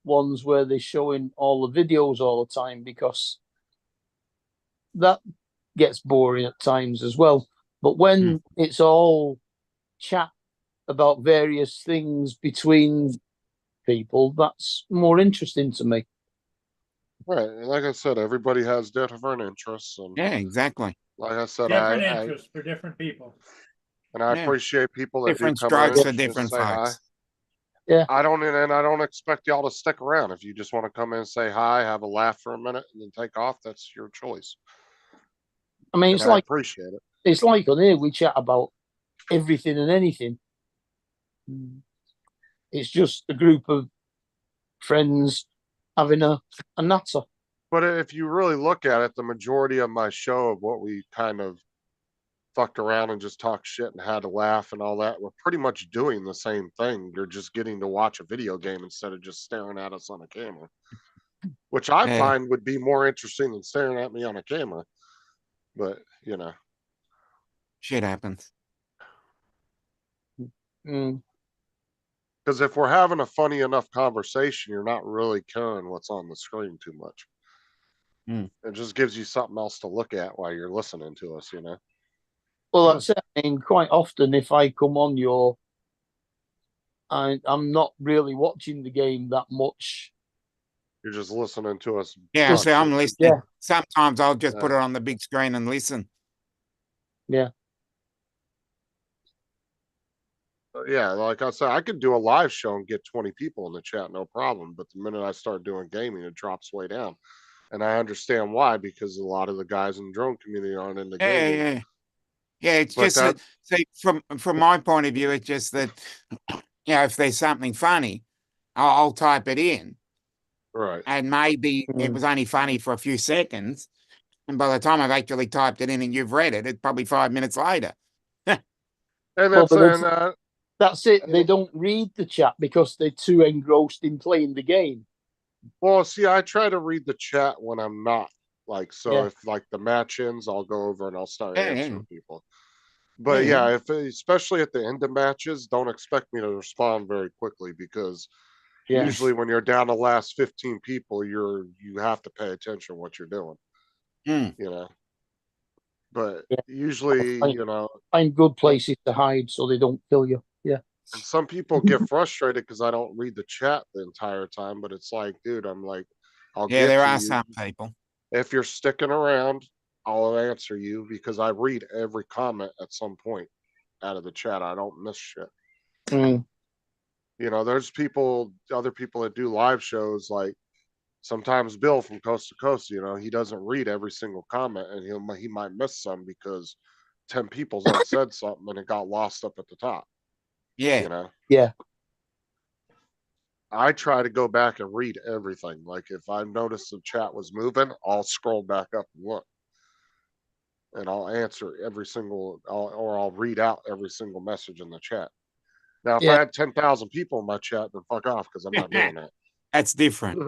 ones where they're showing all the videos all the time, because that gets boring at times as well. But when it's all chat about various things between people, that's more interesting to me. Right. And like I said, everybody has different interests. And Yeah, exactly. like I said, Different I interests for different people. and I Yeah. appreciate people that do Different come in strokes for and just different say hi. folks. Yeah. I don't expect y'all to stick around. If you just want to come in and say hi, have a laugh for a minute, and then take off, that's your choice. I mean, And it's I like appreciate it. it's like on here we chat about everything and anything. It's just a group of friends having a natter. But if you really look at it, the majority of my show of what we kind of fucked around and just talked shit and had to laugh and all that, we're pretty much doing the same thing. You're just getting to watch a video game instead of just staring at us on a camera, which I Yeah. find would be more interesting than staring at me on a camera. But, Shit happens. Mm. because if we're having a funny enough conversation, you're not really caring what's on the screen too much. It just gives you something else to look at while you're listening to us, Well, that's it. I mean, quite often if I come on I'm not really watching the game that much. You're just listening to us. Yeah, talk so I'm shit. listening. Yeah. Sometimes I'll just put Yeah. it on the big screen and listen. Yeah. Yeah, like I said, I could do a live show and get 20 people in the chat, no problem. But the minute I start doing gaming, it drops way down. And I understand why, because a lot of the guys in the drone community aren't in the Yeah, gaming. yeah. Yeah, it's But just that, see, from my point of view, it's just that, if there's something funny, I'll type it in, Right. and maybe it was only funny for a few seconds, and by the time I've actually typed it in and you've read it, it's probably 5 minutes later. And Well, that's but that's it. They don't read the chat because they're too engrossed in playing the game. well, see, I try to read the chat when I'm not. Like, so Yeah. if like the match ends, I'll go over and I'll start Yeah, answering people. But Yeah. yeah, if especially at the end of matches, don't expect me to respond very quickly because Yeah. usually when you're down the last 15 people, you have to pay attention to what you're doing. But Yeah. usually, Find good places to hide so they don't kill you. Yeah. and some people get frustrated because I don't read the chat the entire time. But it's like, dude, I'm like, I'll Yeah, get there to are you. some people. If you're sticking around, I'll answer you because I read every comment at some point out of the chat. I don't miss shit. Mm. You know, there's people, other people that do live shows, like sometimes Bill from Coast to Coast, you know, he doesn't read every single comment and he might miss some because 10 people's on said something and it got lost up at the top, Yeah. you know. Yeah. I try to go back and read everything. Like if I notice the chat was moving, I'll scroll back up and look. And I'll answer every single, or I'll read out every single message in the chat. Now, if I Yeah. had 10,000 people in my chat, then fuck off because I'm not doing that. That's different.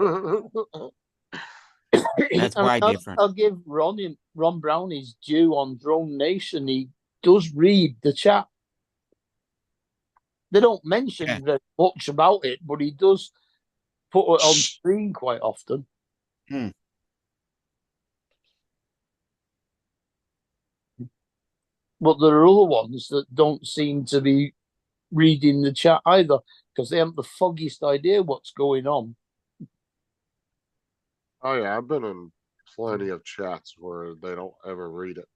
That's I mean, way different. I'll give Ron Brown his due on Drone Nation. He does read the chat. They don't mention Yeah. very much about it, but he does put it on screen quite often. Hmm. But there are other ones that don't seem to be reading the chat either because they haven't the foggiest idea what's going on. Oh yeah, I've been in plenty of chats where they don't ever read it.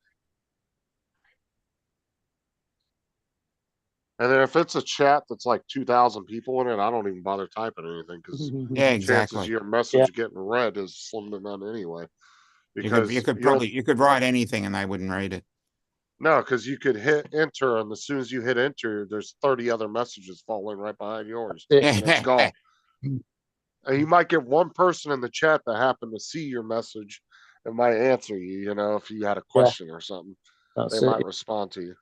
And then if it's a chat that's like 2,000 people in it, I don't even bother typing anything because Yeah, chances exactly. your message getting read is slim to none anyway. You Because could write anything and they wouldn't read it. no, because you could hit enter, and as soon as you hit enter, there's 30 other messages falling right behind yours, and it's gone. And you might get one person in the chat that happened to see your message and might answer you, you know, if you had a question or something. That's They it. might respond to you.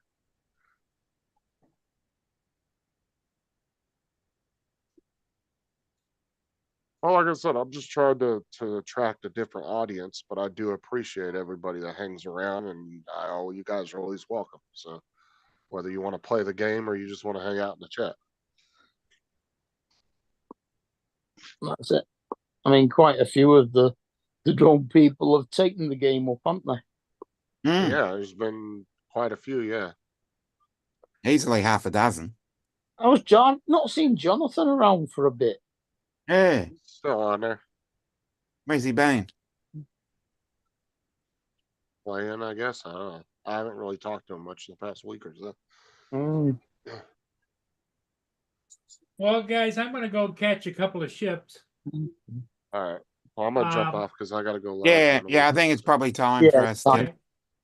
Well, like I said, I'm just trying to attract a different audience, but I do appreciate everybody that hangs around, and you guys are always welcome. So whether you want to play the game or you just want to hang out in the chat. That's it. I mean, quite a few of the drone people have taken the game up, haven't they? Mm, Yeah, there's been quite a few, yeah. easily half a dozen. I was not seen Jonathan around for a bit. Yeah. Still on there. Where's he been? Playing, I guess. I don't know. I haven't really talked to him much in the past week or so. Mm. Well, guys, I'm gonna go catch a couple of ships. All right. Well, I'm gonna jump Um, off because I gotta go. Yeah, I think it's probably time Yeah, for us fine. to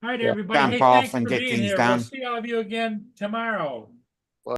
All right, Yeah. everybody. jump Hey, off thanks and for get being things here. done. We'll see all of you again tomorrow.